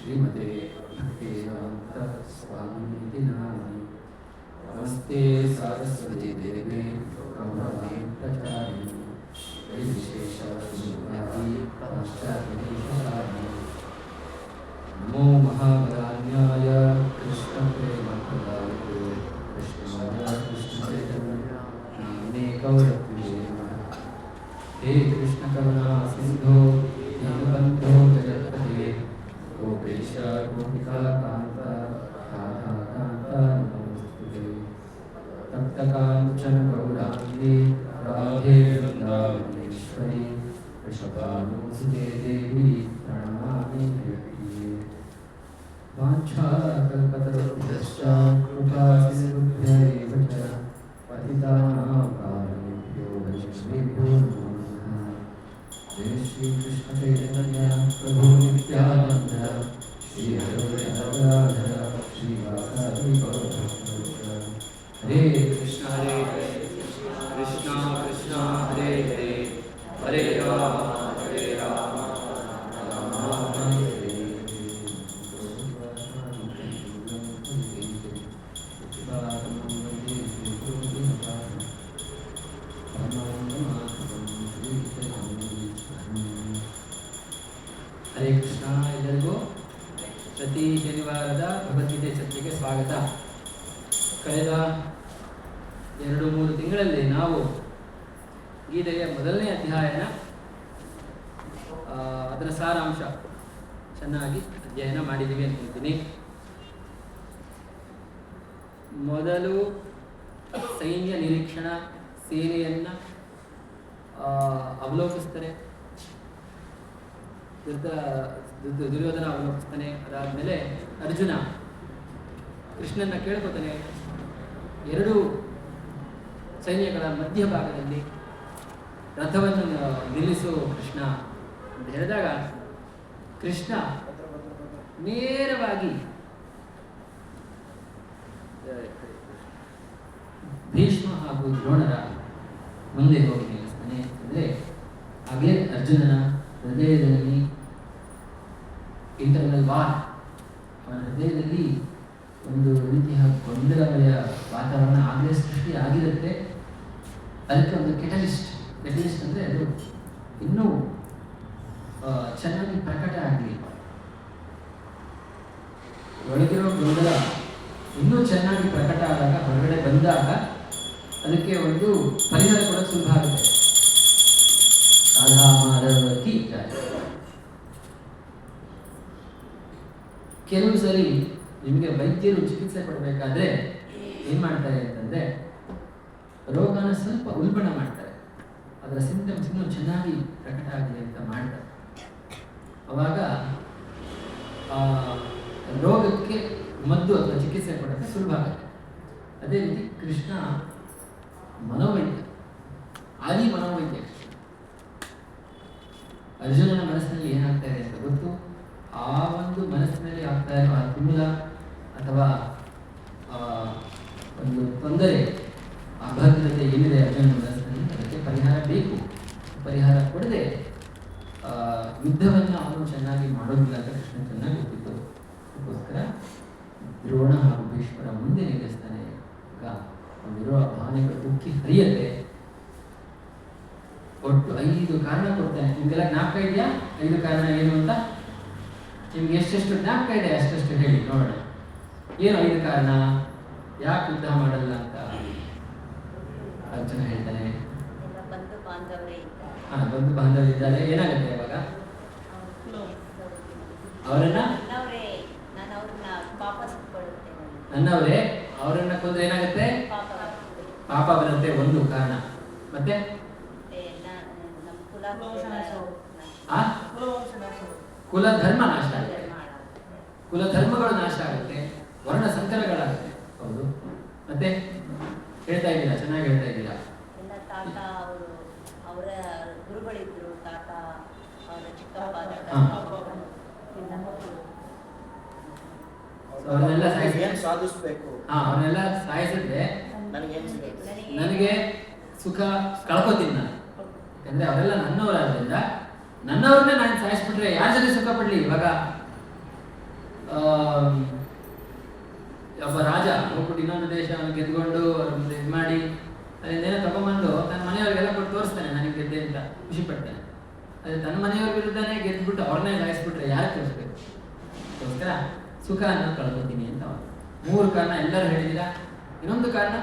श्रीमते भक्तिवेदान्त स्वामिनिति नामिनि। नमस्ते सारस्वती देवे गौरवाणी प्रचारिणी विशेष शून्यादि पाश्चात्यदेशकारिणी। नमो महाबलान्याय कृष्णप्रेमप्रदायते कृष्णाय कृष्णचैतन्य नाम्ने गौरत्वे नमः। हे कृष्णकरुणा सिन्धो दीनबन्धो जगत्पते गोपेश गोपिकान्त राधाकान्त नमोस्तुते। तप्तकाञ्चन गौराङ्गी राधे वृन्दावनेश्वरी वृषभानुसुते देवी प्रणमामि प्रिये। वाञ्छाकल्पतरुभ्यश्च कृपासिन्धुभ्यैव च पतितानां पावनेभ्यो वैष्णवेभ्यो नमो नमः। जय श्री कृष्ण चैतन्य प्रभु नित्यानंद श्री अद्वैत गदाधर श्रीवासादि गौरभक्तवृन्द। हरे कृष्ण कृष्ण कृष्ण हरे हरे हरे राम राम हरे हरे। ಹರೇ ಕೃಷ್ಣ. ಎಲ್ಲರಿಗೂ ಪ್ರತಿ ಶನಿವಾರದ ಭಗವದ್ಗೀತೆ ಚರ್ಚೆಗೆ ಸ್ವಾಗತ. ಕಳೆದ 2-3 ತಿಂಗಳಲ್ಲಿ ನಾವು ಗೀತೆಯ ಮೊದಲನೇ ಅಧ್ಯಾಯನ ಅದರ ಸಾರಾಂಶ ಚೆನ್ನಾಗಿ ಅಧ್ಯಯನ ಮಾಡಿದ್ದೀವಿ ಅಂದ್ಕೊಳ್ತೀನಿ. ಮೊದಲು ಸೈನ್ಯ ನಿರೀಕ್ಷಣ, ಸೇನೆಯನ್ನು ಅವಲೋಕಿಸ್ತಾರೆ, ದುರ್ಯೋಧನ ಅವಲೋಕಿಸ್ತಾನೆ. ಅದಾದಮೇಲೆ ಅರ್ಜುನ ಕೃಷ್ಣನ ಕೇಳ್ಕೊತಾನೆ, 2 ಸೈನ್ಯಗಳ ಮಧ್ಯಭಾಗದಲ್ಲಿ ರಥವನ್ನು ನಿಲ್ಲಿಸು ಕೃಷ್ಣ ಅಂತ ಹೇಳಿದಾಗ ಕೃಷ್ಣ ನೇರವಾಗಿ ಭೀಷ್ಮ ಹಾಗೂ ದ್ರೋಣರ ಮುಂದೆ ಹೋಗಿ ನಿಲ್ಲಿಸ್ತಾನೆ. ಅಂದರೆ ಹಾಗೆ ಅರ್ಜುನನ ಹೃದಯದಲ್ಲಿ ಇಂಟರ್ನಲ್ ವಾರ್, ಅವನ ಹೃದಯದಲ್ಲಿ ಒಂದು ರೀತಿಯ ಗೊಂದಲಮಯ ವಾತಾವರಣ ಆಗಲೇ ಸೃಷ್ಟಿ ಆಗಿರುತ್ತೆ. ಅದಕ್ಕೆ ಒಂದು ಕೆಟಲಿಸ್ಟ್ ಅಂದರೆ ಅದು ಇನ್ನೂ ಚೆನ್ನಾಗಿ ಪ್ರಕಟ ಆಗಲಿ, ಒಳಗಿರೋ ಗೊಂದಲ ಇನ್ನೂ ಚೆನ್ನಾಗಿ ಪ್ರಕಟ ಆದಾಗ, ಹೊರಗಡೆ ಬಂದಾಗ ಅದಕ್ಕೆ ಒಂದು ಪರಿಹಾರ ಕೊಡೋದು ಸುಲಭ ಆಗುತ್ತೆ. ರಾಧಾ ಮಾಧವಕಿ ಜಾಯ. ಕೆಲವು ಸರಿ ನಿಮಗೆ ವೈದ್ಯರು ಚಿಕಿತ್ಸೆ ಕೊಡಬೇಕಾದ್ರೆ ಏನು ಮಾಡ್ತಾರೆ ಅಂತಂದರೆ ರೋಗನ ಸ್ವಲ್ಪ ಉಲ್ಬಣ ಮಾಡ್ತಾರೆ, ಅದರ ಸಿಂಪ್ಟಮ್ಸ್ ಇನ್ನೂ ಚೆನ್ನಾಗಿ ಪ್ರಕಟ ಆಗಲಿ ಅಂತ ಮಾಡ್ತಾರೆ. ಅವಾಗ ರೋಗಕ್ಕೆ ಮದ್ದು ಅಥವಾ ಚಿಕಿತ್ಸೆ ಕೊಡೋಕ್ಕೆ ಸುಲಭ ಆಗುತ್ತೆ. ಅದೇ ರೀತಿ ಕೃಷ್ಣ ಮನೋವೈದ್ಯ, ಆದಿ ಮನೋವೈದ್ಯ. ಅರ್ಜುನನ ಮನಸ್ಸಿನಲ್ಲಿ ಏನಾಗ್ತಾ ಇದೆ ಅಂತ ಗೊತ್ತು. ಆ ಒಂದು ಮನಸ್ಸಿನಲ್ಲಿ ಆಗ್ತಾ ಇರೋ ಆ ತುಮುಲ ಅಥವಾ ಒಂದು ತೊಂದರೆ, ಅಭದ್ರತೆ ಏನಿದೆ ಅರ್ಜುನನ ಮನಸ್ಸಿನಲ್ಲಿ, ಅದಕ್ಕೆ ಪರಿಹಾರ ಬೇಕು. ಪರಿಹಾರ ಕೊಡದೆ ಯುದ್ಧವನ್ನು ಅವನು ಚೆನ್ನಾಗಿ ಮಾಡೋದಿಲ್ಲ ಅಂತ ಕೃಷ್ಣ ಚೆನ್ನಾಗಿ ಗೊತ್ತಿತ್ತು. ಅದಕ್ಕೋಸ್ಕರ ದ್ರೋಣ ಹಾಗೂ ಭೀಷ್ಮರ ಮುಂದೆ ನಿಲ್ಲಿಸ್ತಾನೆ. ಆಗ ಅವನಿರೋ ಭಾವನೆಗಳು ಉಕ್ಕಿ ಹರಿಯತ್ತೆ. ಒಟ್ಟು 5 ಕಾರಣ ಕೊಡ್ತಾನೆ. ನಿಮಗೆಲ್ಲ ಜ್ಞಾಪಕ ಇದೆಯಾ 5 ಕಾರಣ ಏನು ಅಂತ? ನಿಮ್ಗೆ ಎಷ್ಟೆಷ್ಟು ಜ್ಞಾಪಕ ಇದೆ ಅಷ್ಟೆಷ್ಟು ಹೇಳಿ ನೋಡೋಣ. ಏನು 5 ಕಾರಣ ಯಾಕೆ ಯುದ್ಧ ಮಾಡಲ್ಲ ಅಂತ ಅರ್ಜುನ ಹೇಳ್ತಾನೆ. ಬಂಧು ಬಾಂಧವರು ಇದ್ದಾರೆ. ಏನಾಗುತ್ತೆ ಅವಾಗ? ಅವರನ್ನ ನನ್ನವರೇ, ಅವರನ್ನ ಕೊಂದ್ರೆ ಏನಾಗುತ್ತೆ? ಪಾಪ ಬರುತ್ತೆ, ಒಂದು ಕಾರಣ. ಮತ್ತೆ ಕುಲ ಧರ್ಮ ನಾಶ ಆಗುತ್ತೆ, ಕುಲ ಧರ್ಮಗಳು ನಾಶ ಆಗುತ್ತೆ, ವರ್ಣ ಸಂಕರಗಳಾಗುತ್ತೆ. ಹೌದು. ಮತ್ತೆ ಹೇಳ್ತಾ ಇದ್ದೀರಾ, ಚೆನ್ನಾಗಿ ಹೇಳ್ತಾ ಇದ್ದೀರಾ. ತಾತ ಅವರ ಗುರುಗಳಿದ್ರು, ತಾತ ಅವರ ಚಿಕ್ಕಪ್ಪ, ಅವರನ್ನೆಲ್ಲ ಸಾಧಿಸಬೇಕು. ಅವನ್ನೆಲ್ಲ ಸಾಯಿಸಿದ್ರೆ ನನಗೆ ಸುಖ ಕಳ್ಕೊತೀನಿ ನಾನು. ಯಾಕಂದ್ರೆ ಅವರೆಲ್ಲ ನನ್ನವರಾದ್ರಿಂದ ನನ್ನವ್ರನ್ನೇ ನಾನು ಸಾಯಿಸ್ಬಿಟ್ರೆ ಯಾರ ಜೊತೆ ಸುಖ ಪಡ್ಲಿ? ಇವಾಗ ಒಬ್ಬ ರಾಜ ಹೋಗ್ಬಿಟ್ಟು ಇನ್ನೊಂದು ದೇಶವನ್ನು ಗೆದ್ಕೊಂಡು ಅವ್ರ ಮುಂದೆ ಇದು ಮಾಡಿ ಅದೇನೇನೋ ತಗೊಂಬಂದು ತನ್ನ ಮನೆಯವ್ರಿಗೆಲ್ಲ ಕೊಟ್ಟು ತೋರಿಸ್ತಾನೆ ನನಗೆ ಗೆದ್ದೆ ಅಂತ ಖುಷಿ ಪಡ್ತಾನೆ. ಅದೇ ತನ್ನ ಮನೆಯವ್ರ ವಿರುದ್ಧನೇ ಗೆದ್ಬಿಟ್ಟು ಅವ್ರನ್ನೇ ಸಾಯಿಸ್ಬಿಟ್ರೆ ಯಾರು ತೋರಿಸ್ಬೇಕು? ಅದಕ್ಕೋಸ್ಕರ ಸುಖ ಅನ್ನೋ ಕಳ್ಕೊತೀನಿ ಅಂತ ಅವನು. 3 ಕಾರಣ ಎಲ್ಲರೂ ಹೇಳಿದ್ದೀರಾ. ಇನ್ನೊಂದು ಕಾರಣ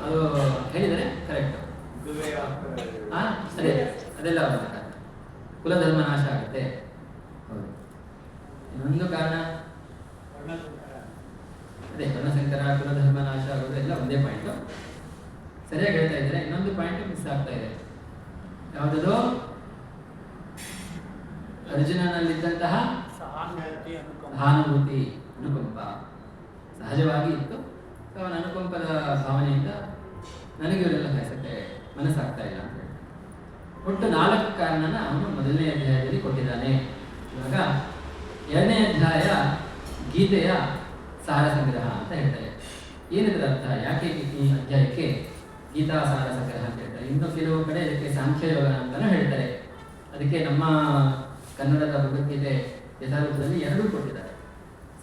ಅದು ಹೇಳಿದರೆ ಕರೆಕ್ಟ್. ಸರಿ, ಅದೆಲ್ಲ ಕುಲಧರ್ಮ ನಾಶ ಆಗುತ್ತೆ. ಹೌದು. ಇನ್ನೊಂದು ಕಾರಣ ಅದೇ ವರ್ಣಸಂಕರ, ಕುಲಧರ್ಮ ನಾಶ ಆಗೋದು ಎಲ್ಲ ಒಂದೇ ಪಾಯಿಂಟು. ಸರಿಯಾಗಿ ಹೇಳ್ತಾ ಇದ್ದಾರೆ. ಇನ್ನೊಂದು ಪಾಯಿಂಟ್ ಮಿಸ್ ಆಗ್ತಾ ಇದೆ. ಯಾವುದದು? ಅರ್ಜುನನಲ್ಲಿದ್ದಂತಹ ಸಹಾನುಭೂತಿ, ಅನುಕಂಪ ಸಹಜವಾಗಿ ಇತ್ತು. ಅವನ ಅನುಕಂಪದ ಭಾವನೆಯಿಂದ ನನಗೆ ಇವರೆಲ್ಲ ಸಾಯಿಸಕ್ಕೆ ಮನಸ್ಸಾಗ್ತಾ ಇಲ್ಲ ಅಂತ ಹೇಳಿ ಒಟ್ಟು 4 ಕಾರಣನ ಅವನು ಮೊದಲನೇ ಅಧ್ಯಾಯದಲ್ಲಿ ಕೊಟ್ಟಿದ್ದಾನೆ. ಇವಾಗ 2ನೇ ಅಧ್ಯಾಯ ಗೀತೆಯ ಸಾರ ಸಂಗ್ರಹ ಅಂತ ಹೇಳ್ತಾರೆ. ಏನಿದ್ರ ಅರ್ಥ? ಯಾಕೆ ಈ ಅಧ್ಯಾಯಕ್ಕೆ ಗೀತಾ ಸಾರ ಸಂಗ್ರಹ ಅಂತ ಹೇಳ್ತಾರೆ? ಇನ್ನು ಕೆಲವು ಕಡೆ ಇದಕ್ಕೆ ಸಾಂಖ್ಯಯೋಗ ಅಂತಾನೂ ಹೇಳ್ತಾರೆ. ಅದಕ್ಕೆ ನಮ್ಮ ಕನ್ನಡದ ಭಗವದ್ಗೀತೆ ಯಥಾರೂಪದಲ್ಲಿ 2 ಕೊಟ್ಟಿದ್ದಾರೆ.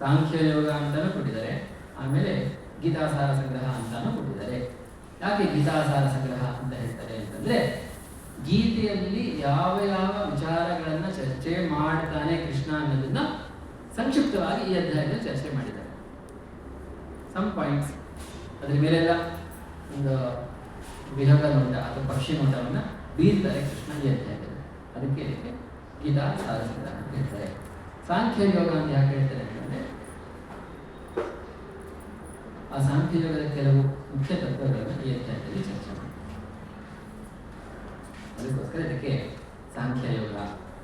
ಸಾಂಖ್ಯಯೋಗ ಅಂತಾನೂ ಕೊಟ್ಟಿದ್ದಾರೆ, ಆಮೇಲೆ ಗೀತಾಸಾರ ಸಂಗ್ರಹ ಅಂತಾನೂ ಕೊಟ್ಟಿದ್ದಾರೆ. ಯಾಕೆ ಗೀತಾಸಾರ ಸಂಗ್ರಹ ಅಂತ ಹೇಳ್ತಾರೆ ಅಂತಂದ್ರೆ, ಗೀತೆಯಲ್ಲಿ ಯಾವ ಯಾವ ವಿಚಾರಗಳನ್ನ ಚರ್ಚೆ ಮಾಡ್ತಾನೆ ಕೃಷ್ಣ ಅನ್ನೋದನ್ನ ಸಂಕ್ಷಿಪ್ತವಾಗಿ ಈ ಅಧ್ಯಾಯದಲ್ಲಿ ಚರ್ಚೆ ಮಾಡಿದ್ದಾರೆ. ಸಮ್ ಪಾಯಿಂಟ್ಸ್ ಅದ್ರ ಮೇಲೆಲ್ಲ ಒಂದು ವಿಹಂಗ ನೋಟ ಅಥವಾ ಪಕ್ಷಿ ನೋಟವನ್ನ ಬೀರ್ತಾರೆ ಕೃಷ್ಣ ಈ ಅಧ್ಯಾಯದಲ್ಲಿ. ಅದಕ್ಕೆ ಗೀತಾ ಸಾರ ಸಂಗ್ರಹ ಅಂತ ಹೇಳ್ತಾರೆ. ಸಾಂಖ್ಯ ಯೋಗ ಅಂತ ಯಾಕೆ ಹೇಳ್ತಾರೆ ಅಂತಂದ್ರೆ, ಆ ಸಾಂಖ್ಯ ಯೋಗದ ಕೆಲವು ಮುಖ್ಯ ತತ್ವಗಳನ್ನು ಈ ಅಧ್ಯಾಯದಲ್ಲಿ ಚರ್ಚೆ ಮಾಡಿ. ಅದಕ್ಕೋಸ್ಕರ ಇದಕ್ಕೆ ಸಾಂಖ್ಯ ಯೋಗ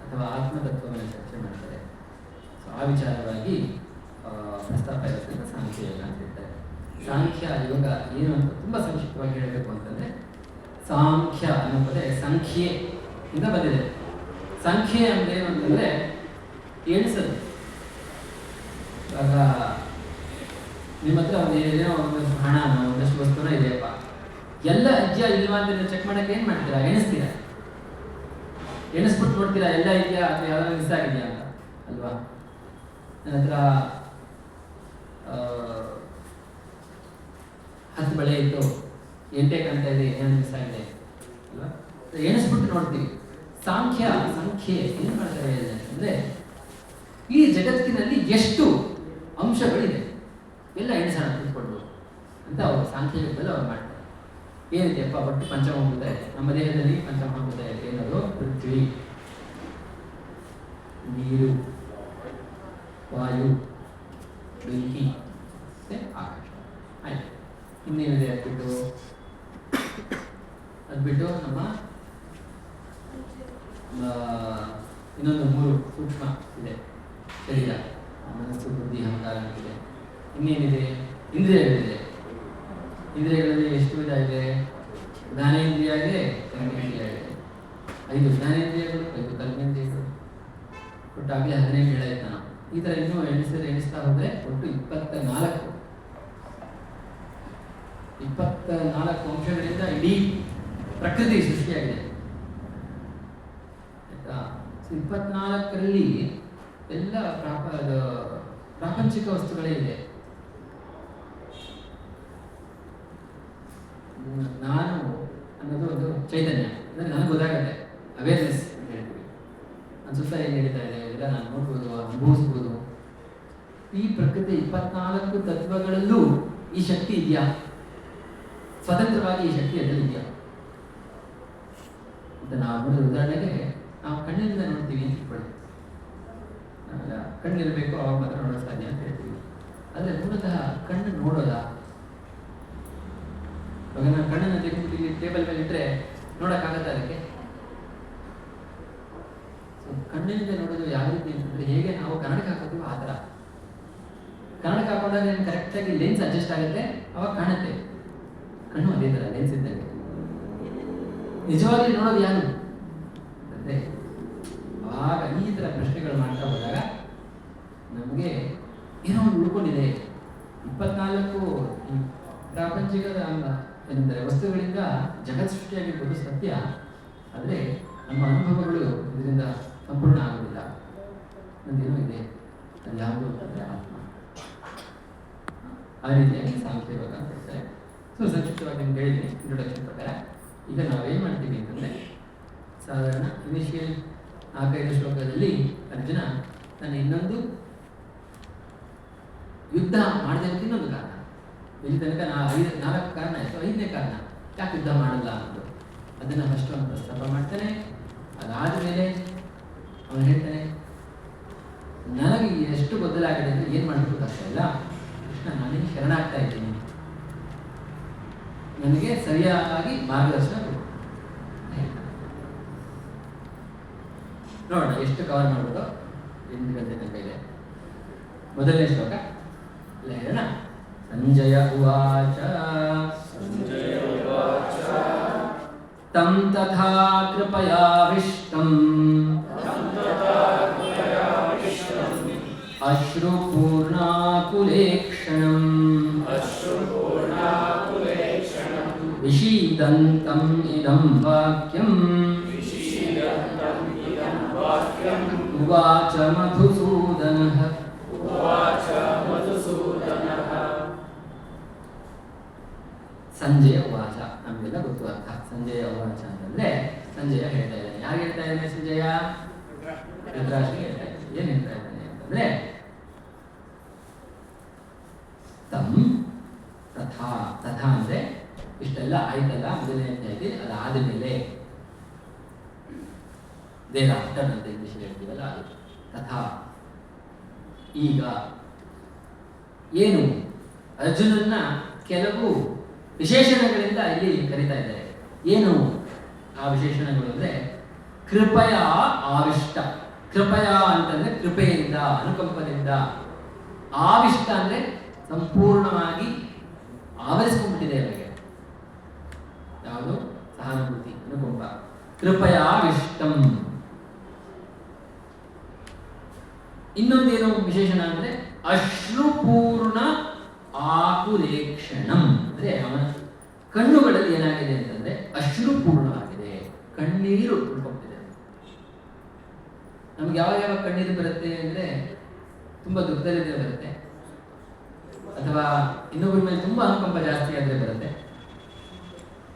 ಅಥವಾ ಆತ್ಮತತ್ವವನ್ನು ಚರ್ಚೆ ಮಾಡ್ತಾರೆ. ಸೊ ಆ ವಿಚಾರವಾಗಿ ಪ್ರಸ್ತಾಪ ಇರೋದ್ರಿಂದ ಸಾಂಖ್ಯ ಯೋಗ ಅಂತ ಹೇಳ್ತಾರೆ. ಸಾಂಖ್ಯ ಯೋಗ ಏನು ಅಂತ ತುಂಬಾ ಸಂಕ್ಷಿಪ್ತವಾಗಿ ಹೇಳಬೇಕು ಅಂತಂದ್ರೆ, ಸಾಂಖ್ಯ ಅನ್ನೋ ಪದ ಸಂಖ್ಯೆ ಇಂದ ಬಂದಿದೆ. ಸಂಖ್ಯೆ ಅಂದ್ರೆ ಏನು ಅಂತಂದ್ರೆ ಎಣಿಸೋದು. ಇವಾಗ ನಿಮ್ಮ ಹತ್ರ ಏನೋ ಒಂದಷ್ಟು ಹಣ, ಒಂದಷ್ಟು ವಸ್ತುನ ಇದೆಯಪ್ಪ, ಎಲ್ಲ ಇದೆಯಾ ಇಲ್ವಾ ಅಂತ ನೀವು ಚೆಕ್ ಮಾಡಕ್ಕೆ ಏನ್ ಮಾಡ್ತೀರಾ? ಎಣಿಸ್ತೀರಾ. ಎಣಿಸ್ಬಿಟ್ಟು ನೋಡ್ತೀರಾ ಎಲ್ಲ ಇದೆಯಾ ಅಥವಾ ಯಾವ್ದಾದ್ರು ಮಿಸ್ ಆಗಿದೆಯಾ ಅಂತ, ಅಲ್ವಾ? ನನ್ನ ಹತ್ರ 10 ಬಳೆ ಇತ್ತು, 8 ಕಾಣ್ತಾ ಇದೆ, ಏನು ಮಿಸ್ ಆಗಿದೆ ಅಲ್ವಾ? ಎಣಿಸ್ಬಿಟ್ಟು ನೋಡ್ತೀವಿ. ಸಂಖ್ಯೆ ಏನ್ ಮಾಡ್ತಾರೆ ಅಂದ್ರೆ, ಈ ಜಗತ್ತಿನಲ್ಲಿ ಎಷ್ಟು ಅಂಶಗಳಿದೆ ಎಲ್ಲ ಎಣಿಸೋಣ ಕೂತ್ಕೊಂಡು ಅಂತ ಅವರು ಸಾಂಖ್ಯದಲ್ಲಿ ಅವ್ರು ಮಾಡ್ತಾರೆ. ಏನಿದೆಯಪ್ಪ? ಒಟ್ಟು ಪಂಚಮಭೂತ ಇದೆ ನಮ್ಮ ದೇಹದಲ್ಲಿ. ಪಂಚಮಭೂತ ಇದೆ. ಏನದು? ಪೃಥ್ವಿ, ನೀರು, ವಾಯು, ಬೆಂಕಿ, ಆಕಾಶ. ಆಯ್ತು. ಇನ್ನೇನಿದೆ ಅದ್ಬಿಟ್ಟು ನಮ್ಮ ಇನ್ನೊಂದು 3 ಸೂಕ್ಷ್ಮ ಇದೆ ಶರೀರ, ಮನಸ್ಸು, ಬುದ್ಧಿ, ಅಹಂಕಾರ ಇದೆ. ಇನ್ನೇನಿದೆ? ಇಂದ್ರಿಯಗಳಿದೆ. ಇಂದ್ರಿಯಗಳಲ್ಲಿ ಎಷ್ಟು ವಿಧ ಇದೆ? ಜ್ಞಾನೇಂದ್ರಿಯ ಇದೆ, ಕರ್ಮೇಂದ್ರಿಯ ಇದೆ. 5 ಜ್ಞಾನೇಂದ್ರಿಯಗಳು, 5 ಕರ್ಮೇಂದ್ರಿಯಗಳು. ಒಟ್ಟಾಗಲೇ 15 ಹೇಳಾಯ್ತು ನಾವು. ಈ ಥರ ಇನ್ನೂ ಎಣಿಸ್ತಾ ಹೋದ್ರೆ ಒಟ್ಟು 24 ಅಂಶಗಳಿಂದ ಇಡೀ ಪ್ರಕೃತಿ ಸೃಷ್ಟಿಯಾಗಿದೆ. ಆಯ್ತಾ? 24ರಲ್ಲಿ ಎಲ್ಲ ಪ್ರಾಪಂಚಿಕ ವಸ್ತುಗಳೇ ಇದೆ. ನಾನು ಅನ್ನೋದು ಒಂದು ಚೈತನ್ಯ, ಅಂದರೆ ನನಗೆ ಗೊತ್ತಾಗುತ್ತೆ, ಅವೇರ್ನೆಸ್ ಅಂತ ಹೇಳ್ತೀವಿ. ನನ್ನ ಸುತ್ತ ಏನು ನಡೀತಾ ಇದೆ ಎಲ್ಲ ನಾನು ನೋಡ್ಬೋದು, ಅನುಭವಿಸ್ಬೋದು. ಈ ಪ್ರಕೃತಿ 24 ತತ್ವಗಳಲ್ಲೂ ಈ ಶಕ್ತಿ ಇದೆಯಾ? ಸ್ವತಂತ್ರವಾಗಿ ಈ ಶಕ್ತಿ ಅದರಲ್ಲಿ ಇದೆಯಾ ಅಂತ ನಾವು ನೋಡಿದ ಉದಾಹರಣೆಗೆ, ನಾವು ಕಣ್ಣಿನಿಂದ ನೋಡ್ತೀವಿ ಅಂತ ಇಟ್ಕೊಳ್ಳಿ. ಕಣ್ಣಿರಬೇಕು, ಅವಾಗ ಮಾತ್ರ ನೋಡೋಕೆ ಸಾಧ್ಯ ಅಂತ ಹೇಳ್ತೀವಿ. ಆದರೆ ಮೂಲತಃ ಕಣ್ಣು ನೋಡೋದ? ಇವಾಗ ನಾವು ಕಣ್ಣನ್ನು ತೆಗೆದು ಇಲ್ಲಿ ಟೇಬಲ್ ಮೇಲೆ ಇಟ್ಟರೆ ನೋಡೋಕ್ಕಾಗತ್ತೆ ಅದಕ್ಕೆ? ಕಣ್ಣಿನಿಂದ ನೋಡೋದು ಯಾವ ರೀತಿ ಅಂತಂದ್ರೆ, ಹೇಗೆ ನಾವು ಕನ್ನಡಕ ಹಾಕೋತೀವೋ ಆ ಥರ. ಕನ್ನಡಕ ಹಾಕೊಂಡಾಗ ಏನು ಕರೆಕ್ಟಾಗಿ ಲೆನ್ಸ್ ಅಡ್ಜಸ್ಟ್ ಆಗುತ್ತೆ, ಅವಾಗ ಕಾಣುತ್ತೆ. ಕಣ್ಣು ಅದೇ ಥರ ಲೆನ್ಸ್ ಇದ್ದಂಗೆ. ನಿಜವಾಗಿ ನೋಡೋದು ಯಾರು ಅಂದರೆ, ಆಗ ಈ ಥರ ಪ್ರಶ್ನೆಗಳು ಮಾಡ್ತಾ ಹೋದಾಗ ನಮಗೆ ಏನೋ ಒಂದು ಉಳ್ಕೊಂಡಿದೆ. 24 ಪ್ರಾಪಂಚಿಕದ ಏನಂದರೆ ವಸ್ತುಗಳಿಂದ ಜಗತ್ ಸೃಷ್ಟಿಯಾಗಿರ್ಬೋದು ಸತ್ಯ, ಆದರೆ ನಮ್ಮ ಅನುಭವಗಳು ಇದರಿಂದ ಸಂಪೂರ್ಣ ಆಗುವುದಿಲ್ಲ. ಯಾವುದು ಅಂತಂದರೆ ಆತ್ಮ. ಆ ರೀತಿಯಾಗಿ ಸಾಂಖ್ಯ ಯೋಗ ಅಂತ ಹೇಳ್ತಾರೆ. ಸೊ ಸಂಕ್ಷಿಪ್ತವಾಗಿ ನಿಮ್ಗೆ ಹೇಳಿದ್ದೀನಿ ಇಂಟ್ರೊಡಕ್ಷನ್ ಪ್ರಕಾರ. ಈಗ ನಾವೇನು ಮಾಡ್ತೀವಿ ಅಂತಂದರೆ, ಸಾಧಾರಣ ಇನಿಷಿಯಲ್ 4-5 ಶ್ಲೋಕದಲ್ಲಿ ಅರ್ಜುನ ತನ್ನ ಇನ್ನೊಂದು ಯುದ್ಧ ಮಾಡದೆ ಅಂತ ಇನ್ನೊಂದು ಕಾರಣ, ಇಲ್ಲಿ ತನಕ 4 ಕಾರಣ ಆಯಿತು, 5ನೇ ಕಾರಣ ಯಾಕೆ ಯುದ್ಧ ಮಾಡಲ್ಲ ಅನ್ನೋದು, ಅದನ್ನು ಫಸ್ಟ್ ಅವನು ಪ್ರಸ್ತಾಪ ಮಾಡ್ತಾನೆ. ಅದಾದ ಮೇಲೆ ಅವನು ಹೇಳ್ತಾನೆ, ನನಗೆ ಎಷ್ಟು ಬದಲಾಗಿದೆ ಅಂದರೆ ಏನು ಮಾಡಬೇಕು ಗೊತ್ತಾಗ್ತಾ ಇಲ್ಲ ಕೃಷ್ಣ, ನಾನೇನು ಶರಣಾಗ್ತಾ ಇದ್ದೀನಿ, ನನಗೆ ಸರಿಯಾಗಿ ಮಾರ್ಗದರ್ಶನ ಕೊಡು. ನೋಡೋಣ ಎಷ್ಟು ಕವರ್ ಮಾಡ್ಬೋದು. 8 ಗಂಟೆ ತನಕ ಇದೆ. ಮೊದಲನೇ ಶ್ಲೋಕ ಇಲ್ಲ ಹೇಳೋಣ. ಸಂಜಯ ಉವಾಚ ತಂ ತಥಾ ಕೃಪಯಾವಿಷ್ಟಂ ಅಶ್ರುಪೂರ್ಣಾಕುಲೇಕ್ಷಣಂ ವಿಷೀದಂತಂ ಇದಂ ವಾಕ್ಯಂ ಉವಾಚ ಮಧುಸೂದನಃ. ಸಂಜಯ ಉವಾಚ ನಮಗೆಲ್ಲ ಗೊತ್ತು ಅರ್ಥ. ಸಂಜಯ ಉವಾಚ ಅಂತಂದ್ರೆ ಸಂಜಯ ಹೇಳ್ತಾ ಇದ್ದಾನೆ. ಯಾರು ಹೇಳ್ತಾ ಇದ್ದಾನೆ? ಸಂಜಯ ಧೃತರಾಷ್ಟ್ರನಿಗೆ ಹೇಳ್ತಾ ಇದ್ದಾನೆ. ಏನ್ ಹೇಳ್ತಾ ಇದ್ದಾನೆ ಅಂತಂದ್ರೆ, ತಂ ತಥಾ. ತಥಾ ಅಂದ್ರೆ ಇಷ್ಟೆಲ್ಲ ಆಯ್ತಲ್ಲ, ಮೊದಲನೇ ಅಧ್ಯಾಯದಲ್ಲಿ ಅದಾದ ಮೇಲೆ, ದೇರ್ ಆಫ್ಟರ್ ಅಂತ ಇಂಗ್ಲಿಷ್ ಹೇಳ್ತೀವಲ್ಲ ಅದು. ತಥಾ ಈಗ ಏನು, ಅರ್ಜುನನ್ನ ಕೆಲವು ವಿಶೇಷಣಗಳಿಂದ ಇಲ್ಲಿ ಕರೀತಾ ಇದ್ದಾರೆ. ಏನು ಆ ವಿಶೇಷಣಗಳು ಅಂದರೆ, ಕೃಪಯ ಆವಿಷ್ಟ. ಕೃಪಯ ಅಂತಂದ್ರೆ ಕೃಪೆಯಿಂದ, ಅನುಕಂಪದಿಂದ. ಆವಿಷ್ಟ ಅಂದ್ರೆ ಸಂಪೂರ್ಣವಾಗಿ ಆವರಿಸ್ಕೊಂಡ್ಬಿಟ್ಟಿದೆ ಅವರಿಗೆ. ಯಾವುದು? ಸಹಾನುಭೂತಿ, ಅನುಕಂಪ. ಕೃಪಯಾವಿಷ್ಟಂ. ಇನ್ನೊಂದೇನು ವಿಶೇಷಣ ಅಂದ್ರೆ ಅಶ್ರುಪೂರ್ಣ ಆಕುಲೇಕ್ಷಣಂ. ಅಂದ್ರೆ ಅವನ ಕಣ್ಣುಗಳಲ್ಲಿ ಏನಾಗಿದೆ ಅಂತಂದ್ರೆ ಅಶ್ರುಪೂರ್ಣವಾಗಿದೆ, ಕಣ್ಣೀರು ತುಂಬಿದೆ. ನಮ್ಗೆ ಯಾವಾಗ ಯಾವಾಗ ಕಣ್ಣೀರು ಬರುತ್ತೆ ಅಂದ್ರೆ ತುಂಬಾ ದುಃಖದಲ್ಲಿದ್ರೆ ಬರುತ್ತೆ, ಅಥವಾ ಇನ್ನೊಬ್ಬರ ಮೇಲೆ ತುಂಬಾ ಅನುಕಂಪ ಜಾಸ್ತಿ ಆದ್ರೆ ಬರುತ್ತೆ,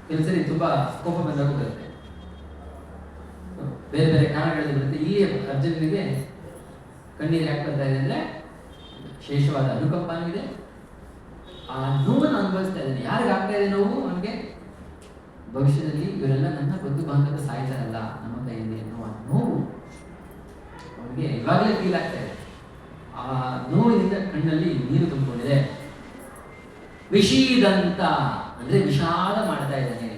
ಕೆಲಸರಿ ತುಂಬಾ ಕೋಪ ಬಂದಾಗ ಬರುತ್ತೆ, ಬೇರೆ ಬೇರೆ ಕಾರಣಗಳಲ್ಲಿ ಬರುತ್ತೆ. ಇಲ್ಲಿ ಅರ್ಜುನನಿಗೆ ಕಣ್ಣೀರು ಯಾಕೆ ಬರ್ತಾ ಇದೆ ಅಂದ್ರೆ ವಿಶೇಷವಾದ ಅನುಕಂಪನೂ ಇದೆ, ಆ ನೋವನ್ನು ಅನುಭವಿಸ್ತಾ ಇದ್ದಾನೆ. ಯಾರಿಗೆ ಆಗ್ತಾ ಇದೆ ನೋವು? ಅವನಿಗೆ ಭವಿಷ್ಯದಲ್ಲಿ ಇವರೆಲ್ಲ ನನ್ನ ಬಂಧು ಬಾಂಧವರು ಸಾಯ್ತಾರಲ್ಲ ನಮ್ಮ ಕೈಯಲ್ಲಿ ಅನ್ನುವ ನೋವು ಅವನಿಗೆ ಇವಾಗಲೇ ಫೀಲ್ ಆಗ್ತಾ ಇದೆ. ಆ ನೋವಿನಿಂದ ಕಣ್ಣಲ್ಲಿ ನೀರು ತುಂಬಿಕೊಂಡಿದೆ. ವಿಷೀದಂತ ಅಂದ್ರೆ ವಿಷಾದ ಮಾಡ್ತಾ ಇದ್ದಾನೆ,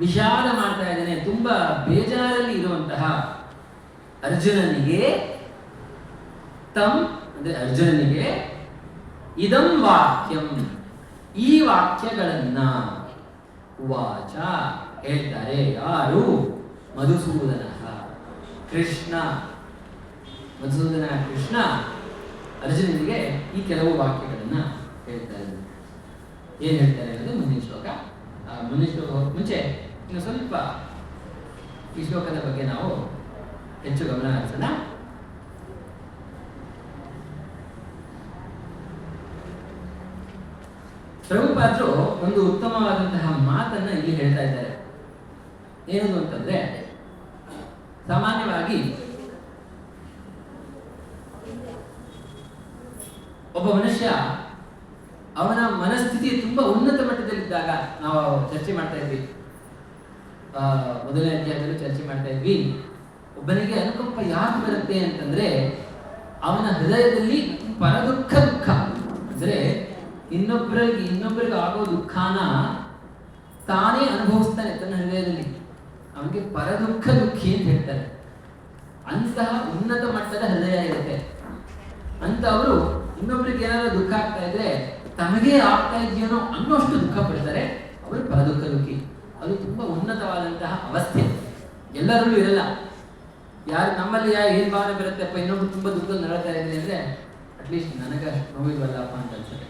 ವಿಷಾದ ಮಾಡ್ತಾ ಇದ್ದಾನೆ. ತುಂಬಾ ಬೇಜಾರಲ್ಲಿ ಇರುವಂತಹ ಅರ್ಜುನನಿಗೆ, ತಂ ಅಂದ್ರೆ ಅರ್ಜುನನಿಗೆ, ಇದಂ ವಾಕ್ಯಂ ಈ ವಾಕ್ಯಗಳನ್ನ ಉವಾಚ ಹೇಳ್ತಾರೆ. ಯಾರು? ಮಧುಸೂದನ ಕೃಷ್ಣ. ಮಧುಸೂದನ ಕೃಷ್ಣ ಅರ್ಜುನನಿಗೆ ಈ ಕೆಲವು ವಾಕ್ಯಗಳನ್ನ ಹೇಳ್ತಾರೆ. ಏನ್ ಹೇಳ್ತಾರೆ ಅನ್ನೋದು ಮುಂದಿನ ಶ್ಲೋಕ. ಮುಂದಿನ ಶ್ಲೋಕ ಮುಂಚೆ ಇನ್ನು ಸ್ವಲ್ಪ ಈ ಶ್ಲೋಕದ ಬಗ್ಗೆ ನಾವು ಹೆಚ್ಚು ಗಮನ ಹರಿಸೋಣ. ಪ್ರಭುಪಾದರು ಒಂದು ಉತ್ತಮವಾದಂತಹ ಮಾತನ್ನ ಇಲ್ಲಿ ಹೇಳ್ತಾ ಇದ್ದಾರೆ. ಏನದು ಅಂತಂದ್ರೆ, ಸಾಮಾನ್ಯವಾಗಿ ಒಬ್ಬ ಮನುಷ್ಯ ಅವನ ಮನಸ್ಥಿತಿ ತುಂಬಾ ಉನ್ನತ ಮಟ್ಟದಲ್ಲಿದ್ದಾಗ, ನಾವು ಚರ್ಚೆ ಮಾಡ್ತಾ ಇದ್ವಿ, ಮೊದಲನೇ ಅಧ್ಯಾಯದಲ್ಲೂ ಚರ್ಚೆ ಮಾಡ್ತಾ ಇದ್ವಿ, ಒಬ್ಬನಿಗೆ ಅನುಕಂಪ ಯಾಕೆ ಬರುತ್ತೆ ಅಂತಂದ್ರೆ ಅವನ ಹೃದಯದಲ್ಲಿ ಪರದುಃಖ ದುಃಖ ಅಂದ್ರೆ ಇನ್ನೊಬ್ಬರಿಗೆ ಆಗೋ ದುಃಖನ ತಾನೇ ಅನುಭವಿಸ್ತಾನೆ ತನ್ನ ಹೃದಯದಲ್ಲಿ. ಅವನಿಗೆ ಪರದುಃಖ ದುಃಖಿ ಅಂತ ಹೇಳ್ತಾರೆ. ಅಂತಹ ಉನ್ನತ ಮಟ್ಟದ ಹೃದಯ ಇರುತ್ತೆ. ಅಂತ ಅವರು ಇನ್ನೊಬ್ಬರಿಗೆ ಏನಾದರೂ ದುಃಖ ಆಗ್ತಾ ಇದ್ರೆ ತನಗೇ ಆಗ್ತಾ ಇದೆಯೇನೋ ಅನ್ನೋಷ್ಟು ದುಃಖ ಪಡ್ತಾರೆ. ಅವರು ಪರದುಃಖ ದುಃಖಿ. ಅದು ತುಂಬಾ ಉನ್ನತವಾದಂತಹ ಅವಸ್ಥೆ. ಎಲ್ಲರಲ್ಲೂ ಇರಲ್ಲ. ಯಾರು ನಮ್ಮಲ್ಲಿ ಏನ್ ಭಾವನೆ ಬರುತ್ತೆಪ್ಪ, ಇನ್ನೊಬ್ರು ತುಂಬಾ ದುಃಖದಲ್ಲಿ ನರಳ್ತಾ ಇದ್ದೀನಿ ಅಂದ್ರೆ ಅಟ್ಲೀಸ್ಟ್ ನನಗೆ ಅಷ್ಟು ನೋವಿಲ್ವಲ್ಲಪ್ಪ ಅಂತ ಅನ್ಸುತ್ತೆ.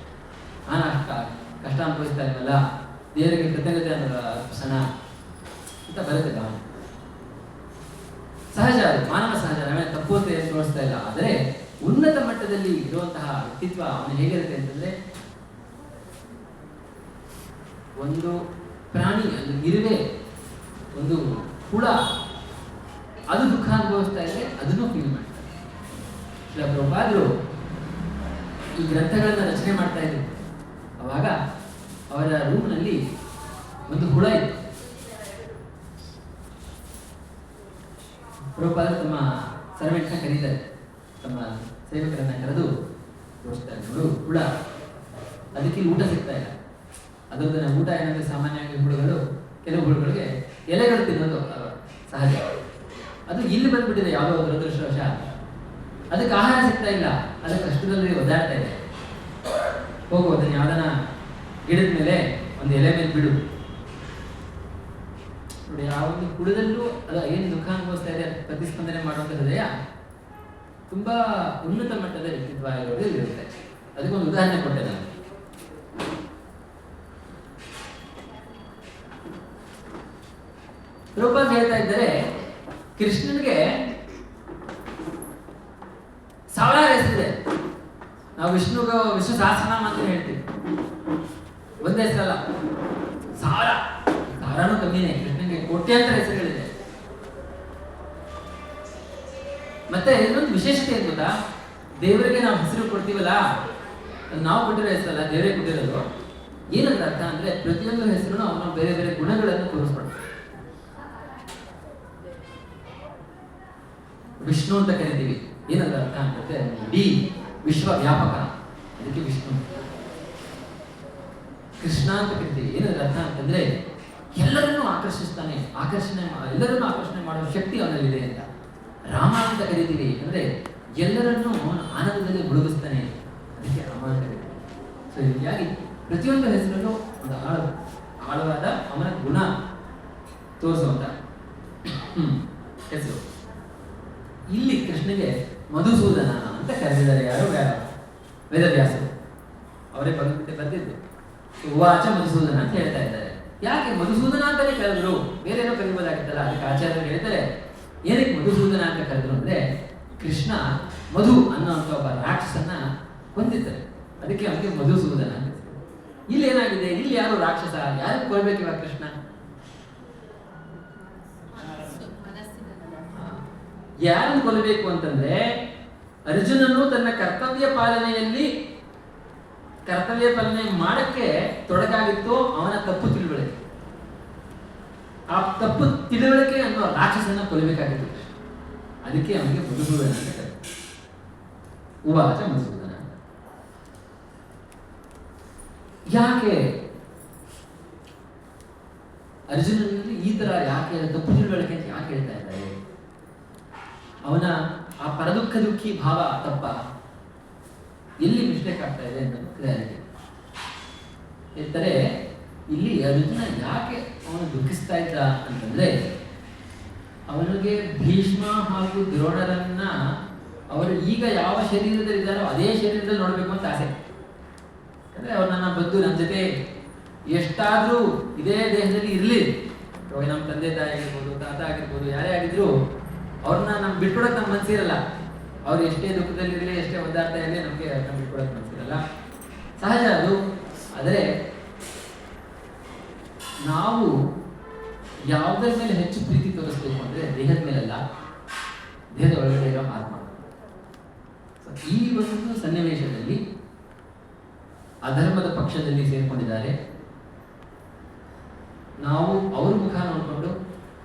ನಾನು ಅಷ್ಟು ಕಷ್ಟ ಅನುಭವಿಸ್ತಾ ಇಲ್ವಲ್ಲ, ದೇವರಿಗೆ ಕೃತಜ್ಞತೆ ಅರ್ಪಿಸೋಣ ಅಂತ ಬರುತ್ತೆ ಭಾವನೆ. ಸಹಜ, ಅದು ಮಾನವ ಸಹಜ, ನಾವೇ ತಪ್ಪು ಅಂತ ಏನು ತೋರಿಸ್ತಾ ಇಲ್ಲ. ಆದರೆ ಉನ್ನತ ಮಟ್ಟದಲ್ಲಿ ಇರುವಂತಹ ವ್ಯಕ್ತಿತ್ವ ಅವನು ಹೇಗಿರುತ್ತೆ ಅಂತಂದ್ರೆ, ಒಂದು ಪ್ರಾಣಿ, ಒಂದು ಇರುವೆ, ಒಂದು ಹುಳ ಅದು ದುಃಖ ಅನುಭವಿಸ್ತಾ ಇದ್ರೆ ಅದನ್ನು ಫೀಲ್ ಮಾಡ್ತಾರೆ. ಪ್ರಭುಪಾದರು ಈ ಗ್ರಂಥಗಳನ್ನ ರಚನೆ ಮಾಡ್ತಾ ಇದ್ರು. ಅವಾಗ ಅವರ ರೂಮ್ನಲ್ಲಿ ಒಂದು ಹುಳ ಇತ್ತು. ಪ್ರಭುಪಾದರು ತಮ್ಮ ಸರ್ವೆಂಟ್ನ ಕರೀತಾರೆ, ತಮ್ಮ ಸೇವಕರನ್ನ ಕರೆದು ತೋರಿಸ್ತಾರೆ, ನೋಡು ಹುಳ, ಅದಕ್ಕೆ ಊಟ ಸಿಗ್ತಾ ಇಲ್ಲ. ಅದರದ್ದು ಊಟ ಏನಂದ್ರೆ ಸಾಮಾನ್ಯವಾಗಿ ಹುಳುಗಳು, ಕೆಲವು ಹುಳುಗಳಿಗೆ ಎಲೆಗಳು ತಿನ್ನೋದು ಸಹಜ. ಅದು ಇಲ್ಲಿ ಬಂದ್ಬಿಟ್ಟಿದೆ ಯಾವುದೋ ದುರದೃಷ್ಟವಶ, ಅದಕ್ಕೆ ಆಹಾರ ಸಿಗ್ತಾ ಇಲ್ಲ, ಅದಕ್ಕೆ ಕಷ್ಟದಲ್ಲಿ ಒದ್ದಾಡ್ತಾ ಇದೆ. ಹೋಗು ಅದನ್ನ ಯಾವ್ದನ ಗಿಡದ ಮೇಲೆ ಒಂದು ಎಲೆ ಮೇಲೆ ಬಿಡು. ನೋಡಿ, ಆ ಒಂದು ಹುಳದಲ್ಲೂ ಅದು ಏನು ದುಃಖ ಅನುಭವಿಸ್ತಾ ಇದೆ ಅದಕ್ಕೆ ಪ್ರತಿಸ್ಪಂದನೆ ಮಾಡುವಂಥ ಹೃದಯ ತುಂಬಾ ಉನ್ನತ ಮಟ್ಟದ ವ್ಯಕ್ತಿತ್ವ ಇರೋದು ಇರುತ್ತೆ. ಅದಕ್ಕೊಂದು ಉದಾಹರಣೆ ಕೊಟ್ಟೆ ನಾನು. ಪ್ರಭುಪಾದ ಹೇಳ್ತಾ ಇದ್ದಾರೆ, ಕೃಷ್ಣನಿಗೆ ಸಾವಿರಾರು ಹೆಸರಿದೆ. ನಾವು ವಿಷ್ಣು ಸಹಸ್ರನಾಮ ಅಂತ ಹೇಳ್ತೀವಿ, ಒಂದೇ ಹೆಸರಲ್ಲ, ಸಾವಿರಾನು ಕಮ್ಮಿನೇ. ಕೃಷ್ಣನಿಗೆ ಕೋಟ್ಯಾಂತರ ಹೆಸರುಗಳಿದೆ. ಮತ್ತೆ ಇನ್ನೊಂದು ವಿಶೇಷತೆ ಏನು ಗೊತ್ತಾ, ದೇವರಿಗೆ ನಾವು ಹೆಸರು ಕೊಡ್ತೀವಲ್ಲ, ನಾವು ಕೊಟ್ಟಿರೋ ಹೆಸರಲ್ಲ, ದೇವರೇ ಕೊಟ್ಟಿರೋದು. ಏನಂತ ಅರ್ಥ ಅಂದ್ರೆ, ಪ್ರತಿಯೊಂದು ಹೆಸರು ಅವನ ಬೇರೆ ಬೇರೆ ಗುಣಗಳನ್ನು ತೋರಿಸ್ಕೊಡ್ತಾರೆ. ವಿಷ್ಣು ಅಂತ ಕರಿತೀವಿ, ಏನಂತ ಅರ್ಥ ಅಂತಂದ್ರೆ ಇಡೀ ವಿಶ್ವ ವ್ಯಾಪಕ, ಅದಕ್ಕೆ ವಿಷ್ಣು. ಕೃಷ್ಣ ಅಂತ ಕರಿತೀವಿ, ಏನಂತ ಅರ್ಥ ಅಂತಂದ್ರೆ ಎಲ್ಲರನ್ನೂ ಆಕರ್ಷಿಸ್ತಾನೆ, ಎಲ್ಲರನ್ನೂ ಆಕರ್ಷಣೆ ಮಾಡುವ ಶಕ್ತಿ ಅವನಲ್ಲಿದೆ ಅಂತ. ರಾಮ ಅಂತ ಕರಿತೀವಿ, ಅಂದ್ರೆ ಎಲ್ಲರನ್ನೂ ಆನಂದದಲ್ಲಿ ಮುಳುಗಿಸ್ತಾನೆ, ಅದಕ್ಕೆ ರಾಮ ಅಂತ ಕರಿತೀವಿ. ಸೊ ಹೀಗಾಗಿ ಪ್ರತಿಯೊಂದು ಹೆಸರಲ್ಲೂ ಒಂದು ಆಳವಾದ ಅವನ ಗುಣ ತೋರಿಸುವಂತ ಹೆಸರು. ಇಲ್ಲಿ ಕೃಷ್ಣಗೆ ಮಧುಸೂದನ ಅಂತ ಕರೆದಿದ್ದಾರೆ. ಯಾರು? ವೇದವ್ಯಾಸರು, ಅವರೇ ಭಗವದ್ಗೀತೆ ಬರೆದಿದ್ದು. ಉವಾಚ ಮಧುಸೂದನ ಅಂತ ಹೇಳ್ತಾ ಇದ್ದಾರೆ. ಯಾಕೆ ಮಧುಸೂದನ ಅಂತಾನೆ ಕರೆದ್ರು? ಬೇರೇನೋ ಕರೀಬೋದಾಗಿತ್ತಲ್ಲ. ಅದಕ್ಕೆ ಆಚಾರ್ಯರು ಹೇಳ್ತಾರೆ, ಏನಕ್ಕೆ ಮಧುಸೂದನ ಅಂತ ಕರೆದ್ರು ಅಂದ್ರೆ, ಕೃಷ್ಣ ಮಧು ಅನ್ನೋಂಥ ಒಬ್ಬ ರಾಕ್ಷಸನ್ನ ಕೊಂದಿದ್ದಾರೆ, ಅದಕ್ಕೆ ಅವನಿಗೆ ಮಧುಸೂದನ ಅಂತ. ಇಲ್ಲಿ ಏನಾಗಿದೆ? ಇಲ್ಲಿ ಯಾರು ರಾಕ್ಷಸ? ಯಾರು ಕೊಲ್ಬೇಕು ಇವಾಗ ಕೃಷ್ಣ? ಯಾರನ್ನು ಕೊಲ್ಲಬೇಕು ಅಂತಂದ್ರೆ, ಅರ್ಜುನನು ತನ್ನ ಕರ್ತವ್ಯ ಪಾಲನೆ ಮಾಡಕ್ಕೆ ತೊಡಕಾಗಿತ್ತು ಅವನ ತಪ್ಪು ತಿಳುವಳಿಕೆ. ಆ ತಪ್ಪು ತಿಳುವಳಿಕೆ ಅನ್ನೋ ರಾಕ್ಷಸನ ಕೊಲ್ಲಬೇಕಾಗಿತ್ತು. ಅದಕ್ಕೆ ಅವನಿಗೆ ಮಧುಸೂದನ ಅಂತ ಕರೀತಾರೆ. ಉವಾಚ ಮಧುಸೂದನ. ಯಾಕೆ ಅರ್ಜುನನಲ್ಲಿ ಈ ತರ ಯಾಕೆ ತಪ್ಪು ತಿಳುವಳಿಕೆ ಅಂತ ಯಾಕೆ ಹೇಳ್ತಾ ಇದ್ದಾರೆ? ಅವನ ಆ ಪರದುಃಖ ದುಃಖಿ ಭಾವ ತಪ್ಪ, ಎಲ್ಲಿ ಮಿಸ್ಟೇಕ್ ಆಗ್ತಾ ಇದೆ ಅನ್ನೋದು ಕ್ಲಾರಿಟಿ ಇರ್ತಾರೆ. ಇಲ್ಲಿ ಅರ್ಜುನ ಯಾಕೆ ಅವನು ದುಃಖಿಸ್ತಾ ಇದ್ದ ಅಂತಂದ್ರೆ, ಅವನಿಗೆ ಭೀಷ್ಮ ಹಾಗೂ ದ್ರೋಣರನ್ನ ಅವರು ಈಗ ಯಾವ ಶರೀರದಲ್ಲಿ ಇದ್ದಾರೋ ಅದೇ ಶರೀರದಲ್ಲಿ ನೋಡ್ಬೇಕು ಅಂತ ಆಸೆ. ಅಂದ್ರೆ ಅವ್ರು ನನ್ನ ಬದ್ದು ನನ್ನ ಜೊತೆ ಎಷ್ಟಾದ್ರೂ ಇದೇ ದೇಹದಲ್ಲಿ ಇರ್ಲಿ, ನಮ್ಮ ತಂದೆ ತಾಯಿ ಆಗಿರ್ಬೋದು, ತಾತ ಆಗಿರ್ಬೋದು, ಯಾರೇ ಆಗಿದ್ರು ಅವ್ರನ್ನ ನಮ್ಗೆ ಬಿಟ್ಕೊಡಕ್ ನಮ್ಗೆ ಮನ್ಸಿರಲ್ಲ. ಅವ್ರು ಎಷ್ಟೇ ದುಃಖದಲ್ಲಿ ಇರಲಿ, ಎಷ್ಟೇ ಒದ್ದಾಡ್ತಾ ಇರಲಿ, ನಮ್ಗೆ ಬಿಟ್ಕೊಡಕ್ ಮನ್ಸಿರಲ್ಲ, ಸಹಜ ಅದು. ಆದರೆ ನಾವು ಯಾವುದರ ಮೇಲೆ ಹೆಚ್ಚು ಪ್ರೀತಿ ತೋರಿಸ್ಬೇಕು ಅಂದ್ರೆ ದೇಹದ ಮೇಲಲ್ಲ, ದೇಹದ ಒಳಗಡೆ ಇರೋ ಆತ್ಮ. ಈ ಒಂದು ಸನ್ನಿವೇಶದಲ್ಲಿ ಅಧರ್ಮದ ಪಕ್ಷದಲ್ಲಿ ಸೇರ್ಕೊಂಡಿದ್ದಾರೆ. ನಾವು ಅವ್ರ ಮುಖ ನೋಡಿಕೊಂಡು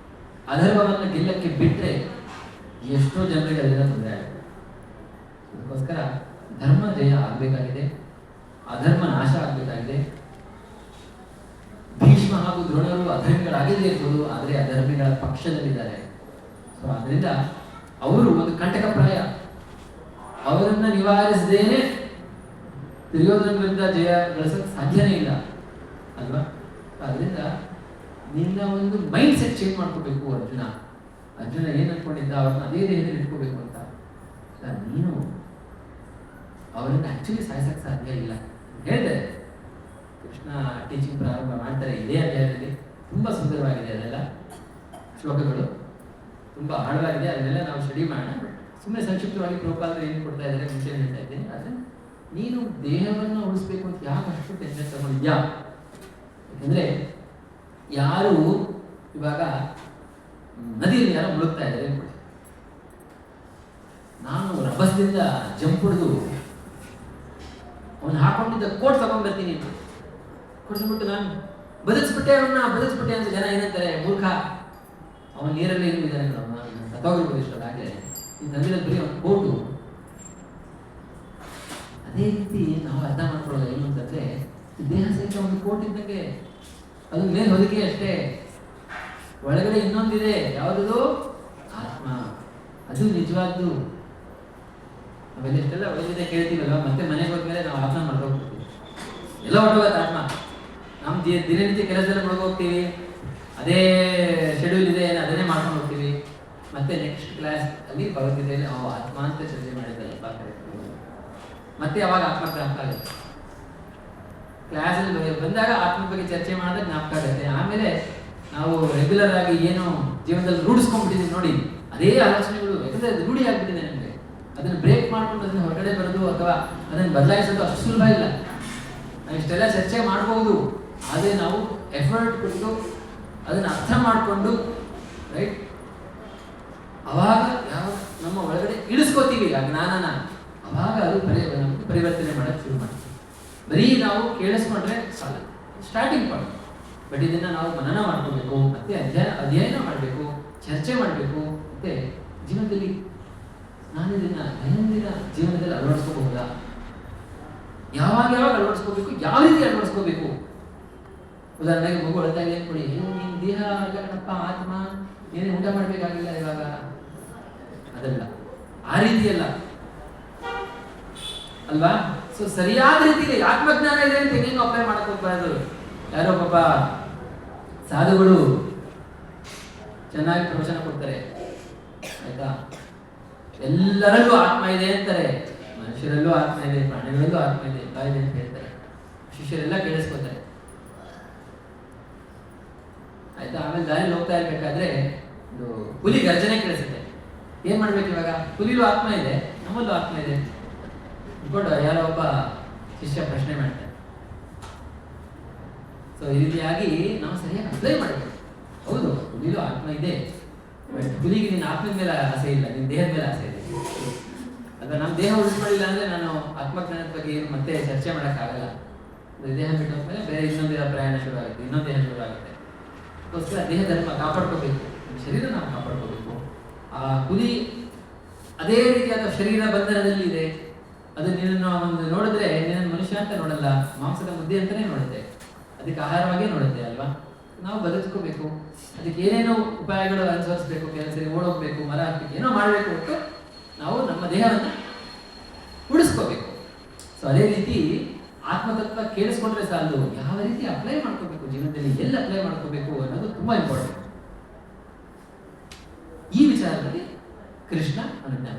ಅಧರ್ಮವನ್ನು ಗೆಲ್ಲಕ್ಕೆ ಬಿಟ್ಟರೆ ಎಷ್ಟೋ ಜನರಿಗೆ ಅದರಿಂದ ತೊಂದರೆ ಆಗುತ್ತೆ. ಅದಕ್ಕೋಸ್ಕರ ಧರ್ಮ ಜಯ ಆಗಬೇಕಾಗಿದೆ, ಅಧರ್ಮ ನಾಶ ಆಗಬೇಕಾಗಿದೆ. ಭೀಷ್ಮ ಹಾಗೂ ದ್ರೋಣರು ಅಧರ್ಮಿಗಳಾಗಿಲ್ಲದೆ ಇರ್ಬೋದು, ಆದರೆ ಅಧರ್ಮಿಗಳ ಪಕ್ಷದಲ್ಲಿದ್ದಾರೆ. ಸೊ ಅದರಿಂದ ಅವರು ಒಂದು ಕಂಟಕಪ್ರಾಯ. ಅವರನ್ನ ನಿವಾರಿಸದೇನೆ ದುರ್ಯೋಧನ ವಿರುದ್ಧ ಜಯ ಗಳಿಸೋಕೆ ಸಾಧ್ಯನೇ ಇಲ್ಲ ಅಲ್ವಾ? ಅದರಿಂದ ನಿನ್ನ ಒಂದು ಮೈಂಡ್ ಸೆಟ್ ಚೇಂಜ್ ಮಾಡ್ಕೋಬೇಕು. ಅರ್ಜುನ ಏನ್ ಅನ್ಕೊಂಡಿದ್ದ, ಅವ್ರನ್ನ ಅದೇ ದೇಹದಲ್ಲಿ ಇಟ್ಕೋಬೇಕು ಅಂತ. ನೀನು ಅವರನ್ನ ಆಕ್ಚುಲಿ ಸಾಯಿಸಕ್ಕೆ ಸಾಧ್ಯ ಇಲ್ಲ ಹೇಳಿದೆ. ಕೃಷ್ಣ ಟೀಚಿಂಗ್ ಪ್ರಾರಂಭ ಮಾಡ್ತಾರೆ ಇದೇ ಅಧ್ಯಾಯದಲ್ಲಿ. ತುಂಬಾ ಸುಂದರವಾಗಿದೆ, ಅದೆಲ್ಲ ಶ್ಲೋಕಗಳು ತುಂಬಾ ಆಳವಾಗಿದೆ, ಅದನ್ನೆಲ್ಲ ನಾವು ಸ್ಟಡಿ ಮಾಡೋಣ. ಸುಮ್ಮನೆ ಸಂಕ್ಷಿಪ್ತವಾಗಿ ಪ್ರಭುಪಾದರು ಏನು ಕೊಡ್ತಾ ಇದ್ದಾರೆ ಮುಂಚೆ ಹೇಳ್ತಾ ಇದ್ದೀನಿ. ಆದರೆ ನೀನು ದೇಹವನ್ನು ಉಳಿಸ್ಬೇಕು ಅಂತ ಯಾಕೆ ಅಷ್ಟು ಟೆನ್ಷನ್ ತಗೊಂಡಿದ್ಯಾ? ಯಾಕಂದರೆ ಯಾರು ಇವಾಗ ನದಿಯಲ್ಲಿ ಯಾರೋ ಮುಳುಗ್ತಾ ಇದ್ದಾರೆ, ನಾನು ರಭಸದಿಂದ ಜಂಪ್ ಹೊಡೆದು ಅವನು ಹಾಕೊಂಡಿದ್ದ ಕೋಟ್ ತಗೊಂಡ್ಬರ್ತೀನಿ ಅಂತ ಕೊಡ್ಸ್ಬಿಟ್ಟು ನಾನು ಬದುಕಿಸ್ಬಿಟ್ಟೆ ಅಂತ ಜನ ಏನಂತಾರೆ, ಮೂರ್ಖ, ಅವನು ನೀರಲ್ಲಿ ಇದ್ದಾನೆ, ಸತ್ತೋಗಿರ್ಬೋದು ಇಷ್ಟಲ್ಲ. ಹಾಗೆ ಈ ತಂದಿರೋದು ಬರೀ ಒಂದು ಕೋಟು. ಅದೇ ರೀತಿ ನಾವು ಅರ್ಥ ಮಾಡ್ಕೊಳ್ಳೋದು ಏನು ಅಂತಂದ್ರೆ, ದೇಹ ಸಹಿತ ಒಂದು ಕೋಟ್ ಇದ್ದಂಗೆ, ಅದು ಮೇಲೆ ಹೊದಿಕೆ ಅಷ್ಟೇ, ಒಳಗಡೆ ಇನ್ನೊಂದಿದೆ. ಯಾವುದದು? ಆತ್ಮ. ಅದು ನಿಜವಾದ್ದು. ನಾವೆಲ್ಲ ಇಷ್ಟೆಲ್ಲ ಒಳಗಿದೆ ಕೇಳ್ತೀವಲ್ವ, ಮತ್ತೆ ಮನೆಗೆ ಹೋದ್ಮೇಲೆ ನಾವು ಆತ್ಮ ಮಾಡ್ಕೋಗ್ತೀವಿ. ಎಲ್ಲ ಹೊರಟೋಗತ್ತೆ ಆತ್ಮ. ನಮ್ಮ ದಿನನಿತ್ಯ ಕೆಲಸದಲ್ಲಿ ಮುಳುಗೋಗ್ತೀವಿ, ಅದೇ ಶೆಡ್ಯೂಲ್ ಇದೆ, ಅದನ್ನೇ ಮಾಡ್ಕೊಂಡು ಹೋಗ್ತೀವಿ. ಮತ್ತೆ ನೆಕ್ಸ್ಟ್ ಕ್ಲಾಸ್ ಅಲ್ಲಿ ಭಗವದ್ಗೀತೆಯಲ್ಲಿ ಆತ್ಮ ಅಂತ ಚರ್ಚೆ ಮಾಡಿದ್ದಾರೆ, ಮತ್ತೆ ಅವಾಗ ಆತ್ಮ ಜ್ಞಾಪಕ ಆಗುತ್ತೆ. ಕ್ಲಾಸಲ್ಲಿ ಬಂದಾಗ ಆತ್ಮ ಬಗ್ಗೆ ಚರ್ಚೆ ಮಾಡಿದ್ರೆ ಜ್ಞಾಪಕ ಆಗುತ್ತೆ. ಆಮೇಲೆ ನಾವು ರೆಗ್ಯುಲರ್ ಆಗಿ ಏನು ಜೀವನದಲ್ಲಿ ರೂಢಿಸ್ಕೊಂಡ್ಬಿಟ್ಟಿದ್ದೀವಿ ನೋಡಿ, ಅದೇ ಆಲೋಚನೆಗಳು, ಯಾಕಂದ್ರೆ ಅದು ರೂಢಿ ಆಗ್ಬಿಟ್ಟಿದೆ ನಮಗೆ. ಅದನ್ನು ಬ್ರೇಕ್ ಮಾಡ್ಕೊಂಡು ಅದನ್ನು ಹೊರಗಡೆ ಬರೋದು ಅಥವಾ ಅದನ್ನು ಬದಲಾಯಿಸೋದು ಅಷ್ಟು ಸುಲಭ ಇಲ್ಲ. ನಾವು ಇಷ್ಟೆಲ್ಲ ಚರ್ಚೆ ಮಾಡ್ಬೋದು, ಆದರೆ ನಾವು ಎಫರ್ಟ್ ಕೊಟ್ಟು ಅದನ್ನು ಅರ್ಥ ಮಾಡಿಕೊಂಡು, ರೈಟ್, ಅವಾಗ ಯಾವ ನಮ್ಮ ಒಳಗಡೆ ಇಳಿಸ್ಕೋತೀವಿ ಆ ಜ್ಞಾನನ, ಅವಾಗ ಅದು ಪರಿವರ್ತನೆ ಮಾಡೋಕ್ಕೆ ಶುರು ಮಾಡ್ತೀವಿ. ಬರೀ ನಾವು ಕೇಳಿಸ್ಕೊಂಡ್ರೆ ಸಾಲ, ಸ್ಟಾರ್ಟಿಂಗ್ ಪಾಯಿಂಟ್. ಬಟ್ ಇದನ್ನು ನಾವು ಮನನ ಮಾಡ್ಕೋಬೇಕು, ಮತ್ತೆ ಅಧ್ಯಯನ ಮಾಡಬೇಕು, ಚರ್ಚೆ ಮಾಡಬೇಕು. ಮತ್ತೆ ಜೀವನದಲ್ಲಿ ನಾನು ಇದನ್ನು ದೈನಂದಿನ ಜೀವನದಲ್ಲಿ ಅಳವಡಿಸ್ಕೋಬಹುದಾ? ಯಾವಾಗ ಅಳವಡಿಸ್ಕೋಬೇಕು, ಯಾವ ರೀತಿ ಅಳವಡಿಸ್ಕೋಬೇಕು? ಉದಾಹರಣೆಗೆ ಮಗು ಅಳ್ತಾ ಇದೆ ಕೊಡಿ, ನಿನ್ನ ದೇಹ ಆಗಣಪ್ಪ, ಆತ್ಮ ಏನೇ ಊಟ ಮಾಡಬೇಕಾಗಿಲ್ಲ ಇವಾಗ, ಅದಲ್ಲ, ಆ ರೀತಿಯಲ್ಲ ಅಲ್ವಾ? ಸೊ ಸರಿಯಾದ ರೀತಿಯಲ್ಲಿ ಆತ್ಮಜ್ಞಾನ ಇದೆ ಅಂತ ಹೆಂಗೆ ಅಪ್ಲೈ ಮಾಡಕ್ ಹೋಗ್ಬಾರ್ದು. ಯಾರೋ ಪಾಪ ಸಾಧುಗಳು ಚೆನ್ನಾಗಿ ಪ್ರವಚನ ಕೊಡ್ತಾರೆ, ಆಯ್ತಾ, ಎಲ್ಲರಲ್ಲೂ ಆತ್ಮ ಇದೆ ಅಂತಾರೆ, ಮನುಷ್ಯರಲ್ಲೂ ಆತ್ಮ ಇದೆ, ಪ್ರಾಣಿಗಳಲ್ಲೂ ಆತ್ಮ ಇದೆ ಅಂತ ಹೇಳ್ತಾರೆ. ಶಿಷ್ಯರೆಲ್ಲ ಕೇಳಿಸ್ಕೊತಾರೆ, ಆಯ್ತಾ. ಆಮೇಲೆ ದಾರಿಯಲ್ಲಿ ಹೋಗ್ತಾ ಇರ್ಬೇಕಾದ್ರೆ ಒಂದು ಹುಲಿ ಗರ್ಜನೆ ಕೇಳಿಸುತ್ತೆ. ಏನ್ ಮಾಡ್ಬೇಕು ಇವಾಗ? ಹುಲಿಲೂ ಆತ್ಮ ಇದೆ, ನಮ್ಮಲ್ಲೂ ಆತ್ಮ ಇದೆ ಅನ್ಕೊಂಡು ಯಾರೋ ಒಬ್ಬ ಶಿಷ್ಯ ಪ್ರಶ್ನೆ ಮಾಡ್ತಾರೆ. ಸೊ ಈ ರೀತಿಯಾಗಿ ನಾವು ಸರಿಯಾಗಿ ಅಪ್ಲೈ ಮಾಡಬೇಕು. ಹೌದು, ಹುಲಿಲೂ ಆತ್ಮ ಇದೆ, ಬಟ್ ಹುಲಿಗೆ ನಿನ್ನ ಆತ್ಮದ ಮೇಲೆ ಆಸೆ ಇಲ್ಲ, ನಿನ್ನ ದೇಹದ ಮೇಲೆ ಆಸೆ ಇದೆ. ಅಥವಾ ನಮ್ಮ ದೇಹ ಉಳಿಸ್ಕೊಳ್ಳಿಲ್ಲ ಅಂದ್ರೆ ನಾನು ಆತ್ಮಜ್ಞಾನದ ಬಗ್ಗೆ ಏನು ಮತ್ತೆ ಚರ್ಚೆ ಮಾಡೋಕ್ಕಾಗಲ್ಲ. ದೇಹ ಬಿಟ್ಟು ಹೋದ್ಮೇಲೆ ಬೇರೆ ಇನ್ನೊಂದು ಪ್ರಯಾಣ ಶುರು ಆಗುತ್ತೆ, ಇನ್ನೊಂದು ದೇಹ ಶುರು ಆಗುತ್ತೆ. ಅದಕ್ಕೋಸ್ಕರ ದೇಹ ಧರ್ಮ ಕಾಪಾಡ್ಕೋಬೇಕು, ಶರೀರ ನಾವು ಕಾಪಾಡ್ಕೋಬೇಕು. ಆ ಹುಲಿ ಅದೇ ರೀತಿಯಾದ ಶರೀರ ಬಂಧನದಲ್ಲಿ ಇದೆ. ಅದು ನಿನ್ನನ್ನು ಒಂದು ನೋಡಿದ್ರೆ ನಿನ್ನ ಮನುಷ್ಯ ಅಂತ ನೋಡಲ್ಲ, ಮಾಂಸದ ಮುದ್ದೆ ಅಂತಾನೆ ನೋಡುತ್ತೆ, ಅದಕ್ಕೆ ಆಹಾರವಾಗೇ ನೋಡುತ್ತೆ ಅಲ್ವಾ. ನಾವು ಬದುಕೋಬೇಕು, ಅದಕ್ಕೆ ಏನೇನೋ ಉಪಾಯಗಳು ಅನುಸರಿಸಬೇಕು, ಕೆಲವು ಸರಿ ಓಡೋಗ್ಬೇಕು, ಮರ ಹಾಕ್ಬೇಕು, ಏನೋ ಮಾಡಬೇಕು ಹೊರತು ನಾವು ನಮ್ಮ ದೇಹವನ್ನು ಉಳಿಸ್ಕೋಬೇಕು. ಸೊ ಅದೇ ರೀತಿ ಆತ್ಮತತ್ವ ಕೇಳಿಸ್ಕೊಂಡ್ರೆ ಸಾಲದು, ಯಾವ ರೀತಿ ಅಪ್ಲೈ ಮಾಡ್ಕೋಬೇಕು ಜೀವನದಲ್ಲಿ, ಎಲ್ಲಿ ಅಪ್ಲೈ ಮಾಡ್ಕೋಬೇಕು ಅನ್ನೋದು ತುಂಬಾ ಇಂಪಾರ್ಟೆಂಟ್. ಈ ವಿಚಾರದಲ್ಲಿ ಕೃಷ್ಣ ಅನುಜ್ಞಾನ,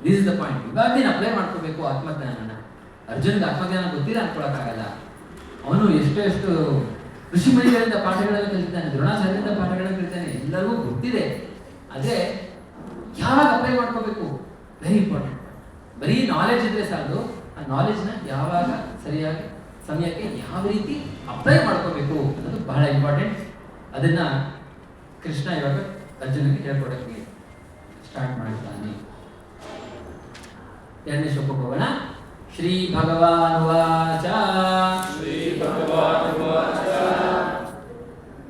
ದಿಸ್ ಇಸ್ ದ ಪಾಯಿಂಟ್. ಇವಾಗ ನೀನು ಅಪ್ಲೈ ಮಾಡ್ಕೋಬೇಕು ಆತ್ಮಜ್ಞಾನನ. ಅರ್ಜುನ್ಗೆ ಆತ್ಮಜ್ಞಾನ ಗೊತ್ತಿಲ್ಲ ಅನ್ಕೊಳಕ್ಕಾಗಲ್ಲ. ಅವನು ಎಷ್ಟು ಋಷಿಮಣಿಗಳಿಂದ ಪಾಠಗಳನ್ನು ಕಲಿತಾನೆ, ದ್ರೋಣಾಚಾರ್ಯರಿಂದ ಪಾಠಗಳನ್ನು ಕಲಿತಾನೆ, ಎಲ್ಲರಿಗೂ ಗೊತ್ತಿದೆ. ಆದರೆ ಯಾವಾಗ ಅಪ್ಲೈ ಮಾಡ್ಕೋಬೇಕು, ವೆರಿ ಇಂಪಾರ್ಟೆಂಟ್. ಬರೀ ನಾಲೆಜ್ ಇದ್ರೆ ಸಾಲದು, ಆ ನಾಲೆಜ್ನ ಯಾವಾಗ ಸರಿಯಾಗಿ ಸಮಯಕ್ಕೆ ಯಾವ ರೀತಿ ಅಪ್ಲೈ ಮಾಡ್ಕೋಬೇಕು ಅನ್ನೋದು ಬಹಳ ಇಂಪಾರ್ಟೆಂಟ್. ಅದನ್ನ ಕೃಷ್ಣ ಇವಾಗ ಅರ್ಜುನಿಗೆ ಹೇಳ್ಕೊಡಕ್ಕೆ ಸ್ಟಾರ್ಟ್ ಮಾಡ್ತಾನೆ. ಎರಡನೇ ಶ್ಲೋಕಕ್ಕೆ ಹೋಗೋಣ. ಶ್ರೀ ಭಗವಾನ್ ವಾಚ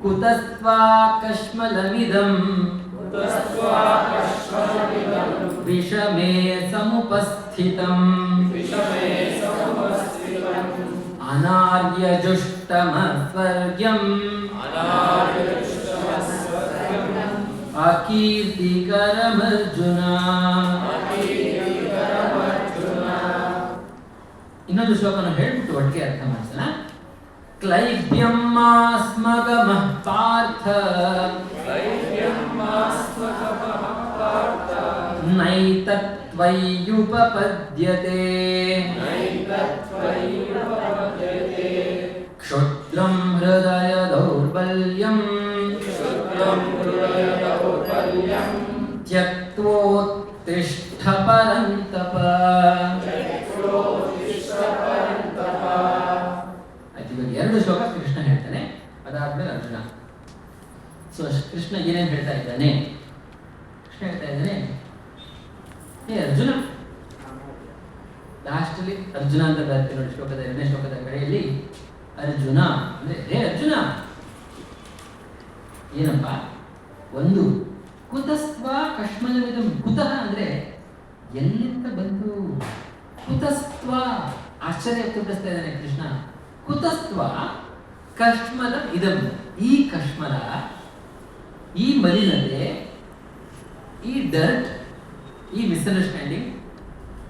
ಕುತಸ್ತ್ವಾ ಕಶ್ಮಲಮಿದಂ ವಿಷಮೇ ಸಮುಪಸ್ಥಿತಂ ಅನಾರ್ಯಜುಷ್ಟಮಸ್ವರ್ಗ್ಯಂ ಅಕೀರ್ತಿಕರಮರ್ಜುನ. ಇನ್ನೊಂದು ಶ್ಲೋಕನ ಹೇಳ್ಬಿಟ್ಟು ಒಟ್ಟಿಗೆ ಅರ್ಥ ಮಾಡ್ಸೋಣ. ಕ್ಲೈಬ್ಯಮಾಸ್ಮಗಮಃ ಪಾರ್ಥ ನೈತತ್ವಯ್ಯುಪಪದ್ಯತೆ ಕ್ಷುದ್ರಂ ಹೃದಯ ದೌರ್ಬಲ್ಯಂ ತ್ಯಕ್ತೋತ್ತಿಷ್ಠ ಪರಂತಪ. ಆಯ್ತು, ಇವಾಗ 2 ಶ್ಲೋಕ ಕೃಷ್ಣ ಹೇಳ್ತಾನೆ, ಅದಾದ್ಮೇಲೆ ಅರ್ಜುನ. ಸೊ ಕೃಷ್ಣ ಏನೇನು ಹೇಳ್ತಾ ಇದ್ದಾನೆ? ಕೃಷ್ಣ ಹೇಳ್ತಾ ಇದ್ದಾನೆ, ಹೇ ಅರ್ಜುನ. ಲಾಸ್ಟಲ್ಲಿ ಅರ್ಜುನ ಅಂತ ಬರುತ್ತೆ ನೋಡಿ, ಶ್ಲೋಕದ 2ನೇ ಶ್ಲೋಕದ ಕಡೆಯಲ್ಲಿ ಅರ್ಜುನ ಅಂದ್ರೆ ಹೇ ಅರ್ಜುನ. ಏನಪ್ಪ? ಒಂದು, ಕುತಸ್ತ್ವ ಕಶ್ಮಲವಿದಂ. ಕುತಃ ಅಂದ್ರೆ ಎಲ್ಲಿಂದ ಬಂತು? ಕುತಸ್ತ್ವ, ಆಶ್ಚರ್ಯ ವ್ಯಕ್ತಪಡಿಸ್ತಾ ಇದ್ದಾನೆ ಕೃಷ್ಣ. ಕುತಸ್ತ್ವ ಕಶ್ಮಲ ಇದಂ. ಈ ಕಶ್ಮಲ, ಈ ಮಲಿನತೆ, ಈ ಡರ್ಟ್, ಈ ಮಿಸ್ಅಂಡರ್ಸ್ಟ್ಯಾಂಡಿಂಗ್,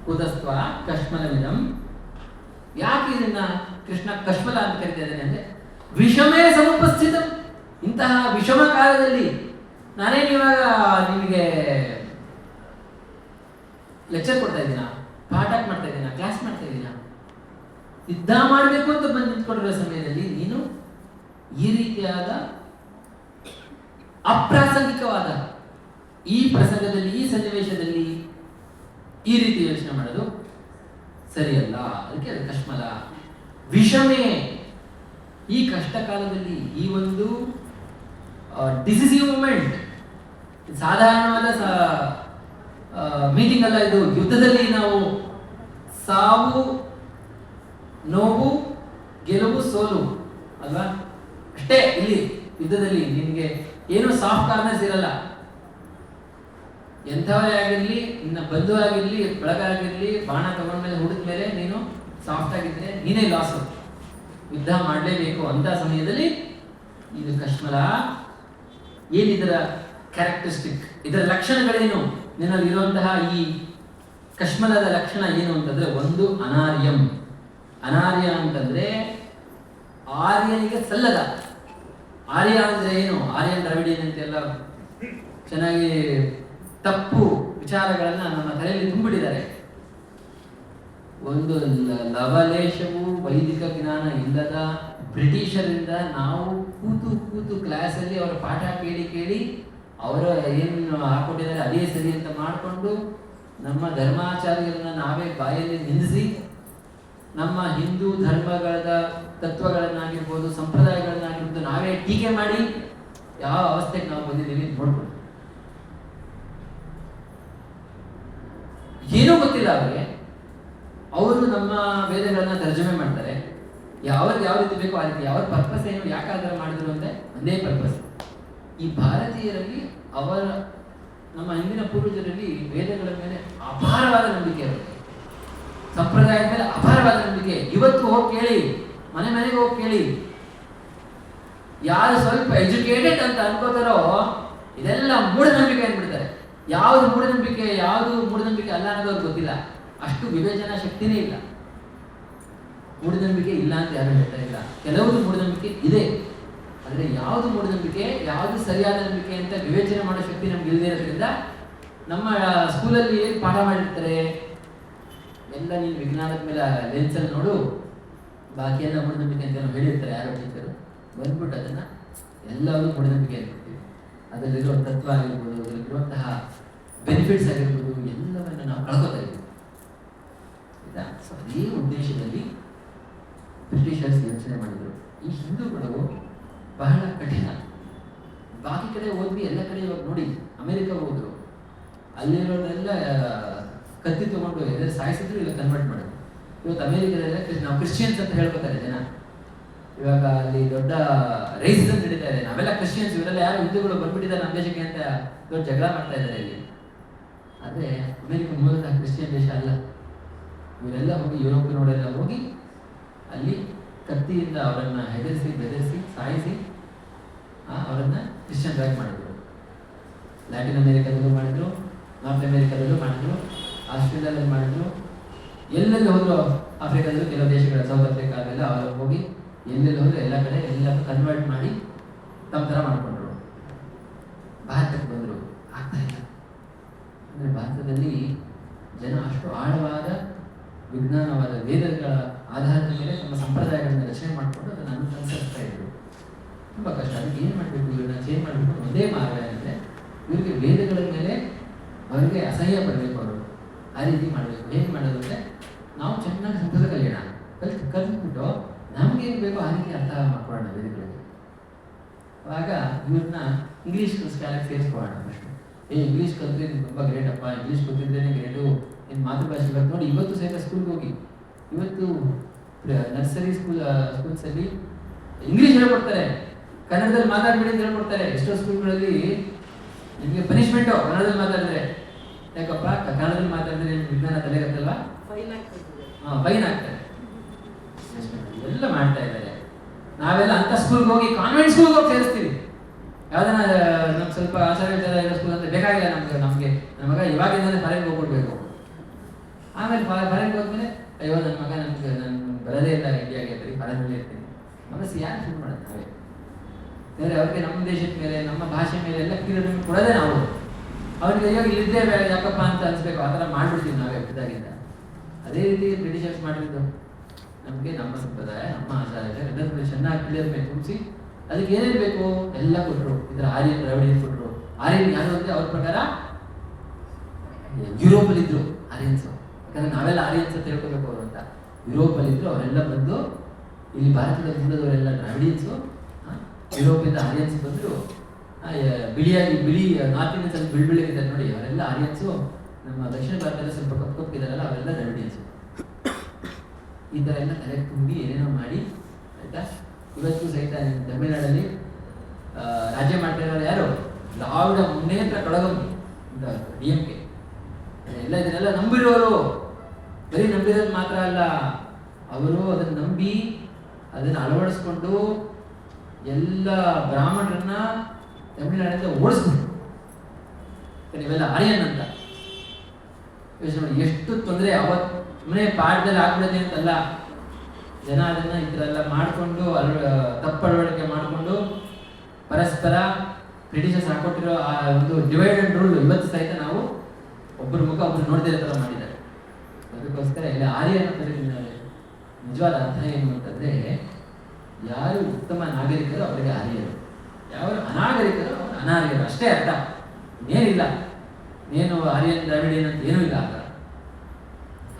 ಕುತಸ್ತ್ವ ಕಶ್ಮಲವಿದಂ. ಯಾಕೆ ಇದನ್ನ ಕೃಷ್ಣ ಕಶ್ಮಲ ಅಂತ ಕರಿತಾ ಇದ್ದಾನೆ ಅಂದ್ರೆ, ವಿಷಮೇ ಸಮುಪಸ್ಥಿತ. ಇಂತಹ ವಿಷಮ ಕಾಲದಲ್ಲಿ ನಾನೇನು ಇವಾಗ ನಿಮಗೆ ಲೆಕ್ಚರ್ ಕೊಡ್ತಾ ಇದ್ದೀನ, ಪಾಠ ಮಾಡ್ತಾ ಇದ್ದೀನ, ಕ್ಲಾಸ್ ಮಾಡ್ತಾ ಇದ್ದೀನ, ಸಿದ್ಧ ಮಾಡಬೇಕು ಅಂತ ಬಂದು ನಿಂತ್ಕೊಂಡಿರೋ ಸಮಯದಲ್ಲಿ ನೀನು ಈ ರೀತಿಯಾದ ಅಪ್ರಾಸಂಗಿಕವಾದ ಈ ಪ್ರಸಂಗದಲ್ಲಿ, ಈ ಸನ್ನಿವೇಶದಲ್ಲಿ ಈ ರೀತಿ ಯೋಚನೆ ಮಾಡೋದು ಸರಿಯಲ್ಲ. ಅದಕ್ಕೆ ಅದು ಕಶ್ಮಲ, ವಿಷಮೇ. ಈ ಕಷ್ಟ ಕಾಲದಲ್ಲಿ, ಈ ಒಂದು ಡಿಸಿಸಿವ್ ಮೂಮೆಂಟ್, ಸಾಧಾರಣವಾದ ಮೀಟಿಂಗ್ ಅಲ್ಲ ಇದು. ಯುದ್ಧದಲ್ಲಿ ನಾವು ಸಾವು, ನೋವು, ಗೆಲುವು, ಸೋಲು ಅಲ್ವಾ? ಅಷ್ಟೇ. ಇಲ್ಲಿ ಯುದ್ಧದಲ್ಲಿ ನಿಮಗೆ ಏನು ಸಾಫ್ಟ್ ಕಾರ್ನರ್ಸ್ ಇರಲ್ಲ. ಎಂಥವರೇ ಆಗಿರ್ಲಿ, ನಿನ್ನ ಬಂಧು ಆಗಿರ್ಲಿ, ಬಳಗ ಆಗಿರ್ಲಿ, ಬಾಣ ತಗೊಂಡ್ಮೇಲೆ ಹುಡುಕ ಮೇಲೆ ನೀನು ಸಾಫ್ಟ್ ಆಗಿದ್ರೆ ನೀನೇ ಲಾಸು. ಯುದ್ಧ ಮಾಡಲೇಬೇಕು ಅಂತ ಸಮಯದಲ್ಲಿ ಇದು ಕಶ್ಮಲ. ಏನಿದರ ಕ್ಯಾರೆಕ್ಟರಿಸ್ಟಿಕ್, ಇದರ ಲಕ್ಷಣಗಳೇನು? ನಿನ್ನಲ್ಲಿ ಇರುವಂತಹ ಈ ಕಶ್ಮಲದ ಲಕ್ಷಣ ಏನು ಅಂತಂದ್ರೆ, ಒಂದು ಅನಾರ್ಯಂ. ಅನಾರ್ಯ ಅಂತಂದ್ರೆ ಆರ್ಯನಿಗೆ ಸಲ್ಲದ. ಆರ್ಯ ಅಂದ್ರೆ ಏನು? ಆರ್ಯನ್ ದ್ರಾವಿಡಿಯನ್ ಅಂತೆಲ್ಲ ಚೆನ್ನಾಗಿ ತಪ್ಪು ವಿಚಾರಗಳನ್ನ ನಮ್ಮ ತಲೆಯಲ್ಲಿ ತುಂಬಿಟ್ಟಿದ್ದಾರೆ. ಒಂದು ಲವಲೇಶವು ವೈದಿಕ ಜ್ಞಾನ ಇಲ್ಲದ ಬ್ರಿಟಿಷರಿಂದ ನಾವು ಕೂತು ಕ್ಲಾಸಲ್ಲಿ ಅವರ ಪಾಠ ಕೇಳಿ ಅವರು ಏನು ಹಾಕೊಂಡಿದ್ದಾರೆ ಅದೇ ಸರಿ ಅಂತ ಮಾಡಿಕೊಂಡು ನಮ್ಮ ಧರ್ಮಾಚಾರ್ಯರನ್ನ ನಾವೇ ಬಾಯಲ್ಲಿ ನಿಲ್ಲಿಸಿ, ನಮ್ಮ ಹಿಂದೂ ಧರ್ಮಗಳ ತತ್ವಗಳನ್ನಾಗಿರ್ಬೋದು, ಸಂಪ್ರದಾಯಗಳನ್ನಾಗಿರ್ಬೋದು ನಾವೇ ಟೀಕೆ ಮಾಡಿ ಯಾವ ಅವಸ್ಥೆಗೆ ನಾವು ಬಂದಿದ್ದೀವಿ ನೋಡ್ಬೋದು. ಏನೂ ಗೊತ್ತಿಲ್ಲ ಅವರಿಗೆ. ಅವರು ನಮ್ಮ ವೇದಗಳನ್ನ ತರ್ಜಮೆ ಮಾಡ್ತಾರೆ. ಯಾವ ರೀತಿ ಬೇಕೋ ಆ ರೀತಿ. ಅವ್ರ ಪರ್ಪಸ್ ಏನು, ಯಾಕೆ ಆಧಾರ ಮಾಡಿದ್ರು ಅಂದ್ರೆ ಒಂದೇ ಪರ್ಪಸ್. ಈ ಭಾರತೀಯರಲ್ಲಿ, ಅವರ ನಮ್ಮ ಹಿಂದಿನ ಪೂರ್ವಜರಲ್ಲಿ ವೇದಗಳ ಮೇಲೆ ಅಪಾರವಾದ ನಂಬಿಕೆ ಇರುತ್ತೆ, ಸಂಪ್ರದಾಯದ ಮೇಲೆ ಅಪಾರವಾದ ನಂಬಿಕೆ. ಇವತ್ತು ಹೋಗಿ ಕೇಳಿ, ಮನೆಗೆ ಹೋಗಿ ಕೇಳಿ, ಯಾರು ಸ್ವಲ್ಪ ಎಜುಕೇಟೆಡ್ ಅಂತ ಅನ್ಕೋತಾರೋ ಇದೆಲ್ಲ ಮೂಢನಂಬಿಕೆ ಅಂದ್ಬಿಡ್ತಾರೆ. ಯಾವುದು ಮೂಢನಂಬಿಕೆ ಅಲ್ಲ ಅನ್ನೋದು ಅವ್ರಿಗೆ ಗೊತ್ತಿಲ್ಲ. ಅಷ್ಟು ವಿವೇಚನಾ ಶಕ್ತಿನೇ ಇಲ್ಲ. ಮೂಢನಂಬಿಕೆ ಇಲ್ಲ ಅಂತ ಯಾರು ಹೇಳ್ತಾ ಇಲ್ಲ. ಕೆಲವುದು ಮೂಢನಂಬಿಕೆ ಇದೆ, ಆದರೆ ಯಾವುದು ಮೂಢನಂಬಿಕೆ, ಯಾವುದು ಸರಿಯಾದ ನಂಬಿಕೆ ಅಂತ ವಿವೇಚನೆ ಮಾಡೋ ಶಕ್ತಿ ನಮ್ಗೆ ಇಲ್ಲದೆ ಇರೋದ್ರಿಂದ ನಮ್ಮ ಸ್ಕೂಲಲ್ಲಿ ಏನು ಪಾಠ ಮಾಡಿರ್ತಾರೆ ಎಲ್ಲ ನೀನು ವಿಜ್ಞಾನದ ಮೇಲೆ ಲೆನ್ಸಲ್ಲಿ ನೋಡು, ಬಾಕಿ ಎಲ್ಲ ಮೂಢನಂಬಿಕೆ ಅಂತ ಹೇಳಿರ್ತಾರೆ ಯಾರೋ ಟೀಚರು. ಬಂದ್ಬಿಟ್ಟು ಅದನ್ನು ಎಲ್ಲವೂ ಮೂಢನಂಬಿಕೆ ಅಂದ್ಬಿಡ್ತೀವಿ. ಅದರಲ್ಲಿರೋ ತತ್ವ ಆಗಿರ್ಬೋದು, ಅದರಲ್ಲಿರುವಂತಹ ಬೆನಿಫಿಟ್ಸ್ ಆಗಿರ್ಬೋದು, ಎಲ್ಲವನ್ನು ನಾವು ಕಳ್ಕೊತಾ ಇದ್ದೀವಿ. ಸೊ ಅದೇ ಉದ್ದೇಶದಲ್ಲಿ ಬ್ರಿಟಿಷರ್ಸ್ ಯೋಚನೆ ಮಾಡಿದರು. ಈ ಹಿಂದೂಗಳು ಬಹಳ ಕಠಿಣ. ಬಾಕಿ ಕಡೆ ಹೋದ್ವಿ, ಎಲ್ಲ ಕಡೆ ಇವಾಗ ನೋಡಿ, ಅಮೆರಿಕ ಹೋದ್ರು, ಅಲ್ಲಿರೋದೆಲ್ಲ ಕತ್ತಿ ತಗೊಂಡು ಎಲ್ಲರೂ ಸಾಯಿಸಿದ್ರು, ಇಲ್ಲ ಕನ್ವರ್ಟ್ ಮಾಡಿದ್ರು. ಇವತ್ತು ಅಮೆರಿಕದಲ್ಲ ನಾವು ಕ್ರಿಶ್ಚಿಯನ್ಸ್ ಅಂತ ಹೇಳ್ಕೊತಾರೆ ಜನ. ಇವಾಗ ಅಲ್ಲಿ ದೊಡ್ಡ ರೈಸಿಸಮ್ ನಡೀತಾ ಇದೆ. ನಾವೆಲ್ಲ ಕ್ರಿಶ್ಚಿಯನ್ಸ್, ಇವರೆಲ್ಲ ಯಾರು ಹಿಂದೂಗಳು ಬಂದ್ಬಿಟ್ಟಿದ್ದಾರೆ ನಮ್ಮ ದೇಶಕ್ಕೆ ಅಂತ ದೊಡ್ಡ ಜಗಳ ಮಾಡ್ತಾ ಇದ್ದಾರೆ ಇಲ್ಲಿ. ಆದರೆ ಅಮೆರಿಕ ಮೂಲತಃ ಕ್ರಿಶ್ಚಿಯನ್ ದೇಶ ಅಲ್ಲ. ಇವರೆಲ್ಲ ಹೋಗಿ ಯುರೋಪಿನವರೆಲ್ಲ ಹೋಗಿ ಅಲ್ಲಿ ಕತ್ತಿಯಿಂದ ಅವರನ್ನು ಹೆದರಿಸಿ ಬೆದರಿಸಿ ಸಾಯಿಸಿ ಅವರನ್ನು ಕ್ರಿಶ್ಚಿಯನ್ರಾಗಿ ಮಾಡಿದ್ರು. ಲ್ಯಾಟಿನ್ ಅಮೆರಿಕದಲ್ಲೂ ಮಾಡಿದ್ರು, ನಾರ್ತ್ ಅಮೆರಿಕದಲ್ಲೂ ಮಾಡಿದ್ರು, ಆಸ್ಟ್ರೇಲಿಯಾದಲ್ಲಿ ಮಾಡಿದ್ರು, ಎಲ್ಲೆಲ್ಲಿ ಹೋದ್ರು, ಆಫ್ರಿಕಾದಲ್ಲೂ ಕೆಲವು ದೇಶಗಳ, ಸೌತ್ ಆಫ್ರಿಕಾ ಅವೆಲ್ಲ ಅವರು ಹೋಗಿ ಎಲ್ಲೆಲ್ಲಿ ಹೋದ್ರು ಎಲ್ಲ ಕಡೆ ಎಲ್ಲರೂ ಕನ್ವರ್ಟ್ ಮಾಡಿ ತಮ್ಮ ಥರ ಮಾಡಿಕೊಂಡ್ರು. ಭಾರತಕ್ಕೆ ಬಂದರು, ಆಗ್ತಾ ಇಲ್ಲ. ಅಂದರೆ ಭಾರತದಲ್ಲಿ ಜನ ಅಷ್ಟು ಆಳವಾದ ವಿಜ್ಞಾನವಾದ ವೇದಗಳ ಆಧಾರದ ಮೇಲೆ ನಮ್ಮ ಸಂಪ್ರದಾಯಗಳನ್ನ ರಚನೆ ಮಾಡಿಕೊಂಡು ಅದನ್ನು ಅನುಸರಿಸ್ತಾ ಇದ್ರು. ತುಂಬ ಕಷ್ಟ. ಅದಕ್ಕೆ ಏನು ಮಾಡಬೇಕು, ಇವ್ರನ್ನ ಚೇಂಜ್ ಮಾಡಬೇಕು. ಒಂದೇ ಮಾರ್ಗ ಏನಂದರೆ ಇವರಿಗೆ ವೇದಗಳ ಮೇಲೆ ಅವರಿಗೆ ಅಸಹ್ಯ ಪಡಬೇಕು ಅವರು. ಆ ರೀತಿ ಮಾಡಬೇಕು. ಹೇಗೆ ಮಾಡೋದು ಅಂದರೆ ನಾವು ಚೆನ್ನಾಗಿ ಸಂಸ್ಕೃತ ಕಲಿಯೋಣ, ಕಲಿತ್ಬಿಟ್ಟು ನಮಗೇನು ಬೇಕೋ ಆ ರೀತಿ ಅರ್ಥ ಮಾಡ್ಕೊಳ್ಳೋಣ ವೇದಗಳಿಗೆ. ಆವಾಗ ಇವ್ರನ್ನ ಇಂಗ್ಲೀಷ್ ಶಾಲೆಗೆ ಸೇರಿಸ್ಕೊಳ್ಳೋಣ ಫಸ್ಟು. ಇಂಗ್ಲೀಷ್ ಕಲಿತ್ರೆ ನೀನು ತುಂಬ ಗ್ರೇಟ್ ಅಪ್ಪ, ಇಂಗ್ಲೀಷ್ ಗೊತ್ತಿದ್ರೇ ಗ್ರೇಟು, ನಿನ್ನ ಮಾತೃಭಾಷೆ ಇವತ್ತು ನೋಡಿ. ಇವತ್ತು ಸಹಿತ ಸ್ಕೂಲ್ಗೆ ಹೋಗಿ, ಇವತ್ತು ನರ್ಸರಿ ಸ್ಕೂಲ್ಸಲ್ಲಿ ಇಂಗ್ಲೀಷ್ ಹೇಳ್ಕೊಡ್ತಾರೆ, ಕನ್ನಡದಲ್ಲಿ ಮಾತಾಡ್ಬೇಡಿ ಅಂತ ಹೇಳ್ಕೊಡ್ತಾರೆ. ಎಷ್ಟೋ ಸ್ಕೂಲ್ಗಳಲ್ಲಿ ನಿಮಗೆ ಪನಿಷ್ಮೆಂಟು ಕನ್ನಡದಲ್ಲಿ ಮಾತಾಡಿದ್ರೆ. ಯಾಕಪ್ಪ ಕನ್ನಡದಲ್ಲಿ ಮಾತಾಡಿದ್ರೆ ವಿಜ್ಞಾನ ತಲೆಗತ್ತಲ್ವಾ, ಫೈನ್ ಆಗ್ತಾರೆ. ಎಲ್ಲ ಮಾಡ್ತಾ ಇದ್ದಾರೆ. ನಾವೆಲ್ಲ ಅಂತ ಸ್ಕೂಲ್ಗೆ ಹೋಗಿ ಕಾನ್ವೆಂಟ್ ಸ್ಕೂಲ್ಗೆ ಹೋಗಿ ಸೇರಿಸ್ತೀವಿ. ಯಾವ್ದನ್ನ ನಮ್ಗೆ ಸ್ವಲ್ಪ ಆಚಾರ ವಿಚಾರ ಇರೋ ಸ್ಕೂಲ್ ಅಂತ ಬೇಕಾಗಿಲ್ಲ ನಮಗೆ ನನ್ನ ಮಗ ಇವಾಗಿಂದಾನೆ ಫಾರಿನ್ಗೆ ಹೋಗ್ಬಿಡ್ಬೇಕು. ಆಮೇಲೆ ಫಾರಿನ್ಗೆ ಹೋದ್ಮೇಲೆ ಅಯ್ಯೋ ನನ್ನ ಮಗ ನಾನು ಬರೋದೇ ಇಲ್ಲ ಇಂಡಿಯಾಗೆ, ಬರೀ ಫಾರಿನಲ್ಲಿ ಇರ್ತೀನಿ. ಮನಸ್ಸು ಯಾರು ಶುರು ಮಾಡೋದು ನಾವೇ. ಬೇರೆ ಅವ್ರಿಗೆ ನಮ್ಮ ದೇಶದ ಮೇಲೆ ನಮ್ಮ ಭಾಷೆ ಮೇಲೆ ಎಲ್ಲ ಕಿರಣ್ ಕೊಡೋದೇ ನಾವು. ಅವ್ರಿಗೆ ಅಯ್ಯೋ ಇಲ್ಲಿದ್ದೇ ಯಾಕಪ್ಪ ಅಂತ ಅನ್ಸ್ಬೇಕು, ಆ ಥರ ಮಾಡ್ಬಿಡ್ತೀವಿ ನಾವೇ ಬಿದ್ದಾಗಿಂದ. ಅದೇ ರೀತಿ ಬ್ರಿಟಿಷರ್ಸ್ ಮಾಡಿದ್ದು ನಮಗೆ ನಮ್ಮ ಸಂಪ್ರದಾಯ, ನಮ್ಮ ಆಚಾರ ಎಲ್ಲರೂ ಚೆನ್ನಾಗಿ ಕ್ಲಿಯರ್ ಮೇಲೆ ತುಂಬಿಸಿ ಅದಕ್ಕೆ ಏನೇನು ಬೇಕು ಎಲ್ಲ ಕೊಟ್ಟರು. ಇದರ ಆರ್ಯನ್ ದ್ರಾವಿಡಿಯನ್ ಕೊಟ್ಟರು. ಆರ್ಯನ್ ಯಾರು ಅಂದರೆ ಅವ್ರ ಪ್ರಕಾರ ಯುರೋಪಲ್ಲಿದ್ದರು ಆರ್ಯನ್ಸು. ಯಾಕಂದರೆ ನಾವೆಲ್ಲ ಆರ್ಯನ್ಸ್ ಅಂತ ಹೇಳ್ಕೋಬೇಕು ಅವರು ಅಂತ. ಯುರೋಪಲ್ಲಿದ್ದರು, ಅವರೆಲ್ಲ ಬಂದು ಇಲ್ಲಿ ಭಾರತದ ಮೂಲದವರೆಲ್ಲ ದ್ರಾವಿಡಿಯನ್ಸು, ಯುರೋಪಿಂದ ಆರ್ಯನ್ಸ್ ಬಂದರು. ಬಿಳಿ ನಾರ್ತ್ ಇಂಡಿಯನ್ಸ್ ಬಿಳಿಗಿದ್ದಾರೆ ನೋಡಿ, ಅವರೆಲ್ಲ ಆರ್ಯನ್ಸು. ನಮ್ಮ ದಕ್ಷಿಣ ಭಾರತದಲ್ಲಿ ಸ್ವಲ್ಪ ಕಪ್ಪಿದಾರಲ್ಲ ಅವರೆಲ್ಲ ದ್ರಾವಿಡಿಯನ್ಸು. ಈ ಥರ ಎಲ್ಲ ತಲೆ ತುಂಬಿ ಏನೇನೋ ಮಾಡಿ ಆಯಿತಾ. ಇವತ್ತು ಸಹಿತ ತಮಿಳುನಾಡಲ್ಲಿ ರಾಜ್ಯ ಮಾಡ್ತಾ ಇರೋರು ಯಾರು? ದ್ರಾವಿಡ ಮುನ್ನೇತ್ರ ಕಳಗಂ DMK. ಎಲ್ಲ ಇದನ್ನೆಲ್ಲ ನಂಬಿರೋರು. ಬರೀ ನಂಬಿರೋದು ಮಾತ್ರ ಅಲ್ಲ, ಅವರು ಅದನ್ನು ನಂಬಿ ಅದನ್ನು ಅಳವಡಿಸ್ಕೊಂಡು ಎಲ್ಲ ಬ್ರಾಹ್ಮಣರನ್ನ ತಮಿಳುನಾಡಿಂದ ಓಡಿಸ್ಬಿಟ್ರು. ನೀವೆಲ್ಲ ಆರ್ಯನ್ ಅಂತ ಯೋಚನೆ ಮಾಡಿ. ಎಷ್ಟು ತೊಂದರೆ ಅವತ್ತು. ಸುಮ್ಮನೆ ಪಾಠದಲ್ಲಿ ಆಗ್ಬಿಡೋದೆ ಅಂತಲ್ಲ, ಜನ ಅದನ್ನ ಈ ಥರ ಎಲ್ಲ ಮಾಡಿಕೊಂಡು ತಪ್ಪು ಅಳವಡಿಕೆ ಮಾಡಿಕೊಂಡು ಪರಸ್ಪರ ಬ್ರಿಟಿಷರ್ಸ್ ಹಾಕೊಟ್ಟಿರೋ ಆ ಒಂದು ಡಿವೈಡ್ ಅಂಡ್ ರೂಲ್ ಇವತ್ತು ಸಹಿತ ನಾವು ಒಬ್ಬರ ಮುಖ ಒಬ್ಬರು ನೋಡದೇ ಥರ ಮಾಡಿದ್ದಾರೆ. ಅದಕ್ಕೋಸ್ಕರ ಇಲ್ಲಿ ಆರ್ಯ ಅನ್ನೋ ನಿಜವಾದ ಅರ್ಥ ಏನು ಅಂತಂದರೆ, ಯಾರು ಉತ್ತಮ ನಾಗರಿಕರು ಅವರಿಗೆ ಆರ್ಯರು, ಯಾರು ಅನಾಗರಿಕರು ಅವರು ಅನಾರ್ಯರು, ಅಷ್ಟೇ ಅರ್ಥ. ಇನ್ನೇನಿಲ್ಲ. ಏನು ಆರ್ಯನ್ ದ್ರಾವಿಡಿಯನ್ ಅಂತ ಏನೂ ಇಲ್ಲ. ಆ ಥರ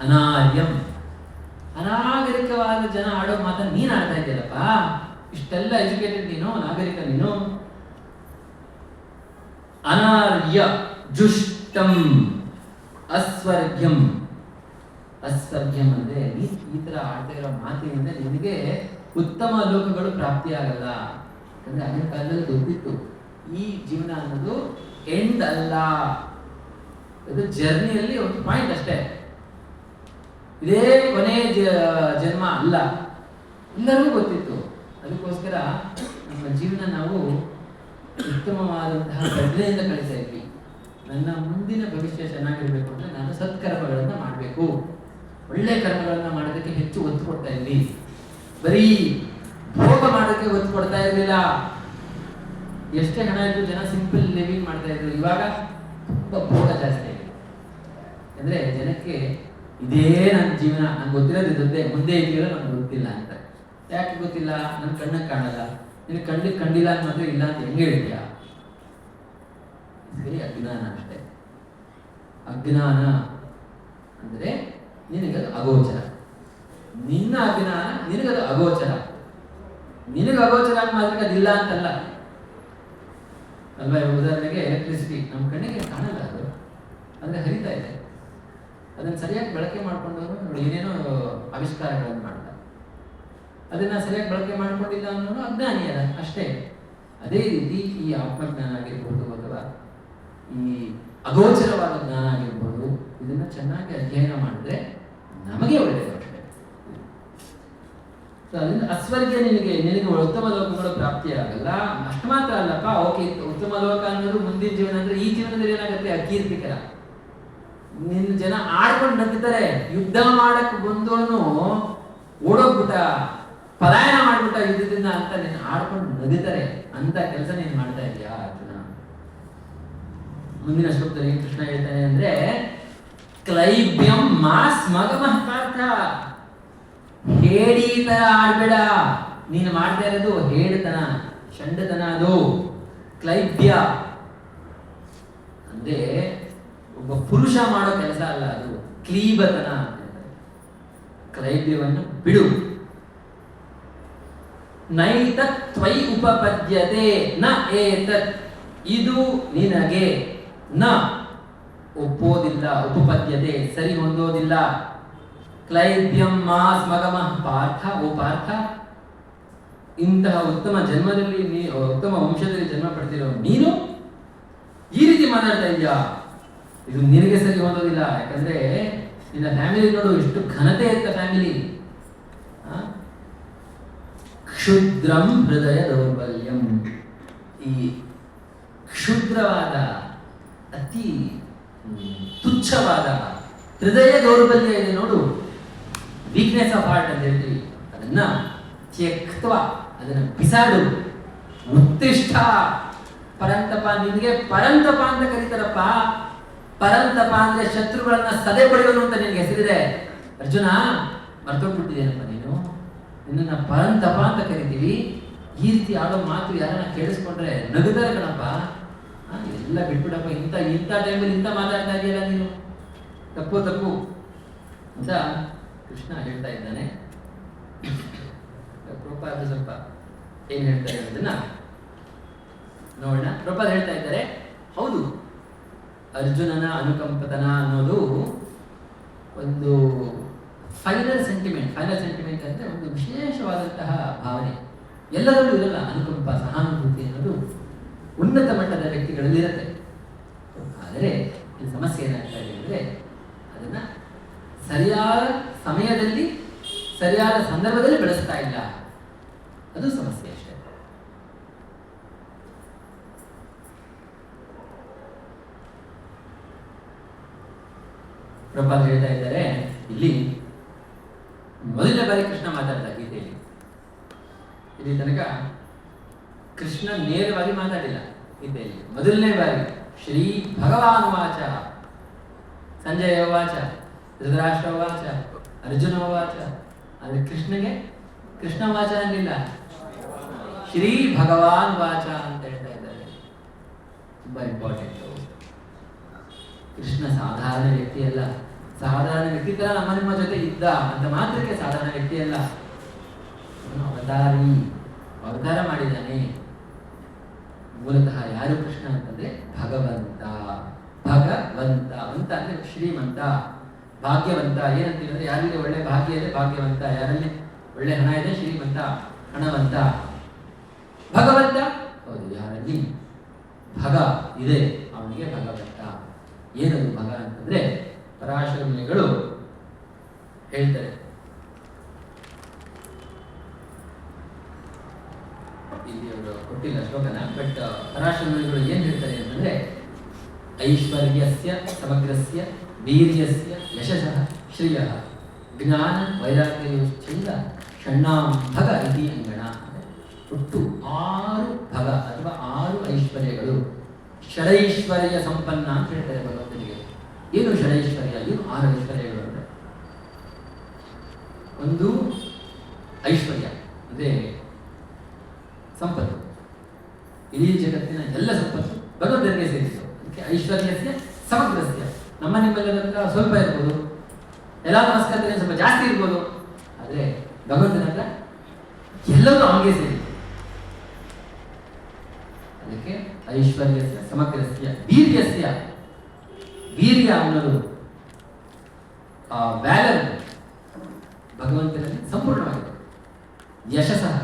ಅನಾರ್ಯಂ. ಅನಾಗರಿಕವಾದ ಜನ ಆಡೋ ಮಾತನ್ನು ನೀನು ಆಡ್ತಾ ಇದ್ದೀರಪ್ಪ. ಇಷ್ಟೆಲ್ಲ ಎಜುಕೇಟೆಡ್ ನೀನು, ನಾಗರಿಕ ನೀನು. ಅನಾರ್ಯ ಜುಷ್ಟಂ ಅಸ್ವರ್ಗ್ಯಂ. ಅಸ್ವರ್ಗ್ಯಂ ಅಂದ್ರೆ ಈ ತರ ಆಡ್ತಾ ಇರೋ ಮಾತಿನಿಂದ ನಿನಗೆ ಉತ್ತಮ ಲೋಕಗಳು ಪ್ರಾಪ್ತಿಯಾಗಲ್ಲ. ಯಾಕಂದ್ರೆ ಆಗಿನ ಕಾಲದಲ್ಲಿ ಗೊತ್ತಿತ್ತು ಈ ಜೀವನ ಅನ್ನೋದು ಎಂಡ್ ಅಲ್ಲ, ಇದು ಜರ್ನಿಯಲ್ಲಿ ಒಂದು ಪಾಯಿಂಟ್ ಅಷ್ಟೇ, ಇದೇ ಕೊನೆ ಜನ್ಮ ಅಲ್ಲ. ಎಲ್ಲರಿಗೂ ಗೊತ್ತಿತ್ತು. ಅದಕ್ಕೋಸ್ಕರ ನಮ್ಮ ಜೀವನ ನಾವು ಉತ್ತಮವಾದಂತಹ ಪ್ರಜ್ಞೆಯಿಂದ ಕಳಿಸ್ತಾ ಇದ್ವಿ. ನನ್ನ ಮುಂದಿನ ಭವಿಷ್ಯ ಚೆನ್ನಾಗಿರ್ಬೇಕು ಅಂದ್ರೆ ನಾನು ಸತ್ಕರ್ಮಗಳನ್ನ ಮಾಡಬೇಕು, ಒಳ್ಳೆ ಕರ್ಮಗಳನ್ನ ಮಾಡೋದಕ್ಕೆ ಹೆಚ್ಚು ಒತ್ತು ಕೊಡ್ತಾ ಇದ್ವಿ. ಬರೀ ಭೋಗ ಮಾಡೋದಕ್ಕೆ ಒತ್ತು ಕೊಡ್ತಾ ಇರಲಿಲ್ಲ. ಎಷ್ಟೇ ಹಣ ಇದ್ದು ಜನ ಸಿಂಪಲ್ ಲಿವಿಂಗ್ ಮಾಡ್ತಾ ಇದ್ರು. ಇವಾಗ ತುಂಬಾ ಭೋಗ ಜಾಸ್ತಿ ಆಗಿದೆ. ಅಂದ್ರೆ ಜನಕ್ಕೆ ಇದೇ ನನ್ನ ಜೀವನ, ನಂಗೆ ಗೊತ್ತಿರೋದು ಇದೊಂದೇ, ಮುಂದೆ ಇದೆಯಲ್ಲ ನಮ್ಗೆ ಗೊತ್ತಿಲ್ಲ ಅಂತ. ಯಾಕೆ ಗೊತ್ತಿಲ್ಲ? ನನ್ನ ಕಣ್ಣಿಗೆ ಕಾಣಲ್ಲ. ನಿನಗೆ ಕಣ್ಣಿಗೆ ಕಂಡಿಲ್ಲ ಅಂತ ಮಾತ್ರ ಇಲ್ಲ ಅಂತ ಹೆಂಗೆ ಹೇಳ್ತೀಯ? ಸರಿ, ಅಜ್ಞಾನ ಅಷ್ಟೇ. ಅಜ್ಞಾನ ಅಂದ್ರೆ ನಿನಗದು ಅಗೋಚರ. ನಿನ್ನ ಅಜ್ಞಾನ ನಿನಗದು ಅಗೋಚರ. ನಿನಗೆ ಅಗೋಚರ ಮಾತ್ರ ಅದಿಲ್ಲ ಅಂತಲ್ಲ ಅಲ್ವಾ? ಉದಾಹರಣೆಗೆ ಎಲೆಕ್ಟ್ರಿಸಿಟಿ ನಮ್ಮ ಕಣ್ಣಿಗೆ ಕಾಣಲ್ಲ, ಅದು ಅಂದ್ರೆ ಹರಿತಾ ಇದೆ. ಅದನ್ನು ಸರಿಯಾಗಿ ಬಳಕೆ ಮಾಡ್ಕೊಂಡವರು ನೋಡಿ ಏನೇನೋ ಆವಿಷ್ಕಾರಗಳನ್ನು ಮಾಡ್ತಾರೆ. ಅದನ್ನ ಸರಿಯಾಗಿ ಬಳಕೆ ಮಾಡ್ಕೊಂಡಿಲ್ಲ ಅನ್ನೋನು ಅಜ್ಞಾನಿ ಅದ ಅಷ್ಟೇ. ಅದೇ ರೀತಿ ಈ ಆತ್ಮಜ್ಞಾನ ಆಗಿರ್ಬೋದು ಅಥವಾ ಈ ಅಗೋಚರವಾದ ಜ್ಞಾನ ಆಗಿರ್ಬೋದು, ಇದನ್ನ ಚೆನ್ನಾಗಿ ಅಧ್ಯಯನ ಮಾಡಿದ್ರೆ ನಮಗೆ ಒಳ್ಳೆಯದು ಅಷ್ಟೇ. ಅದರಿಂದ ಅಸ್ವರ್ಗ್ಯ ನಿನಗೆ ಉತ್ತಮ ಲೋಕಗಳು ಪ್ರಾಪ್ತಿಯಾಗಲ್ಲ. ಅಷ್ಟು ಮಾತ್ರ ಅಲ್ಲಪ್ಪ, ಓಕೆ, ಉತ್ತಮ ಲೋಕ ಅನ್ನೋದು ಮುಂದಿನ ಜೀವನ. ಅಂದ್ರೆ ಈ ಜೀವನದಲ್ಲಿ ಏನಾಗುತ್ತೆ? ಅಕೀರ್ತಿಕರ. ನಿನ್ನ ಜನ ಆಡ್ಕೊಂಡು ನಗ್ತಾರೆ. ಯುದ್ಧ ಮಾಡಕ್ ಬಂದವನು ಓಡೋಗ್ಬಿಟ್ಟ, ಪಲಾಯನ ಮಾಡ್ಬಿಟ್ಟ ಯುದ್ಧದಿಂದ ಅಂತ ನೀನು ಆಡ್ಕೊಂಡು ನಗಿತಾರೆ. ಅಂತ ಕೆಲಸ ನೀನು ಮಾಡ್ತಾ ಇದೀಯಾ ಅರ್ಜುನ? ಮುಂದಿನ ಶ್ಲೋಕದಲ್ಲಿ ಕೃಷ್ಣ ಹೇಳ್ತಾನೆ ಅಂದ್ರೆ, ಕ್ಲೈಬ್ಯಂ ಮಾಸ್ ಮಗಮಹಪಾರ್ಥ. ಹೇಡಿ ತರ ಆಡ್ಬೇಡ. ನೀನು ಮಾಡ್ತಾ ಇರೋದು ಹೇಡತನ, ಷಂಡತನ. ಅದು ಕ್ಲೈಬ್ಯ ಅಂದ್ರೆ ಒಬ್ಬ ಪುರುಷ ಮಾಡೋ ಕೆಲಸ ಅಲ್ಲ ಅದು, ಕ್ಲೀಬತನ ಅಂತ ಹೇಳ್ತಾರೆ. ಕ್ಲೈಬ್ಯವನ್ನು ಬಿಡು. ನೈತತ್ ತ್ವಯಿ ಉಪಪದ್ಯತೆ ನ ಏತತ್, ಇದು ನಿನಗೆ ನ ಒಪ್ಪೋದಿಲ್ಲ, ಉಪಪದ್ಯತೆ ಸರಿ ಹೊಂದೋದಿಲ್ಲ. ಕ್ಲೈಬ್ಯಂ ಮಾಸ್ ಮಗಮಃ ಪಾರ್ಥ, ಓ ಪಾರ್ಥ, ಇಂತಹ ಉತ್ತಮ ಜನ್ಮದಲ್ಲಿ ಉತ್ತಮ ವಂಶದಲ್ಲಿ ಜನ್ಮ ಪಡ್ತಿರೋ ನೀನು ಈ ರೀತಿ ಮಾತಾಡ್ತಾ ಇದೆಯಾ? ಇದು ನಿನಗೆ ಸರಿ ಹೊಂದೋದಿಲ್ಲ. ಯಾಕಂದ್ರೆ ನಿನ್ನ ಫ್ಯಾಮಿಲಿ ನೋಡು, ಎಷ್ಟು ಘನತೆ ಇತ್ತ ಫ್ಯಾಮಿಲಿ. ಕ್ಷುದ್ರಂ ಹೃದಯ ದೌರ್ಬಲ್ಯಂ, ಈ ಕ್ಷುದ್ರವಾದ ಅತಿ ತುಚ್ಛವಾದ ಹೃದಯ ದೌರ್ಬಲ್ಯ ಇದೆ ನೋಡು, ವೀಕ್ನೆಸ್ ಆಫ್ ಹಾರ್ಟ್ ಅಂತ ಹೇಳ್ತೀವಿ, ಅದನ್ನ ತ್ಯಕ್ತ್ವ, ಅದನ್ನ ಬಿಸಾಡು. ಉತ್ತಿಷ್ಠ ಪರಂತಪ, ನಿನಗೆ ಪರಂತಪ ಅಂತ ಕರೀತಾರಪ್ಪ. ಪರಂತಪ ಅಂದ್ರೆ ಶತ್ರುಗಳನ್ನ ಸದೆ ಪಡೆಯೋನು ಅಂತ ನಿನಗೆ ಹೆಸರಿದೆ. ಅರ್ಜುನ, ಮರ್ತೋಗ್ಬಿಟ್ಟಿದ್ದೇನಪ್ಪ ನೀನು, ನಿನ್ನ ಪರಂತಪ ಅಂತ ಕರಿತೀವಿ. ಈ ರೀತಿ ಆಡೋ ಮಾತು ಯಾರನ್ನ ಕೇಳಿಸ್ಕೊಂಡ್ರೆ ನಗುತ್ತಾರೆ ಕಣಪ್ಪ. ಎಲ್ಲ ಬಿಟ್ಬಿಡಪ್ಪ, ಇಂಥ ಟೈಮಲ್ಲಿ ಇಂಥ ಮಾತಾಡ್ತಾ ಇದೆಯಲ್ಲ ನೀನು, ತಪ್ಪು ತಪ್ಪು ಅಂತ ಕೃಷ್ಣ ಹೇಳ್ತಾ ಇದ್ದಾನೆ. ಪ್ರಭುಪಾದ ಸ್ವಲ್ಪ ಏನ್ ಹೇಳ್ತಾರೆ ಅನ್ನೋದನ್ನ ನೋಡೋಣ. ಪ್ರಭುಪಾದ ಹೇಳ್ತಾ ಇದ್ದಾರೆ, ಹೌದು, ಅರ್ಜುನನ ಅನುಕಂಪತನ ಅನ್ನೋದು ಒಂದು ಫೈನಲ್ ಸೆಂಟಿಮೆಂಟ್ ಅಂದ್ರೆ ಒಂದು ವಿಶೇಷವಾದಂತಹ ಭಾವನೆ. ಎಲ್ಲರಲ್ಲೂ ಇರಲ್ಲ ಅನುಕಂಪ, ಸಹಾನುಭೂತಿ ಅನ್ನೋದು ಉನ್ನತ ಮಟ್ಟದ ವ್ಯಕ್ತಿಗಳಲ್ಲಿ ಇರುತ್ತೆ. ಆದರೆ ಈ ಸಮಸ್ಯೆ ಏನಾಗ್ತಾ ಇದೆ ಅಂದರೆ, ಅದನ್ನ ಸರಿಯಾದ ಸಮಯದಲ್ಲಿ ಸರಿಯಾದ ಸಂದರ್ಭದಲ್ಲಿ ಬೆಳೆಸ್ತಾ ಇಲ್ಲ, ಅದು ಸಮಸ್ಯೆ ಅಷ್ಟೇ. ಪ್ರಭುಪಾದ ಹೇಳ್ತಾ ಇದ್ದಾರೆ, ಇಲ್ಲಿ ಮೊದಲನೇ ಬಾರಿ ಕೃಷ್ಣ ಮಾತಾಡ್ದ ಗೀತೆಯಲ್ಲಿ. ಇಲ್ಲಿ ತನಕ ಕೃಷ್ಣ ನೇರವಾಗಿ ಮಾತಾಡಿಲ್ಲ ಗೀತೆಯಲ್ಲಿ. ಮೊದಲನೇ ಬಾರಿ ಶ್ರೀ ಭಗವಾನ್ ವಾಚ, ಸಂಜಯ ವಾಚ, ಧೃತರಾಷ್ಟ್ರ ವಾಚ, ಅರ್ಜುನ ವಾಚ. ಆದ್ರೆ ಕೃಷ್ಣಗೆ ಕೃಷ್ಣ ವಾಚ ಅನ್ನಿಲ್ಲ, ಶ್ರೀ ಭಗವಾನ್ ವಾಚ ಅಂತ ಹೇಳ್ತಾ ಇದ್ದಾರೆ. ತುಂಬಾ ಇಂಪಾರ್ಟೆಂಟ್. ಕೃಷ್ಣ ಸಾಧಾರಣ ವ್ಯಕ್ತಿ ಅಲ್ಲ. ಸಾಧಾರಣ ವ್ಯಕ್ತಿ ತರ ನಮ್ಮ ನಿಮ್ಮ ಜೊತೆ ಇದ್ದ ಅಂತ ಮಾತ್ರಕ್ಕೆ ಸಾಧಾರಣ ವ್ಯಕ್ತಿ ಅಲ್ಲ. ಅವತಾರಿ, ಅವತಾರ ಮಾಡಿದ್ದಾನೆ. ಮೂಲತಃ ಯಾರು ಕೃಷ್ಣ ಅಂತಂದ್ರೆ ಭಗವಂತ. ಭಗವಂತ ಅಂತ ಅಂದ್ರೆ ಶ್ರೀಮಂತ, ಭಾಗ್ಯವಂತ. ಏನಂತೀವಿ, ಯಾರಿಗೆ ಒಳ್ಳೆ ಭಾಗ್ಯ ಇದೆ ಭಾಗ್ಯವಂತ, ಯಾರಲ್ಲಿ ಒಳ್ಳೆ ಹಣ ಇದೆ ಶ್ರೀಮಂತ, ಹಣವಂತ. ಭಗವಂತ, ಹೌದು, ಯಾರಲ್ಲಿ ಭಗ ಇದೆ ಅವನಿಗೆ ಭಗವಂತ. ಏನದು ಭಗ ಅಂತಂದ್ರೆ, ಪರಾಶರ ಮುನಿಗಳು ಹೇಳ್ತಾರೆ, ಇಲ್ಲಿ ಅವರು ಕೊಟ್ಟಿಲ್ಲ ಶ್ಲೋಕನ, ಬಟ್ ಪರಾಶರ ಮುನಿಗಳು ಏನ್ ಹೇಳ್ತಾರೆ ಅಂತಂದ್ರೆ, ಐಶ್ವರ್ಯಸ್ಯ ಸಮಗ್ರಸ್ಯ ವೀರ್ಯಸ್ಯ ಯಶಸ್ಸಃ ಶ್ರಿಯಃ ಜ್ಞಾನ ವೈರಾಗ್ಯಯೋಶ್ಚೈವ ಷಣ್ಣಾಂ ಭಗ ಇತಿ ಅಂಗಣ. ಒಟ್ಟು 6 ಭಗ ಅಥವಾ 6 ಐಶ್ವರ್ಯಗಳು. ಷಡೈಶ್ವರ್ಯ ಸಂಪನ್ನ ಅಂತ ಹೇಳ್ತಾರೆ ಭಗವಂತನಿಗೆ. ಏನು ಷಡೈಶ್ವರ್ಯ? ಏನು 6 ಐಶ್ವರ್ಯಗಳು ಅಂದ್ರೆ, ಒಂದು ಐಶ್ವರ್ಯ ಅಂದ್ರೆ ಸಂಪತ್ತು. ಇಡೀ ಜಗತ್ತಿನ ಎಲ್ಲ ಸಂಪತ್ತು ಭಗವಂತನಿಗೆ ಸೇರಿತು. ಅದಕ್ಕೆ ಐಶ್ವರ್ಯಸ್ಯ ಸಮಗ್ರಸ್ಯ. ನಮ್ಮ ನಿಮ್ಮೆಲ್ಲರ ಹತ್ರ ಸ್ವಲ್ಪ ಇರ್ಬೋದು, ಎಲ್ಲ ನಮಸ್ಕಾರದಲ್ಲಿ ಸ್ವಲ್ಪ ಜಾಸ್ತಿ ಇರ್ಬೋದು, ಆದ್ರೆ ಭಗವಂತನ ಹತ್ರ ಎಲ್ಲವೂ ಅವನಿಗೆ ಸೇರಿ. ಅದಕ್ಕೆ ಐಶ್ವರ್ಯಸ್ಯ ಸಮಗ್ರಸ್ಯ ವೀರ್ಯಸ್ಯ, ವೀರ್ಯ ಅನ್ನೋದು ವ್ಯಾಲರ್ ಭಗವಂತನಲ್ಲಿ ಸಂಪೂರ್ಣವಾಗಿದೆ. ಯಶಸ್ಸಃ,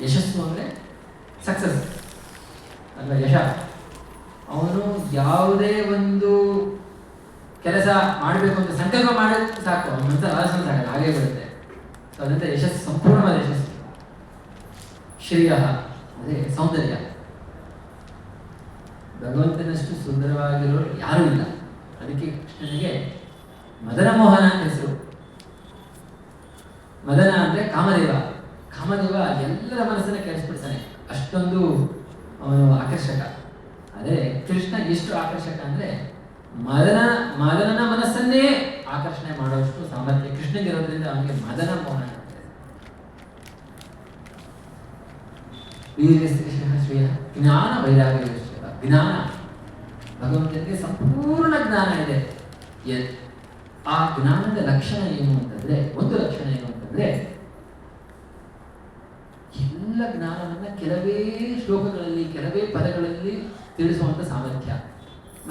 ಯಶಸ್ಸು ಅಂದ್ರೆ ಸಕ್ಸಸ್ ಅಲ್ವಾ, ಯಶ. ಅವನು ಯಾವುದೇ ಒಂದು ಕೆಲಸ ಮಾಡಬೇಕು ಅಂತ ಸಂಕಲ್ಪ ಮಾಡೋದು ಸಾಕು, ಅವನ ಮನಸ್ಸಲ್ಲಿ ಆಲೋಚನೆ ಸಾಕಲ್ಲ, ಹಾಗೇ ಬರುತ್ತೆ. ಸೊ ಅದರಿಂದ ಯಶಸ್ಸು, ಸಂಪೂರ್ಣವಾದ ಯಶಸ್ಸು. ಶ್ರೇಯ ಅಂದ್ರೆ ಸೌಂದರ್ಯ. ಭಗವಂತನಷ್ಟು ಸುಂದರವಾಗಿರೋರು ಯಾರೂ ಇಲ್ಲ. ಅದಕ್ಕೆ ಕೃಷ್ಣನಿಗೆ ಮದನ ಮೋಹನ ಅಂತ ಹೆಸರು. ಮದನ ಅಂದ್ರೆ ಕಾಮದೇವ. ಕಾಮದೇವ ಎಲ್ಲರ ಮನಸ್ಸನ್ನ ಕೆಡಿಸ್ಬಿಡ್ತಾನೆ, ಅಷ್ಟೊಂದು ಅವನು ಆಕರ್ಷಕ. ಆದರೆ ಕೃಷ್ಣ ಎಷ್ಟು ಆಕರ್ಷಕ ಅಂದ್ರೆ, ಮದನನ ಮನಸ್ಸನ್ನೇ ಆಕರ್ಷಣೆ ಮಾಡುವಷ್ಟು ಸಾಮರ್ಥ್ಯ ಕೃಷ್ಣಗಿರೋದ್ರಿಂದ ಅವನಿಗೆ ಮದನ ಮೋಹನ ಅಂತ. ಶ್ರೇಯ ಜ್ಞಾನ ವೈರಾಗ್ಯ. ಜ್ಞಾನ, ಭಗವಂತನಿಗೆ ಸಂಪೂರ್ಣ ಜ್ಞಾನ ಇದೆ. ಆ ಜ್ಞಾನದ ಲಕ್ಷಣ ಏನು ಅಂತಂದ್ರೆ, ಒಂದು ಲಕ್ಷಣ ಏನು ಅಂತಂದ್ರೆ, ಎಲ್ಲ ಜ್ಞಾನವನ್ನ ಕೆಲವೇ ಶ್ಲೋಕಗಳಲ್ಲಿ ಕೆಲವೇ ಪದಗಳಲ್ಲಿ ತಿಳಿಸುವಂತ ಸಾಮರ್ಥ್ಯ,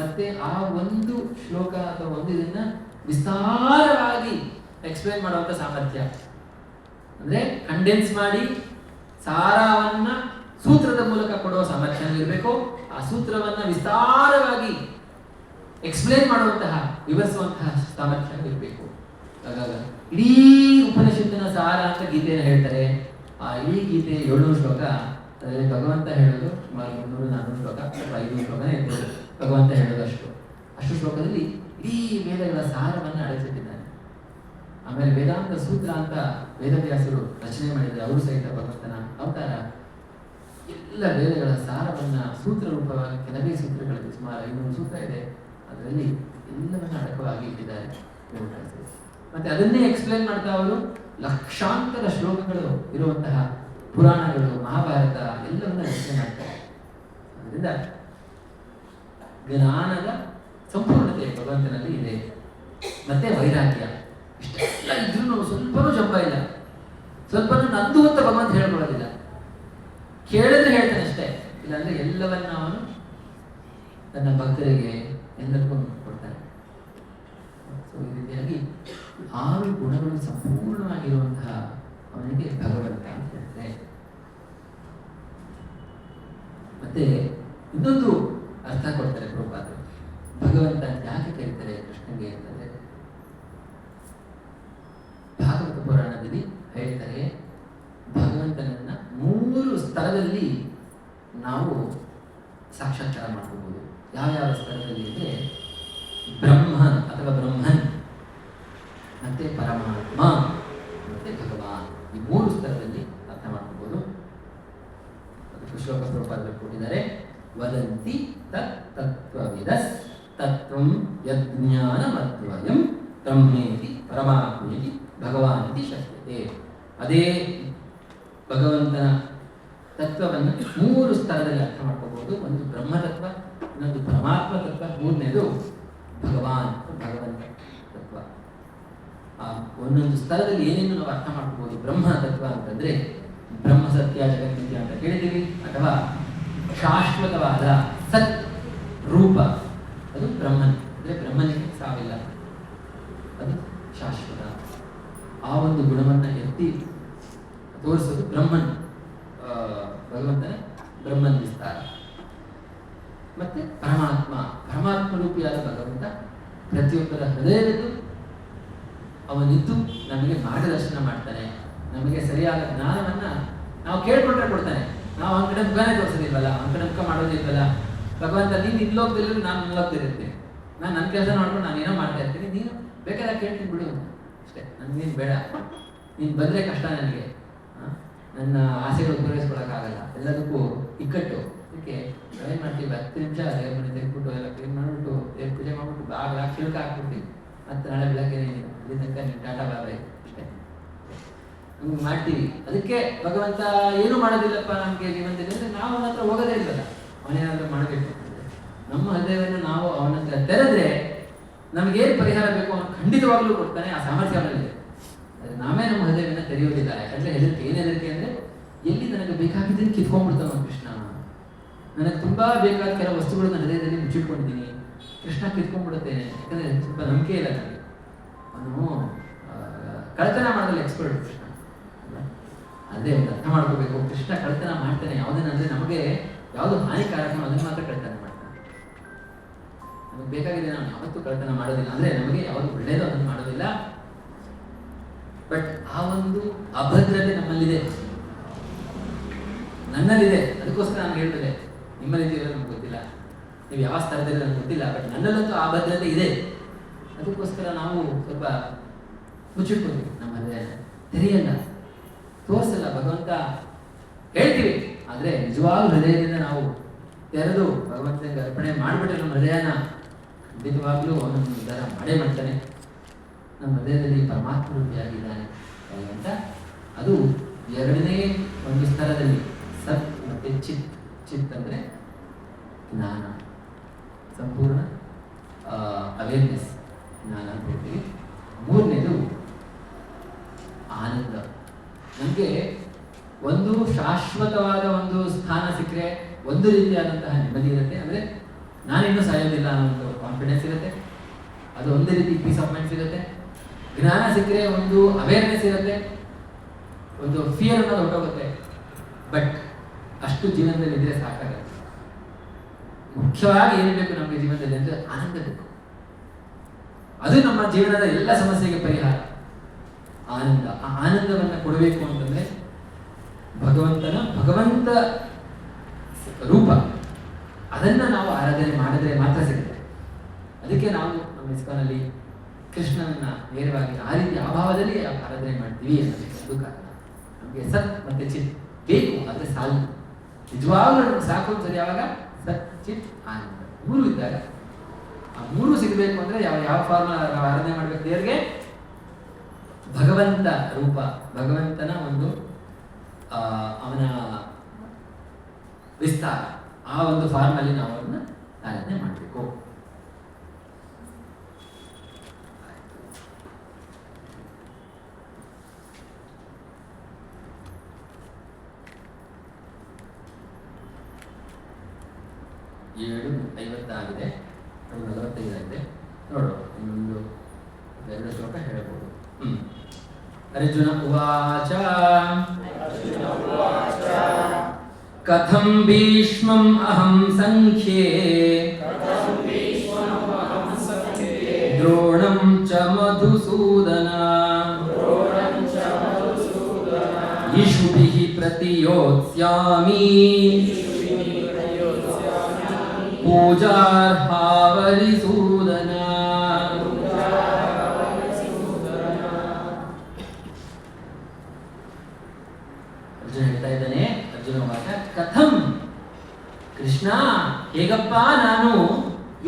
ಮತ್ತೆ ಆ ಒಂದು ಶ್ಲೋಕ ಅಥವಾ ಒಂದು ಇದನ್ನ ವಿಸ್ತಾರವಾಗಿ ಎಕ್ಸ್ಪ್ಲೇನ್ ಮಾಡುವಂತ ಸಾಮರ್ಥ್ಯ. ಅಂದ್ರೆ ಕಂಡೆನ್ಸ್ ಮಾಡಿ ಸಾರವನ್ನ ಸೂತ್ರದ ಮೂಲಕ ಕೊಡುವ ಸಾಮರ್ಥ್ಯ ಇರಬೇಕು. ಆ ಸೂತ್ರವನ್ನ ವಿಸ್ತಾರವಾಗಿ ಎಕ್ಸ್ಪ್ಲೇನ್ ಮಾಡುವಂತಹ, ವಿವರಿಸುವಂತಹ ಸಾಮರ್ಥ್ಯ ಇರಬೇಕು. ಹಾಗಾಗ ಇಡೀ ಉಪನಿಷತ್ತಿನ ಸಾರ ಅಂತ ಗೀತೆಯನ್ನು ಹೇಳ್ತಾರೆ. ಆ ಇಡೀ ಗೀತೆ 700 ಶ್ಲೋಕ. ಅದರಲ್ಲಿ ಭಗವಂತ ಹೇಳೋದು ಸುಮಾರು 300-400 ಶ್ಲೋಕ ಅಥವಾ 500 ಶ್ಲೋಕನೇ ಇರ್ಬೋದು. ಭಗವಂತ ಹೇಳೋದು ಅಷ್ಟು ಶ್ಲೋಕದಲ್ಲಿ ಇಡೀ ವೇದಗಳ ಸಾರವನ್ನು ಅಡಚಿಟ್ಟಿದ್ದಾನೆ. ಆಮೇಲೆ ವೇದಾಂತ ಸೂತ್ರ ಅಂತ ವೇದವ್ಯಾಸರು ರಚನೆ ಮಾಡಿದರೆ, ಅವರು ಸಹಿತ ಭಗವಂತನ ಅವತಾರ. ಎಲ್ಲ ವೇದಗಳ ಸಾರವನ್ನ ಸೂತ್ರ ರೂಪವಾಗಿ ಕೆಲವೇ ಸೂತ್ರಗಳಲ್ಲಿ ಸುಮಾರು 500 ಸೂತ್ರ ಇದೆ. ಅದರಲ್ಲಿ ಎಲ್ಲವನ್ನ ಅಡಕವಾಗಿ ಇಟ್ಟಿದ್ದಾರೆ ವೇದವ್ಯಾಸರು. ಮತ್ತೆ ಅದನ್ನೇ ಎಕ್ಸ್ಪ್ಲೇನ್ ಮಾಡ್ತಾ ಅವರು ಲಕ್ಷಾಂತರ ಶ್ಲೋಕಗಳು ಇರುವಂತಹ ಪುರಾಣಗಳು, ಮಹಾಭಾರತ ಎಲ್ಲವನ್ನ ರಚನೆ ಮಾಡ್ತಾರೆ. ಅದರಿಂದ ಜ್ಞಾನದ ಸಂಪೂರ್ಣತೆ ಭಗವಂತನಲ್ಲಿ ಇದೆ. ಮತ್ತೆ ವೈರಾಗ್ಯ, ಇಷ್ಟೆಲ್ಲ ಇದ್ರೂ ಸ್ವಲ್ಪನೂ ಜಂಬ ಇಲ್ಲ, ಸ್ವಲ್ಪನೂ ನಂದು ಅಂತ ಭಗವಂತ ಹೇಳ್ಕೊಳ್ಳೋದಿಲ್ಲ. ಕೇಳಿದ್ರೆ ಹೇಳ್ತಾನೆ ಅಷ್ಟೇ, ಇಲ್ಲಾಂದ್ರೆ ಎಲ್ಲವನ್ನ ಅವನು ತನ್ನ ಭಕ್ತರಿಗೆ ಎಲ್ಲರಿಗೂ ಕೊಡ್ತಾನೆ. ಸೊ ಈ ರೀತಿಯಾಗಿ 6 ಗುಣಗಳು ಸಂಪೂರ್ಣವಾಗಿರುವಂತಹ ಅವನಿಗೆ ಭಗವಂತ ಅಂತ ಹೇಳ್ತಾರೆ. ಮತ್ತೆ ಇನ್ನೊಂದು ಅರ್ಥ ಕೊಡ್ತಾರೆ ಪ್ರಭುಪಾದರು. ಭಗವಂತ ಯಾಕೆ ಕರೀತಾರೆ ಕೃಷ್ಣನಿಗೆ ಅಂತಂದ್ರೆ, ಭಾಗವತ ಪುರಾಣದಲ್ಲಿ ಹೇಳ್ತಾರೆ, ಭಗವಂತನನ್ನ 3 ಸ್ತರದಲ್ಲಿ ನಾವು ಸಾಕ್ಷಾತ್ಕಾರ ಮಾಡ್ಕೋಬಹುದು. ಯಾವ್ಯಾವ ಸ್ತರದಲ್ಲಿ ಅಂದ್ರೆ, ಬ್ರಹ್ಮನ್ ಅಥವಾ ಬ್ರಹ್ಮನ್, ಮತ್ತೆ ಪರಮಾತ್ಮ, ಮತ್ತೆ ಭಗವಾನ್. ಈ 3 ಸ್ತರದಲ್ಲಿ ಅರ್ಥ ಮಾಡ್ಕೋಬಹುದು. ಅದಕ್ಕೆ ಶ್ಲೋಕ ಪ್ರಭುಪಾದರು ಕೊಟ್ಟಿದ್ದಾರೆ. ವದಂತಿ ತತ್ವವಿದಸ್ ತತ್ವಂ ಯಜ್ಞಾನಮದ್ವಯಂ ಬ್ರಹ್ಮೇತಿ ಪರಮಾತ್ಮೇತಿ ಭಗವಾನಿತಿ ಶಕ್ಯತೆ. ಅದೇ ಭಗವಂತನ ತತ್ವವನ್ನು 3 ಸ್ತರದಲ್ಲಿ ಅರ್ಥ ಮಾಡ್ಕೋಬಹುದು. ಒಂದು ಬ್ರಹ್ಮತತ್ವ, ಇನ್ನೊಂದು ಪರಮಾತ್ಮ ತತ್ವ, ಮೂರನೇದು ಭಗವಾನ್ ಭಗವಂತ ತತ್ವ. ಆ ಒಂದೊಂದು ಸ್ತರದಲ್ಲಿ ಏನೇನು ನಾವು ಅರ್ಥ ಮಾಡ್ಕೋಬಹುದು. ಬ್ರಹ್ಮ ತತ್ವ ಅಂತಂದ್ರೆ ಬ್ರಹ್ಮ ಸತ್ಯ ಜಗನ್ಮಿಥ್ಯ ಅಂತ ಕೇಳಿದ್ದೀವಿ, ಅಥವಾ ಶಾಶ್ವತವಾದ ಸತ್ ರೂಪ, ಅದು ಬ್ರಹ್ಮನ್. ಅಂದ್ರೆ ಬ್ರಹ್ಮನಿಗೆ ಸಾವಿಲ್ಲ, ಅದು ಶಾಶ್ವತ. ಆ ಒಂದು ಗುಣವನ್ನ ಎತ್ತಿ ತೋರಿಸೋದು ಬ್ರಹ್ಮನ್, ಭಗವಂತನ ಬ್ರಹ್ಮನ್ ವಿಸ್ತಾರ. ಮತ್ತೆ ಪರಮಾತ್ಮ, ಪರಮಾತ್ಮ ರೂಪಿಯಾದ ಭಗವಂತ ಪ್ರತಿಯೊಬ್ಬರ ಹೃದಯದಲ್ಲೂ ಅವನಿದ್ದು ನಮಗೆ ಮಾರ್ಗದರ್ಶನ ಮಾಡ್ತಾನೆ. ನಮಗೆ ಸರಿಯಾದ ಜ್ಞಾನವನ್ನ ನಾವು ಕೇಳ್ಕೊಂಡ್ರೆ ಕೊಡ್ತಾನೆ. ನಾವು ಅವನ ಕಡೆ ಮುಖಾನೇ ತೋರಿಸೋದಿಲ್ವಲ್ಲ, ಅವನ ಕಡೆ ಮುಖ ಮಾಡೋದಿಲ್ವಲ್ಲ. ಭಗವಂತ ನೀನು ಇಲ್ಲೋಗ್ತಿಲ್ಲ, ನಾನು ಇಲ್ಲೋಗ್ತಿರ್ತೀನಿ. ನಾನು ನನ್ನ ಕೆಲಸ ಮಾಡ್ಕೊಂಡು ನಾನು ಏನೋ ಮಾಡ್ತಾ ಇರ್ತೀನಿ, ನೀನು ಬೇಕಾದಾಗ ಕೇಳ್ತೀನಿ ಬಿಡು ಅಷ್ಟೇ. ನನ್ಗೇನು ಬೇಡ, ನೀನು ಬಂದರೆ ಕಷ್ಟ ನನಗೆ, ನನ್ನ ಆಸೆಗಳು ಪೂರೈಸ್ಕೊಳಕ್ಕಾಗಲ್ಲ, ಎಲ್ಲದಕ್ಕೂ ಇಕ್ಕಟ್ಟು. ಅದಕ್ಕೆ ನಾವೇನು ಮಾಡ್ತೀವಿ, 10 ನಿಮಿಷ ದೇವ್ರ ಮನೆ ತೆಗೆದ್ಬಿಟ್ಟು ಎಲ್ಲ ಕ್ಲೀನ್ ಮಾಡಿಬಿಟ್ಟು ದೇವ್ರ ಪೂಜೆ ಮಾಡ್ಬಿಟ್ಟು ಬಾಗಿಲ ಚಿಲ್ಕ ಹಾಕ್ಬಿಡ್ತೀವಿ. ಮತ್ತೆ ನಾಳೆ ಬೆಳಗ್ಗೆ ಇಲ್ಲಿ ತನಕ ನೀನು ಟಾಟಾ ಬಾಬಾಯ್ ಅಷ್ಟೇ ಹಂಗೆ ಮಾಡ್ತೀವಿ. ಅದಕ್ಕೆ ಭಗವಂತ ಏನು ಮಾಡೋದಿಲ್ಲಪ್ಪ ನಮಗೆ ಜೀವನದಲ್ಲಿ ಅಂದರೆ ನಾವು ಅವನ ಹತ್ರ ಹೋಗೋದೇ ಇಲ್ವಲ್ಲ. ಅವನೇನಾದ್ರೂ ಮಾಡಬೇಕು ಅಂತಂದ್ರೆ ನಮ್ಮ ಹೃದಯವನ್ನು ನಾವು ಅವನ ಹತ್ರ ತೆರೆದ್ರೆ ನಮಗೇನು ಪರಿಹಾರ ಬೇಕು ಅವನು ಖಂಡಿತವಾಗ್ಲೂ ಕೊಡ್ತಾನೆ. ಆ ಸಾಮರ್ಥ್ಯ ಅವನಲ್ಲಿದೆ. ಆದರೆ ನಾವೇ ನಮ್ಮ ಹೃದಯವನ್ನು ತೆರೆಯೋದಿಲ್ಲ. ಯಾಕಂದ್ರೆ ಹೆದರಿಕೆ, ಏನು ಹೆದರಿಕೆ ಅಂದರೆ ಎಲ್ಲಿ ನನಗೆ ಬೇಕಾಗಿದ್ದನ್ನು ಕಿತ್ಕೊಂಡ್ಬಿಡ್ತಾನೆ ಕೃಷ್ಣ. ನನಗೆ ತುಂಬಾ ಬೇಕಾದ ಕೆಲವು ವಸ್ತುಗಳು ನನ್ನ ಹೃದಯದಲ್ಲಿ ಮುಚ್ಚಿಟ್ಕೊಂಡಿದ್ದೀನಿ, ಕೃಷ್ಣ ಕಿತ್ಕೊಂಡ್ಬಿಡುತ್ತೇನೆ. ಯಾಕಂದ್ರೆ ಸ್ವಲ್ಪ ನಂಬಿಕೆ ಇಲ್ಲ ನನಗೆ. ಅವನು ಕಳ್ತನ ಮಾಡೋದ್ರಲ್ಲಿ ಎಕ್ಸ್ಪರ್ಟ್ ಕೃಷ್ಣ. ಅದೇ ಒಂದು ಅರ್ಥ ಮಾಡ್ಕೋಬೇಕು, ಕೃಷ್ಣ ಕಳ್ತನ ಮಾಡ್ತಾನೆ ಯಾವುದನ್ನಂದ್ರೆ ನಮಗೆ ಯಾವುದು ಹಾನಿಕಾರಕ ಅದನ್ನು ಮಾತ್ರ ಕಳ್ತನ ಮಾಡ್ತಾನೆ. ನಮಗೆ ಬೇಕಾಗಿದೆ ನಾವು ಯಾವತ್ತೂ ಕಳ್ತನ ಮಾಡೋದಿಲ್ಲ, ಅಂದ್ರೆ ನಮಗೆ ಯಾವುದು ಒಳ್ಳೇದು ಅದನ್ನು ಮಾಡೋದಿಲ್ಲ. ಬಟ್ ಆ ಒಂದು ಅಭದ್ರತೆ ನಮ್ಮಲ್ಲಿದೆ, ನನ್ನಲ್ಲಿದೆ. ಅದಕ್ಕೋಸ್ಕರ ನಾನು ಹೇಳ್ತೇನೆ, ನಿಮ್ಮಲ್ಲಿ ನಮ್ಗೆ ಗೊತ್ತಿಲ್ಲ, ನೀವು ಯಾವ ಸ್ತರದಲ್ಲಿ ನನಗೆ ಗೊತ್ತಿಲ್ಲ, ಬಟ್ ನನ್ನಲ್ಲಂತೂ ಆ ಭದ್ರತೆ ಇದೆ. ಅದಕ್ಕೋಸ್ಕರ ನಾವು ಸ್ವಲ್ಪ ಮುಚ್ಚಿಟ್ಕೊತೀವಿ, ನಮ್ಮ ಹೃದಯ ತೆರೆಯಲ್ಲ, ತೋರಿಸಲ್ಲ. ಭಗವಂತ ಹೇಳ್ತೀವಿ, ಆದರೆ ನಿಜವಾಗ್ಲೂ ಹೃದಯದಿಂದ ನಾವು ತೆರೆದು ಭಗವಂತನಿಗೆ ಅರ್ಪಣೆ ಮಾಡಿಬಿಟ್ರೆ ನಮ್ಮ ಹೃದಯನ ಖಂಡಿತವಾಗ್ಲೂ ಅವನು ನಿರ್ಧಾರ ಮಾಡೇ ಮಾಡ್ತಾನೆ. ನಮ್ಮ ಹೃದಯದಲ್ಲಿ ಪರಮಾತ್ಮ ರೂಪಿಯಾಗಿದ್ದಾನೆ ಭಗವಂತ. ಅದು ಎರಡನೇ ಒಂದು ಸ್ತರದಲ್ಲಿ ಸತ್ ಮತ್ತೆ ಚಿತ್. ಚಿತ್ ಅಂದರೆ ಜ್ಞಾನ, ಸಂಪೂರ್ಣ ಅವೇರ್ನೆಸ್ ನಾನು ಅನ್ಕೊಳ್ತೀನಿ. ಮೂರನೇದು ಆನಂದ. ನಮಗೆ ಒಂದು ಶಾಶ್ವತವಾದ ಒಂದು ಸ್ಥಾನ ಸಿಕ್ಕರೆ ಒಂದು ರೀತಿಯಾದಂತಹ ನೆಮ್ಮದಿ ಇರುತ್ತೆ, ಅಂದರೆ ನಾನಿನ್ನೂ ಸಾಯೋದಿಲ್ಲ ಅನ್ನೋ ಕಾನ್ಫಿಡೆನ್ಸ್ ಇರುತ್ತೆ, ಅದು ಒಂದು ರೀತಿ ಪೀಸ್ ಆಫ್ ಮೈಂಡ್ ಸಿಗುತ್ತೆ. ಜ್ಞಾನ ಸಿಕ್ಕರೆ ಒಂದು ಅವೇರ್ನೆಸ್ ಇರುತ್ತೆ, ಒಂದು ಫಿಯರ್ ಅನ್ನೋದು ಹೊರಟೋಗುತ್ತೆ. ಬಟ್ ಅಷ್ಟು ಜೀವನದಲ್ಲಿ ಇದ್ರೆ ಸಾಕಾಗತ್ತೆ. ಮುಖ್ಯವಾಗಿ ಏನು ಬೇಕು ನಮಗೆ ಜೀವನದಲ್ಲಿ ಅಂದರೆ ಆನಂದ ಬೇಕು. ಅದು ನಮ್ಮ ಜೀವನದ ಎಲ್ಲ ಸಮಸ್ಯೆಗೆ ಪರಿಹಾರ ಆನಂದ. ಆ ಆನಂದವನ್ನು ಕೊಡಬೇಕು ಅಂತಂದ್ರೆ ಭಗವಂತ ರೂಪ ಅದನ್ನ ನಾವು ಆರಾಧನೆ ಮಾಡಿದ್ರೆ ಮಾತ್ರ ಸಿಗುತ್ತೆ. ಅದಕ್ಕೆ ನಾವು ನಮ್ಮ ಇಸ್ಕಾನಲ್ಲಿ ಕೃಷ್ಣನನ್ನ ನೇರವಾಗಿ ಆ ರೀತಿ ಅಭಾವದಲ್ಲಿ ಆರಾಧನೆ ಮಾಡ್ತೀವಿ ಅನ್ನೋದಕ್ಕೆ ಅದು ಕಾರಣ. ನಮಗೆ ಸತ್ ಮತ್ತೆ ಚಿತ್ ಬೇಕು, ಆದರೆ ಸಾಲು. ನಿಜವಾಗ್ಲೂ ನಮ್ಗೆ ಸಾಕು ಅನ್ಸೋದು ಯಾವಾಗ ಸತ್ ಚಿತ್ ಆನಂದ ಮೂರು ಇದ್ದಾಗ. ಆ ಮೂರು ಸಿಗಬೇಕು ಅಂದ್ರೆ ಯಾವ ಫಾರ್ಮ್ ನಾವು ಆರಾಧನೆ ಮಾಡ್ಬೇಕು ದೇವ್ರಿಗೆ? ಭಗವಂತ ರೂಪ, ಭಗವಂತನ ಒಂದು ಅವನ ವಿಸ್ತಾರ, ಆ ಒಂದು ಫಾರ್ಮ್ ಅಲ್ಲಿ ನಾವು ಅದನ್ನ ಆರಾಧನೆ ಮಾಡಬೇಕು. ಏಳು 50 ಆಗಿದೆ, 45 ಆಗಿದೆ. ನೋಡು, ಇನ್ನೊಂದು 2 ಶ್ಲೋಕ ಹೇಳಬಹುದು. ಅರ್ಜುನ ಉವಾಚ ಕಥಂ ಭೀಷ್ಮಂ ಅಹಂ ಸಂಖ್ಯೆ ದ್ರೋಣಂ ಚ ಮಧುಸೂದನ ಇಷುಭಿಃ ಪ್ರತಿಯೋತ್ಸ್ಯಾಮಿ ಪೂಜಾರ್ಹಾವರಿಸೂದನ. ಅರ್ಜುನ ಹೇಳ್ತಾ ಇದ್ದಾನೆ, ಅರ್ಜುನ ವಾಚ ಕಥಂ, ಕೃಷ್ಣ ಹೇಗಪ್ಪ ನಾನು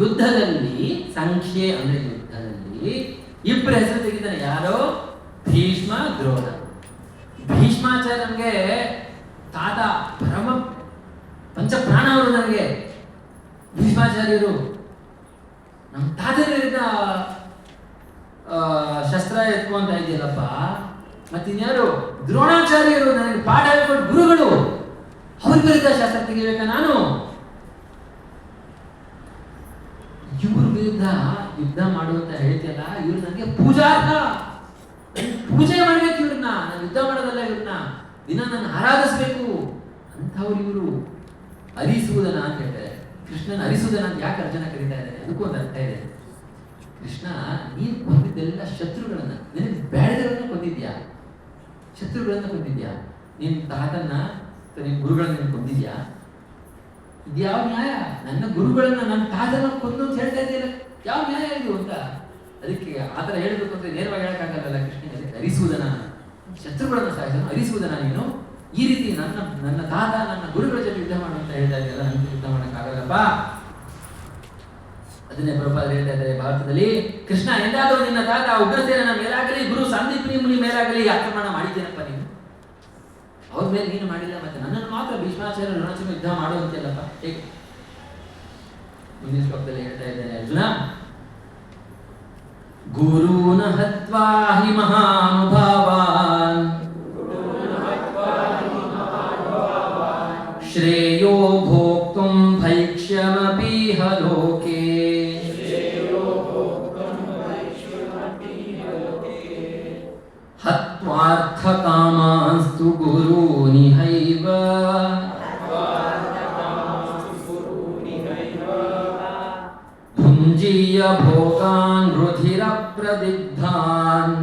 ಯುದ್ಧದಲ್ಲಿ, ಸಂಖ್ಯೆ ಅಂದ್ರೆ ಯುದ್ಧದಲ್ಲಿ ಇಬ್ಬರ ಹೆಸರು ತೆಗಿತಾನೆ. ಯಾರೋ? ಭೀಷ್ಮ, ದ್ರೋಣ. ಭೀಷ್ಮಾಚಾರ್ಯನಿಗೆ ತಾತ ಪರಮ ಪಂಚಪ್ರಾಣ ಅವರು. ನನಗೆ ಭೀಷ್ಮಾಚಾರ್ಯರು ನಮ್ಮ ತಾತನ ವಿರುದ್ಧ ಶಸ್ತ್ರ ಎತ್ಕೊಂತ ಇದೆಯಲ್ಲಪ್ಪ. ಮತ್ತಿನ್ಯಾರು? ದ್ರೋಣಾಚಾರ್ಯರು, ನನಗೆ ಪಾಠ ಹೇಳ್ಕೊಟ್ಟು ಗುರುಗಳು. ಅವ್ರ ವಿರುದ್ಧ ಶಸ್ತ್ರ ತೆಗಿಬೇಕಾ ನಾನು? ಇವ್ರ ವಿರುದ್ಧ ಯುದ್ಧ ಮಾಡುವಂತ ಹೇಳ್ತಿಯಲ್ಲ, ಇವ್ರು ನನಗೆ ಪೂಜಾರ್ಹ. ಪೂಜೆ ಮಾಡ್ಬೇಕು ಇವ್ರನ್ನ, ನಾನು ಯುದ್ಧ ಮಾಡೋದಲ್ಲ, ಇವ್ರನ್ನ ದಿನ ನನ್ನ ಆರಾಧಿಸ್ಬೇಕು ಅಂಥವ್ರು ಇವರು. ಅರಿಸುವುದನ ಅಂತ ಹೇಳ್ತಾರೆ. ಕೃಷ್ಣನ ಅರಿಸುವುದನ ಅಂತ ಯಾಕೆ ಅರ್ಜುನ ಕರೀತಾ ಇದ್ದಾರೆ? ಅದಕ್ಕೂ ಒಂದು ಅರ್ಥ ಇದೆ. ಕೃಷ್ಣ, ನೀನು ಕೊಂದಿದ್ದೆಲ್ಲ ಶತ್ರುಗಳನ್ನ, ನಿನಗೆ ಬೇಡದವರನ್ನ ಕೊಂದಿದ್ಯಾ, ಶತ್ರುಗಳನ್ನ ಕೊಂದಿದ್ಯಾ, ನಿನ್ನ ತಾತನ್ನ, ನಿನ್ನ ಗುರುಗಳನ್ನ ಕೊಂದಿದ್ಯಾ? ಇದ್ಯಾವ ನ್ಯಾಯ? ನನ್ನ ಗುರುಗಳನ್ನ, ನನ್ನ ತಾತನ ಕೊಂದು ಅಂತ ಹೇಳ್ತಾ ಇದೆಯಲ್ಲ, ಯಾವ ನ್ಯಾಯ ಇದು ಅಂತ. ಅದಕ್ಕೆ ಆತರ ಹೇಳಬೇಕು ಅಂದ್ರೆ ನೇರವಾಗಿ ಹೇಳಕ್ಕಾಗಲ್ಲ. ಕೃಷ್ಣನಿಗೆ ಅರಿಸುವುದನ, ಶತ್ರುಗಳನ್ನ ಸಾಯಿಸೋನು ಅರಿಸುವುದನ. ನೀನು ಈ ರೀತಿ ನನ್ನ ತಾತ, ನನ್ನ ಗುರುಗಳ ಜೊತೆ ಯುದ್ಧ ಮಾಡು ಅಂತ ಹೇಳ್ತಾ ಇದೆಯಲ್ಲ, ನನ್ನ ಯುದ್ಧ ಮಾಡಕ್ಕಾಗಲ್ಲಪ್ಪ. ಅದನ್ನೇ ಪ್ರಭುಪಾದರು ಹೇಳ್ತಾ ಇದ್ದಾರೆ ಭಾರತದಲ್ಲಿ, ಕೃಷ್ಣ ಎಂದಾದರೂ ನಿನ್ನ ತಾತ ಉಗ್ರಸೇನನ ಮೇಲಾಗಲಿ, ಗುರು ಸಂದೀಪನಿ ಮುನಿ ಮೇಲಾಗಲಿ ಆಕ್ರಮಣ ಮಾಡಿದ್ದೇನಪ್ಪ ನೀನು? ಅವ್ರ ಮೇಲೆ ನೀನು ಮಾಡಿಲ್ಲ, ಮತ್ತೆ ನನ್ನನ್ನು ಮಾತ್ರ ಭೀಷ್ಮಾಚಾರ್ಯ ದ್ರೋಣಾಚಾರ್ಯ ಯುದ್ಧ ಮಾಡು ಅಂತೆಲ್ಲಪ್ಪ ಹೇಗೆ? ಮುಂದಿನ ಶ್ಲೋಕದಲ್ಲಿ ಹೇಳ್ತಾ ಇದ್ದೇನೆ, ಅರ್ಜುನ ಗುರೂನ ಹತ್ವಾ ಹಿ ಮಹಾನುಭಾವಾನ್ ಶ್ರೇಯೋ ಭೋಕ್ತುಂ ಭೈಕ್ಷ್ಯಮಪೀಹ ಲೋಕೆ ಹತ್ವಾರ್ಥ ಕಾಮಾಂಸ್ತು ಗುರೂನಿಹೈವ ಭುಂಜೀಯ ಭೋಗಾನ್ ರುಧಿರ ಪ್ರದಿಗ್ಧಾನ್.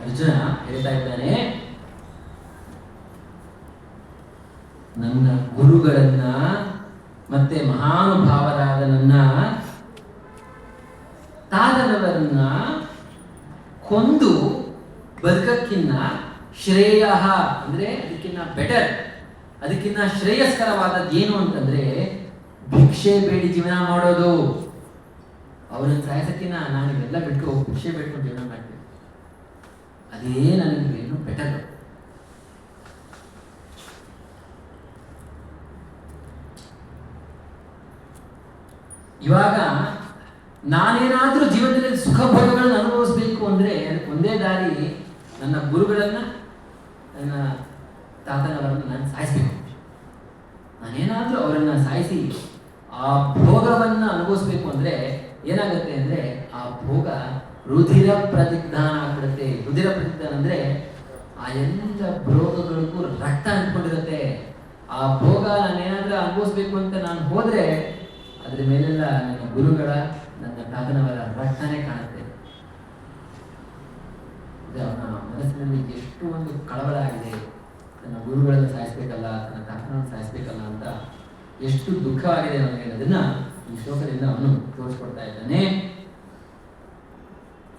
ಅರ್ಜುನ ಹೇಳ್ತಾ ಇದ್ದಾನೆ, ನನ್ನ ಗುರುಗಳನ್ನ ಮತ್ತೆ ಮಹಾನುಭಾವರಾದ ನನ್ನ ತಾತನವರನ್ನ ಕೊಂದು ಬದುಕಕ್ಕಿನ್ನ ಶ್ರೇಯ ಅಂದ್ರೆ ಅದಕ್ಕಿನ್ನ ಬೆಟರ್, ಅದಕ್ಕಿನ್ನ ಶ್ರೇಯಸ್ಕರವಾದದ್ದು ಏನು ಅಂತಂದ್ರೆ ಭಿಕ್ಷೆ ಬೇಡಿ ಜೀವನ ಮಾಡೋದು. ಅವರನ್ನು ಸಾಯಿಸಕ್ಕಿನ್ನ ನಾನು ಇವೆಲ್ಲ ಬಿಟ್ಟು ಭಿಕ್ಷೆ ಬೇಡ್ಕೊಂಡು ಜೀವನ ಮಾಡ್ತೀನಿ, ಅದೇ ನನಗೆ ಏನು ಬೆಟರ್. ಇವಾಗ ನಾನೇನಾದರೂ ಜೀವನದಲ್ಲಿ ಸುಖ ಭೋಗಗಳನ್ನು ಅನುಭವಿಸ್ಬೇಕು ಅಂದರೆ ಒಂದೇ ದಾರಿ, ನನ್ನ ಗುರುಗಳನ್ನು, ನನ್ನ ತಾತನವರನ್ನು ನಾನು ಸಾಯಿಸಬೇಕು. ನಾನೇನಾದರೂ ಅವರನ್ನು ಸಾಯಿಸಿ ಆ ಭೋಗವನ್ನು ಅನುಭವಿಸ್ಬೇಕು ಅಂದರೆ ಏನಾಗುತ್ತೆ ಅಂದರೆ ಆ ಭೋಗ ರುಧಿರ ಪ್ರತಿಗ್ಧಾನ ಆಗ್ಬಿಡುತ್ತೆ. ರುಧಿರ ಪ್ರತಿಗ್ಧಾನ ಅಂದರೆ ಆ ಎಲ್ಲ ಭೋಗಗಳಿಗೂ ರಕ್ತ ಅಂಟ್ಕೊಂಡಿರುತ್ತೆ. ಆ ಭೋಗ ನಾನೇನಾದ್ರೂ ಅನುಭವಿಸ್ಬೇಕು ಅಂತ ನಾನು ಹೋದರೆ ಅದ್ರ ಮೇಲೆಲ್ಲ ನನ್ನ ಗುರುಗಳ, ನನ್ನ ತಾತನವರ ರಕ್ತನೇ ಕಾಣುತ್ತೆ. ಅವನ ಮನಸ್ಸಿನಲ್ಲಿ ಎಷ್ಟು ಒಂದು ಕಳವಳ ಆಗಿದೆ, ನನ್ನ ಗುರುಗಳನ್ನು ಸಾಯಿಸ್ಬೇಕಲ್ಲ, ನನ್ನ ತಾತನವನ್ನು ಸಾಯಿಸ್ಬೇಕಲ್ಲ ಅಂತ ಎಷ್ಟು ದುಃಖವಾಗಿದೆ ಅವನಿಗೆ. ಅದನ್ನ ಈ ಶ್ಲೋಕದಿಂದ ಅವನು ತೋರಿಸ್ಕೊಡ್ತಾ ಇದ್ದಾನೆ.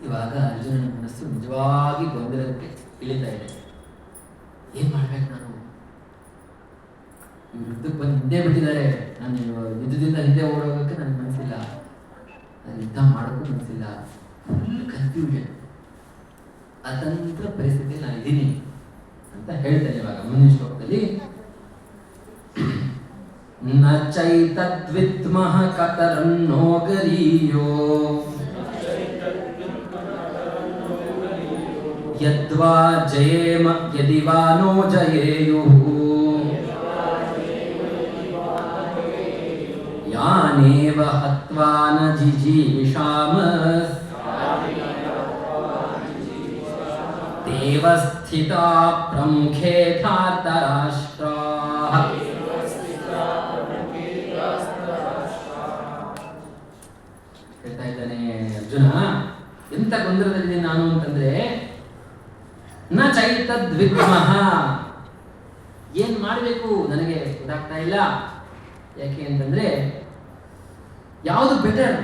ಇವಾಗ ಅರ್ಜುನನ ಮನಸ್ಸು ನಿಜವಾಗಿ ಗೊಂದಲಕ್ಕೆ ಇಳಿತಾ ಇದೆ. ಏನ್ ಮಾಡ್ಬೇಕು ನಾನು? ಇವ್ರು ಯುದ್ಧಕ್ಕೆ ಬಂದು ಹಿಂದೆ ಬಿಟ್ಟಿದ್ದಾರೆ, ನಾನು ಯುದ್ಧದಿಂದ ಹಿಂದೆ ಓಡೋಗಕ್ಕೆ ನನಗೆ ಮನಸ್ಸಿಲ್ಲ, ನಾನು ಯುದ್ಧ ಮಾಡೋಕ್ಕೂ ಮನಸ್ಸಿಲ್ಲ. ಫುಲ್ ಕನ್ಫ್ಯೂಷನ್, ಅತಂತ್ರ ಪರಿಸ್ಥಿತಿಯಲ್ಲಿ ನಾನು ಇದ್ದೀನಿ ಅಂತ ಹೇಳ್ತೇನೆ. ಇವಾಗ ಮುಂದಿನ ಶ್ಲೋಕದಲ್ಲಿ ನ ಚೈತದ್ವಿದ್ಮಃ ಕತರನ್ನೋ ಗರೀಯೋ ಯದ್ವಾ ಜಯೇಮ ಯದಿ ವಾ ನೋ ಜಯೇಯುಃ ಯಾನೇವ ಹತ್ವಾ ನ ಜಿಜೀವಿಷಾಮ ದೇವ ಸ್ಥಿತಾ ಪ್ರಮುಖೇ ಧಾರ್ತರಾಷ್ಟ್ರಾಃ. ಹೇಳ್ತಾ ಇದ್ದಾನೆ ಅರ್ಜುನ, ಎಂತ ಗೊಂದಲದಲ್ಲಿದ್ದೀನಿ ನಾನು ಅಂತಂದ್ರೆ, ನ ಚೈತದ್ವಿದ್ಮಃ, ಏನ್ ಮಾಡಬೇಕು ನನಗೆ ಗೊತ್ತಾಗ್ತಾ ಇಲ್ಲ. ಯಾಕೆ ಅಂತಂದ್ರೆ ಯಾವುದು ಬೆಟರ್?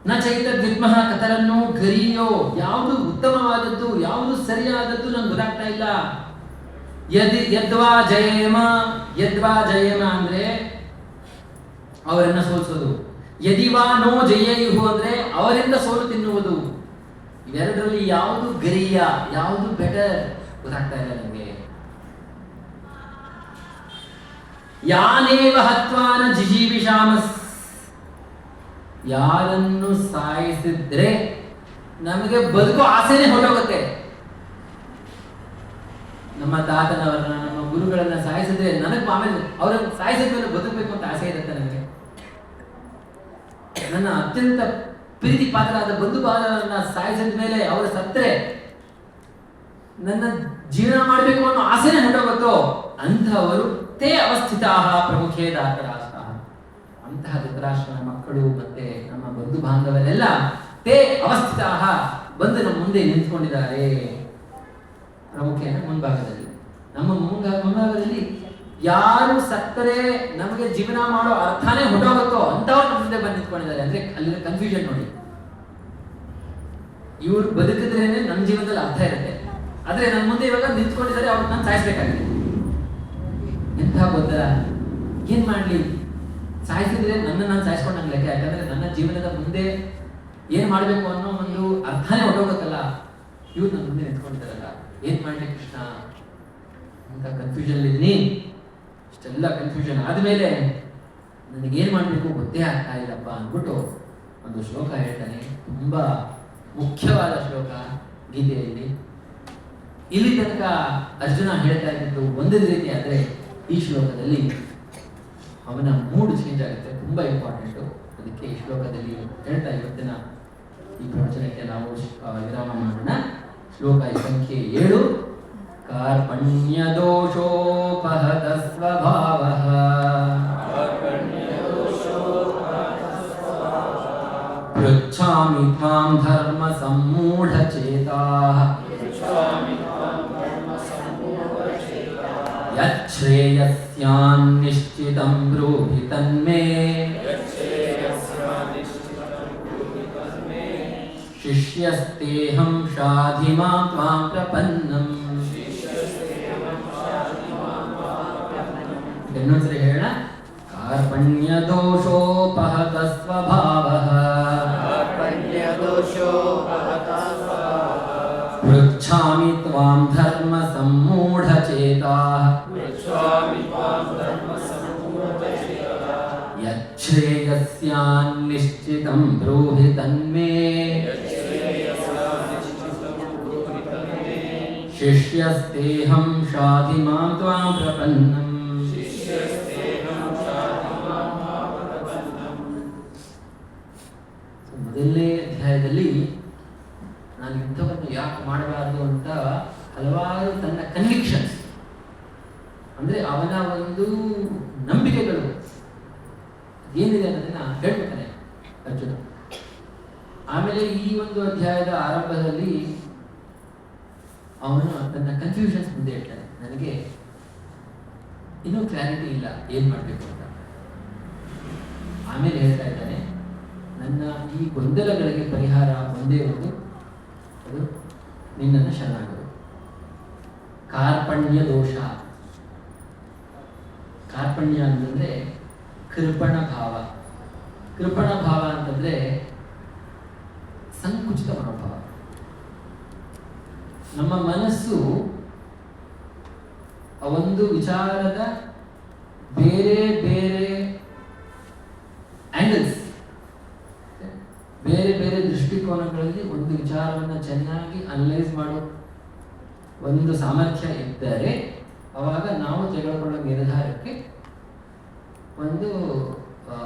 ನ ಚೈತದ್ವಿದ್ಮಃ ಕತರನ್ನೋ ಗರೀಯೋ, ಯಾವುದು ಉತ್ತಮವಾದದ್ದು, ಯಾವುದು ಸರಿಯಾದದ್ದು ನಂಗೆ ಗೊತ್ತಾಗ್ತಾ ಇಲ್ಲ. ಯದ್ವಾ ಜಯೇಮ, ಯದ್ವಾ ಜಯೇಮ ಅಂದ್ರೆ ಅವರನ್ನ ಸೋಲಿಸೋದು, ಯದಿವಾ ನೋ ಜಯೇಯುಹು ಅಂದ್ರೆ ಅವರಿಂದ ಸೋಲು ತಿನ್ನುವುದು. ಇವೆರಡರಲ್ಲಿ ಯಾವುದು ಗರಿಯ, ಯಾವುದು ಬೆಟರ್ ಗೊತ್ತಾಗ್ತಾ ಇಲ್ಲ ನನಗೆ. ಯಾನೇವ ಹತ್ವಾನ ಜಿಜೀವಿಷಾಮಸ್, ಯಾರನ್ನು ಸಾಯಿಸಿದ್ರೆ ನಮಗೆ ಬದುಕೋ ಆಸೆನೇ ಹೊರಟೋಗುತ್ತೆ. ನಮ್ಮ ತಾತನವರನ್ನ, ನಮ್ಮ ಗುರುಗಳನ್ನ ಸಾಯಿಸಿದ್ರೆ ನನಗೆ ಆಮೇಲೆ ಅವರನ್ನು ಸಾಯಿಸಿದ ಮೇಲೆ ಬದುಕಬೇಕು ಅಂತ ಆಸೆ ಇರುತ್ತೆ ನನಗೆ. ನನ್ನ ಅತ್ಯಂತ ಪ್ರೀತಿ ಪಾತ್ರರಾದ ಬಂಧು ಬಾಂಧವರನ್ನ ಸಾಯಿಸಿದ ಮೇಲೆ ಅವರು ಸತ್ತರೆ ನನ್ನ ಜೀವನ ಮಾಡಬೇಕು ಅನ್ನೋ ಆಸೆನೇ ಹೊರಟೋಗುತ್ತೋ ಅಂಥವರು ತೇ ಅವಸ್ಥಿತಾಃ ಪ್ರಮುಖೇ ಧಾರ್ತರಾಷ್ಟ್ರಾಃ. ಅಂತಹ ಧೃತರಾಷ್ಟ್ರನ ಮಕ್ಕಳು ಮತ್ತೆ ನಮ್ಮ ಬಂಧು ಬಾಂಧವರೆಲ್ಲ ತೇ ಅವಸ್ಥಿತಾಃ ಬಂದು ನಮ್ಮ ಮುಂದೆ ನಿಂತ್ಕೊಂಡಿದ್ದಾರೆ. ಪ್ರಮುಖೇನ ಮುಂಭಾಗದಲ್ಲಿ, ನಮ್ಮ ಮುಂಭಾಗದಲ್ಲಿ ಯಾರು ಸತ್ತರೆ ನಮಗೆ ಜೀವನ ಮಾಡೋ ಅರ್ಥನೇ ಹೊರಟೋಗುತ್ತೋ ಅಂತವ್ರು ನಮ್ಮ ಮುಂದೆ ಬಂದು ನಿಂತ್ಕೊಂಡಿದ್ದಾರೆ. ಅಂದ್ರೆ ಅಲ್ಲಿ ಕನ್ಫ್ಯೂಷನ್ ನೋಡಿ, ಇವ್ರು ಬದುಕಿದ್ರೇನೆ ನನ್ನ ಜೀವನದಲ್ಲಿ ಅರ್ಥ ಇರುತ್ತೆ, ಆದ್ರೆ ನನ್ನ ಮುಂದೆ ಇವಾಗ ನಿಂತ್ಕೊಂಡಿದ್ದಾರೆ, ಅವ್ರು ನಾನು ಸಾಯಿಸ್ಬೇಕಾಗಿದೆ. ಎಂಥ ಗೊಂದಲ, ಏನ್ ಮಾಡ್ಲಿ? ಸಾಯಿಸಿದ್ರೆ ನಾನು ಸಾಯಿಸ್ಕೊಂಡಂಗೆ ಲೆಕ್ಕ. ಯಾಕಂದ್ರೆ ನನ್ನ ಜೀವನದ ಮುಂದೆ ಏನ್ ಮಾಡ್ಬೇಕು ಅನ್ನೋ ಒಂದು ಅರ್ಥನೇ ಹೊರಟೋಗುತ್ತಲ್ಲ. ಇವ್ರು ನನ್ನ ಮುಂದೆ ನಿಂತ್ಕೊಂಡಿದ್ದಾರಲ್ಲ, ಏನ್ ಮಾಡ್ಲಿ ಕೃಷ್ಣ ಅಂತ ಕನ್ಫ್ಯೂಷನ್ ಇದ್ದೀನಿ. ಇಷ್ಟೆಲ್ಲ ಕನ್ಫ್ಯೂಷನ್ ಆದ್ಮೇಲೆ ನನಗೇನ್ ಮಾಡ್ಬೇಕು ಗೊತ್ತೇ ಆಗ್ತಾ ಇಲ್ಲಪ್ಪ ಅಂದ್ಬಿಟ್ಟು ಒಂದು ಶ್ಲೋಕ ಹೇಳ್ತಾನೆ. ತುಂಬಾ ಮುಖ್ಯವಾದ ಶ್ಲೋಕ ಗೀತೆಯಲ್ಲಿ. ಇಲ್ಲಿ ತನಕ ಅರ್ಜುನ ಹೇಳ್ತಾ ಇದ್ದು ಒಂದೇ ರೀತಿ ಆದ್ರೆ ಈ ಶ್ಲೋಕದಲ್ಲಿ ಅವನ ಮೂಡ್ ಚೇಂಜ್ ಆಗುತ್ತೆ. ತುಂಬಾ ಇಂಪಾರ್ಟೆಂಟು. ಅದಕ್ಕೆ ಈ ಶ್ಲೋಕದಲ್ಲಿ ಹೇಳ್ತಾ ಇವತ್ತಿನ ಈ ಪ್ರವಚನಕ್ಕೆ ನಾವು ವಿರಾಮ ಮಾಡೋಣ. ಶ್ಲೋಕ ಸಂಖ್ಯೆ 7. ಕಾರ್ಪಣ್ಯ ದೋಷೋಪಹತ ಸ್ವಭಾವಃ ಪೃಚ್ಛಾಮಿ ತ್ವಾಂ ಧರ್ಮ ಸಮ್ಮೂಢಚೇತಾಃ ಯಚ್ಛ್ರೇಯಸ್ಯಾನ್ನಿಶ್ಚಿತಂ ಬ್ರೂಹಿ ತನ್ಮೇ ಶಿಷ್ಯಸ್ತೇಹಂ ಶಾಧಿ ಮಾಂ ತ್ವಾಂ ಪ್ರಪನ್ನಂ. ಇನ್ನೊಂದ್ಸರಿ ಹೇಳ. ಕಾರ್ಪಣ್ಯ ದೋಷೋಪಹತ ಸ್ವಭಾವಃ ಪೃಚ್ಛಾಮಿ ತ್ವಾಂ ಧರ್ಮ ಸಮ್ಮೂಢಚೇತಾಃ ಶ್ರೇಯಸ್ಯಾನ್ನಿಶ್ಚಿತಂ ಬ್ರೂಹಿ ತನ್ಮೇ ಶಿಷ್ಯಸ್ತೇಹಂ ಶಾಧಿ ಮಾಂ ತ್ವಾಂ ಪ್ರಪನ್ನಂ. ಮೊದಲನೇ ಅಧ್ಯಾಯದಲ್ಲಿ ನಾನು ಯುದ್ಧವನ್ನು ಯಾಕೆ ಮಾಡಬಾರದು ಅಂತ ಹಲವಾರು ತನ್ನ ಕನ್ವಿಕ್ಷನ್ಸ್ ಅಂದ್ರೆ ಅವನ ಒಂದು ನಂಬಿಕೆಗಳು ಏನಿದೆ ಅನ್ನೋದನ್ನ ಹೇಳ್ಬೇಕಾನೆ ಅರ್ಜುನ. ಆಮೇಲೆ ಈ ಒಂದು ಅಧ್ಯಾಯದ ಆರಂಭದಲ್ಲಿ ಅವನು ತನ್ನ ಕನ್ಫ್ಯೂಷನ್ಸ್ ಮುಂದೆ ಹೇಳ್ತಾನೆ. ನನಗೆ ಇನ್ನೂ ಕ್ಲಾರಿಟಿ ಇಲ್ಲ ಏನ್ ಮಾಡಬೇಕು ಅಂತ. ಆಮೇಲೆ ಹೇಳ್ತಾ ಇದ್ದಾನೆ, ನನ್ನ ಈ ಗೊಂದಲಗಳಿಗೆ ಪರಿಹಾರ ಒಂದೇ ಒಂದು, ಅದು ನಿನ್ನನ್ನು ಶರಣಾಗಲು. ಕಾರ್ಪಣ್ಯ ದೋಷ. ಕಾರ್ಪಣ್ಯ ಅಂತಂದ್ರೆ ಕೃಪಣ ಭಾವ. ಕೃಪಣ ಭಾವ ಅಂತಂದ್ರೆ ಸಂಕುಚಿತ ಮನೋಭಾವ. ನಮ್ಮ ಮನಸ್ಸು ಆ ಒಂದು ವಿಚಾರದ ಬೇರೆ ಬೇರೆ ಆಂಗಲ್ಸ್, ಬೇರೆ ಬೇರೆ ದೃಷ್ಟಿಕೋನಗಳಲ್ಲಿ ಒಂದು ವಿಚಾರವನ್ನು ಚೆನ್ನಾಗಿ ಅನಲೈಸ್ ಮಾಡೋ ಒಂದು ಸಾಮರ್ಥ್ಯ ಇದ್ದರೆ ಅವಾಗ ನಾವು ತೆಗೆದುಕೊಳ್ಳೋ ನಿರ್ಧಾರಕ್ಕೆ ಒಂದು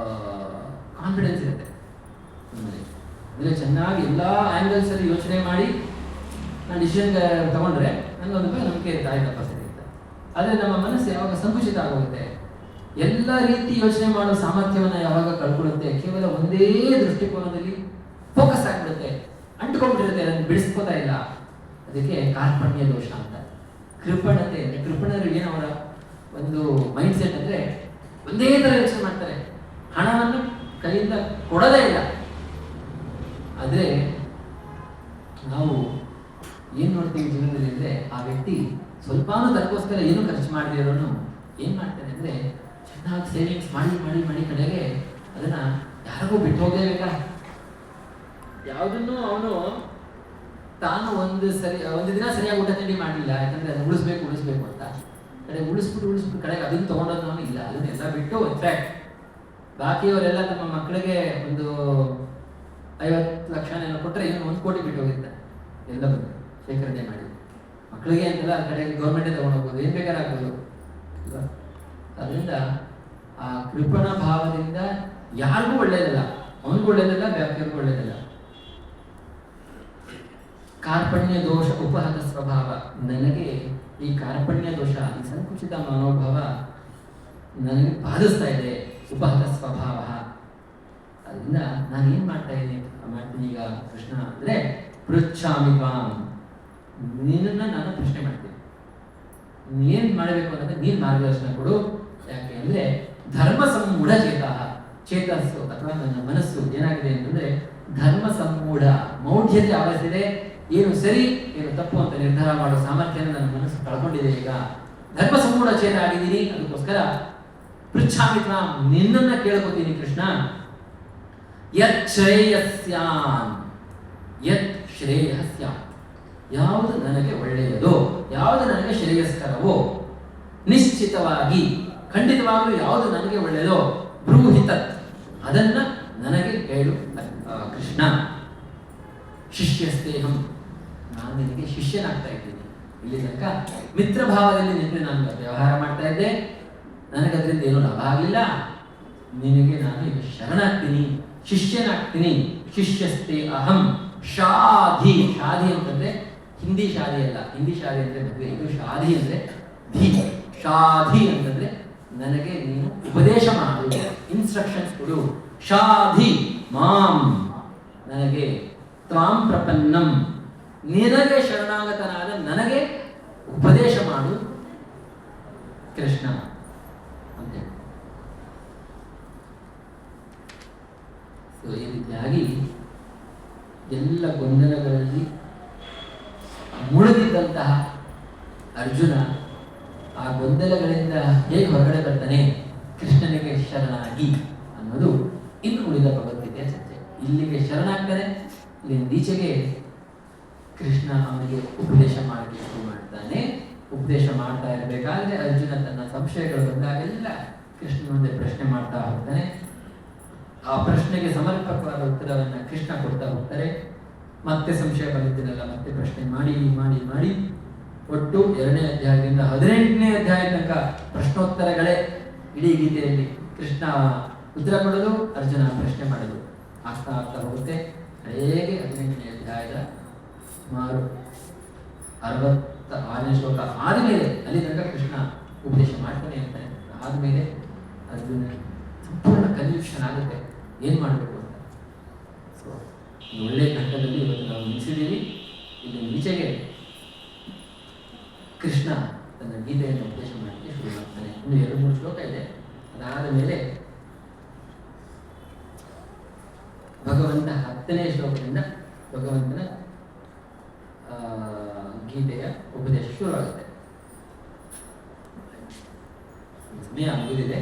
ಕಾನ್ಫಿಡೆನ್ಸ್ ಇರುತ್ತೆ ನಮ್ಮಲ್ಲಿ. ಅಂದರೆ ಚೆನ್ನಾಗಿ ಎಲ್ಲ ಆ್ಯಂಗಲ್ಸ್ ಅಲ್ಲಿ ಯೋಚನೆ ಮಾಡಿ ನಾನು ಡಿಸಿಷನ್ ತಗೊಂಡ್ರೆ ನನಗೊಂದು ನಂಬಿಕೆ ಇರುತ್ತೆ, ಆಯ್ತಪ್ಪ ಸರಿ ಅಂತ. ಆದರೆ ನಮ್ಮ ಮನಸ್ಸು ಯಾವಾಗ ಸಂಕುಚಿತ ಆಗೋಗುತ್ತೆ, ಎಲ್ಲ ರೀತಿ ಯೋಚನೆ ಮಾಡೋ ಸಾಮರ್ಥ್ಯವನ್ನು ಯಾವಾಗ ಕಳ್ಕೊಳ್ಳುತ್ತೆ, ಕೇವಲ ಒಂದೇ ದೃಷ್ಟಿಕೋನದಲ್ಲಿ ಫೋಕಸ್ ಆಗಿಬಿಡುತ್ತೆ, ಅಂಟ್ಕೊಂಡ್ಬಿಟ್ಟಿರುತ್ತೆ, ಅದನ್ನು ಬಿಡಿಸ್ಕೋತಾ ಇಲ್ಲ. ಅದಕ್ಕೆ ಕಾರ್ಪಣ್ಯ ದೋಷ ಅಂತ. ಕೃಪಣತೆ ಅಂದರೆ ಕೃಪಣರು ಏನವರ ಒಂದು ಮೈಂಡ್ ಸೆಟ್ ಅಂದರೆ ಒಂದೇ ಥರ ಯೋಚನೆ ಮಾಡ್ತಾರೆ, ಹಣವನ್ನು ಕೈಯಿಂದ ಕೊಡೋದೇ ಇಲ್ಲ. ಆದರೆ ನಾವು ಏನು ನೋಡ್ತೀವಿ ಜೀವನದಲ್ಲಿ ಅಂದರೆ ಆ ವ್ಯಕ್ತಿ ಸ್ವಲ್ಪನೂ ತನಗೋಸ್ಕರ ಏನು ಖರ್ಚು ಮಾಡದೇ ಇರೋನು ಏನು ಮಾಡ್ತಾನೆ ಅಂದರೆ ಚೆನ್ನಾಗಿ ಸೇವಿಂಗ್ಸ್ ಮಾಡಿ ಮಾಡಿ ಮಾಡಿ ಕಡೆಗೆ ಅದನ್ನು ಯಾರಿಗೂ ಬಿಟ್ಟು ಹೋಗಲೇಬೇಕಾ. ಯಾವುದನ್ನು ಅವನು ತಾನು ಒಂದು ದಿನ ಸರಿಯಾಗಿ ಊಟ ತಿಂಡಿ ಮಾಡಲಿಲ್ಲ, ಯಾಕಂದರೆ ಅದನ್ನು ಉಳಿಸ್ಬೇಕು ಅಂತ ಕಡೆ ಉಳಿಸ್ಬಿಟ್ಟು ಕಡೆಗೆ ಅದನ್ನು ತೊಗೊಂಡೋದು ಅವನು ಇಲ್ಲ. ಅದನ್ನೆಲ್ಲ ಬಿಟ್ಟು ಇನ್ಫ್ಯಾಕ್ಟ್ ಬಾಕಿಯವರೆಲ್ಲ ತಮ್ಮ ಮಕ್ಕಳಿಗೆ ಒಂದು 50 ಲಕ್ಷನೇನೋ ಕೊಟ್ಟರೆ ಇವನು 1 ಕೋಟಿ ಬಿಟ್ಟು ಹೋಗಿರ್ತಾನೆ ಎಲ್ಲ ಬಂದು ಶೇಖರಣೆ ಮಾಡಿ. ಮಕ್ಕಳಿಗೆ ಅಂತೆಲ್ಲ ಆ ಕಡೆಗೆ ಗೌರ್ಮೆಂಟೇ ತೊಗೊಂಡೋಗ್ಬೋದು, ಏನು ಬೇಕಾದ್ರೆ ಆಗ್ಬೋದು. ಅದರಿಂದ ಆ ಕೃಪಣ ಭಾವದಿಂದ ಯಾರಿಗೂ ಒಳ್ಳೆಯದಲ್ಲ, ಅವನಿಗೂ ಒಳ್ಳೆಯದಲ್ಲ, ವ್ಯಾಪ್ತಿಗೂ ಒಳ್ಳೆಯದಲ್ಲ. ಕಾರ್ಪಣ್ಯ ದೋಷ ಉಪಹತ ಸ್ವಭಾವ. ನನಗೆ ಈ ಕಾರ್ಪಣ್ಯ ದೋಷ, ಈ ಸಂಕುಚಿತ ಮನೋಭಾವ ನನಗೆ ಬಾಧಿಸ್ತಾ ಇದೆ. ಉಪಹತ ಸ್ವಭಾವ. ಅದರಿಂದ ನಾನೇನು ಮಾಡ್ತೀನಿ ಈಗ ಕೃಷ್ಣ ಅಂದರೆ ಪೃಚ್ಛಾಮಿ ತ್ವಾಂ, ನಿನ್ನನ್ನು ನಾನು ಪ್ರಶ್ನೆ ಮಾಡ್ತೀನಿ. ನೀನು ಮಾಡಬೇಕು ಅನ್ನೋದು ನೀನು ಮಾರ್ಗದರ್ಶನ ಕೊಡು. ಯಾಕೆ ಅಂದರೆ ಧರ್ಮ ಸಮೂಢ ಚೇತಸ್ಸು ಅಥವಾ ನನ್ನ ಮನಸ್ಸು ಏನಾಗಿದೆ ಅಂತಂದರೆ ಧರ್ಮ ಸಮೂಢ, ಮೌಢ್ಯತೆ ಆವರಿಸಿದೆ. ಏನು ಸರಿ ಏನು ತಪ್ಪು ಅಂತ ನಿರ್ಧಾರ ಮಾಡೋ ಸಾಮರ್ಥ್ಯನ ನನ್ನ ಮನಸ್ಸು ಕಳ್ಕೊಂಡಿದೆ. ಈಗ ಧರ್ಮ ಸಮೂಢ ಚೇತ ಆಗಿದ್ದೀನಿ. ಅದಕ್ಕೋಸ್ಕರ ಪೃಚ್ಛಾಮಿ ತ್ವಾಂ, ನಿನ್ನನ್ನು ಕೇಳ್ಕೊತೀನಿ ಕೃಷ್ಣ. ಯತ್ ಶ್ರೇಯಸ್ಯಾನ್, ಯತ್ ಶ್ರೇಯಸ್ಯಾನ್, ಯಾವುದು ನನಗೆ ಒಳ್ಳೆಯದೋ, ಯಾವುದು ನನಗೆ ಶ್ರೇಯಸ್ಕರವೋ, ನಿಶ್ಚಿತವಾಗಿ ಖಂಡಿತವಾಗಲೂ ಯಾವುದು ನನಗೆ ಒಳ್ಳೆಯದೋ, ಬ್ರೂಹಿತತ್, ಅದನ್ನ ನನಗೆ ಹೇಳು ಕೃಷ್ಣ. ಶಿಷ್ಯಸ್ತೇಹಂ, ನಾನು ನಿನಗೆ ಶಿಷ್ಯನಾಗ್ತಾ ಇದ್ದೀನಿ. ಇಲ್ಲಿ ತನಕ ಮಿತ್ರ ಭಾವದಲ್ಲಿ ನಿಂತು ನಾನು ವ್ಯವಹಾರ ಮಾಡ್ತಾ ಇದ್ದೆ, ನನಗದ್ರಿಂದ ಏನೂ ಲಾಭ ಆಗಲಿಲ್ಲ. ನಿನಗೆ ನಾನು ಈಗ ಶರಣಾಗ್ತೀನಿ, ಶಿಷ್ಯನಾಗ್ತೀನಿ. ಶಿಷ್ಯಸ್ತೆ ಅಹಂ ಶಾಧಿ. ಶಾಧಿ ಅಂತಂದ್ರೆ ಹಿಂದಿ ಶಾದಿ ಅಲ್ಲ, ಹಿಂದಿ ಶಾದಿ ಅಂದ್ರೆ ಮದುವೆ, ಇದು ಶಾಧಿ ಅಂದ್ರೆ ಧಿ. ಶಾಧಿ ಅಂತಂದ್ರೆ ನನಗೆ ನೀನು ಉಪದೇಶ ಮಾಡು, ಇನ್ಸ್ಟ್ರಕ್ಷನ್ಸ್ ಕೊಡು. ಶಾಧಿ ಮಾಂ, ನನಗೆ ತ್ವಾಂ ಪ್ರಪನ್ನಂ, ನಿನಗೆ ಶರಣಾಗತನಾದ ನನಗೆ ಉಪದೇಶ ಮಾಡು ಕೃಷ್ಣ ಅಂತ. ಸೊ ಈ ರೀತಿಯಾಗಿ ಎಲ್ಲ ಗೊಂದಲಗಳಲ್ಲಿ ಮುಳುಗಿದ್ದಂತಹ ಅರ್ಜುನ ಆ ಗೊಂದಲಗಳಿಂದ ಹೇಗೆ ಹೊರಗಡೆ ಬರ್ತಾನೆ ಕೃಷ್ಣನಿಗೆ ಶರಣಾಗಿ ಅನ್ನೋದು ಇನ್ನು ಉಳಿದ ಭಗವದ್ಗೀತೆಯ ಚರ್ಚೆ. ಇಲ್ಲಿಗೆ ಶರಣಾಗ್ತಾನೆ, ಇಲ್ಲಿಂದೀಚೆಗೆ ಕೃಷ್ಣ ಅವನಿಗೆ ಉಪದೇಶ ಮಾಡಲಿಕ್ಕೆ ಶುರು ಮಾಡ್ತಾನೆ. ಉಪದೇಶ ಮಾಡ್ತಾ ಇರಬೇಕಾದ್ರೆ ಅರ್ಜುನ ತನ್ನ ಸಂಶಯಗಳು ಬಂದಾಗೆಲ್ಲ ಕೃಷ್ಣ ಮುಂದೆ ಪ್ರಶ್ನೆ ಮಾಡ್ತಾ ಹೋಗ್ತಾನೆ. ಆ ಪ್ರಶ್ನೆಗೆ ಸಮರ್ಪಕವಾದ ಉತ್ತರವನ್ನು ಕೃಷ್ಣ ಕೊಡ್ತಾ ಹೋಗ್ತಾರೆ. ಮತ್ತೆ ಸಂಶಯ ಬಂದಿದ್ದನ್ನೆಲ್ಲ ಮತ್ತೆ ಪ್ರಶ್ನೆ ಮಾಡಿ ಮಾಡಿ ಮಾಡಿ ಒಟ್ಟು 2ನೇ ಅಧ್ಯಾಯದಿಂದ 18ನೇ ಅಧ್ಯಾಯ ತನಕ ಪ್ರಶ್ನೋತ್ತರಗಳೇ ಇಡೀ ಗೀತೆಯಲ್ಲಿ. ಕೃಷ್ಣ ಉತ್ತರ ಕೊಡೋದು, ಅರ್ಜುನ ಪ್ರಶ್ನೆ ಮಾಡೋದು ಆಗ್ತಾ ಆಗ್ತಾ ಹೋಗುತ್ತೆ. ಹೇಗೆ 18ನೇ ಅಧ್ಯಾಯದ ಸುಮಾರು 66ನೇ ಶ್ಲೋಕ ಆದಮೇಲೆ ಅಲ್ಲಿ ತನಕ ಕೃಷ್ಣ ಉಪದೇಶ ಮಾಡ್ತಾನೆ ಇರ್ತಾನೆ. ಆದಮೇಲೆ ಅರ್ಜುನ ಸಂಪೂರ್ಣ ಕನ್ಫ್ಯೂಷನ್ ಆಗುತ್ತೆ, ಏನು ಮಾಡಬೇಕು ಅಂತ. ಸೊ ಒಳ್ಳೆ ಘಟ್ಟದಲ್ಲಿ ಇವತ್ತು ನಾವು ನಿಲ್ಲಿಸಿದ್ದೀವಿ. ಇಲ್ಲಿ ಈಚೆಗೆ ಕೃಷ್ಣ ತನ್ನ ಗೀತೆಯನ್ನು ಉಪದೇಶ ಮಾಡಲಿಕ್ಕೆ ಶುರು ಮಾಡ್ತಾನೆ. ಇನ್ನು 2-3 ಶ್ಲೋಕ ಇದೆ. ಅದಾದ ಮೇಲೆ ಭಗವಂತ 10ನೇ ಶ್ಲೋಕದಿಂದ ಭಗವಂತನ ಗೀತೆಯ ಉಪದೇಶ ಶುರುವಾಗುತ್ತೆ. ಸಮಯ ಮುಗಿದಿದೆ,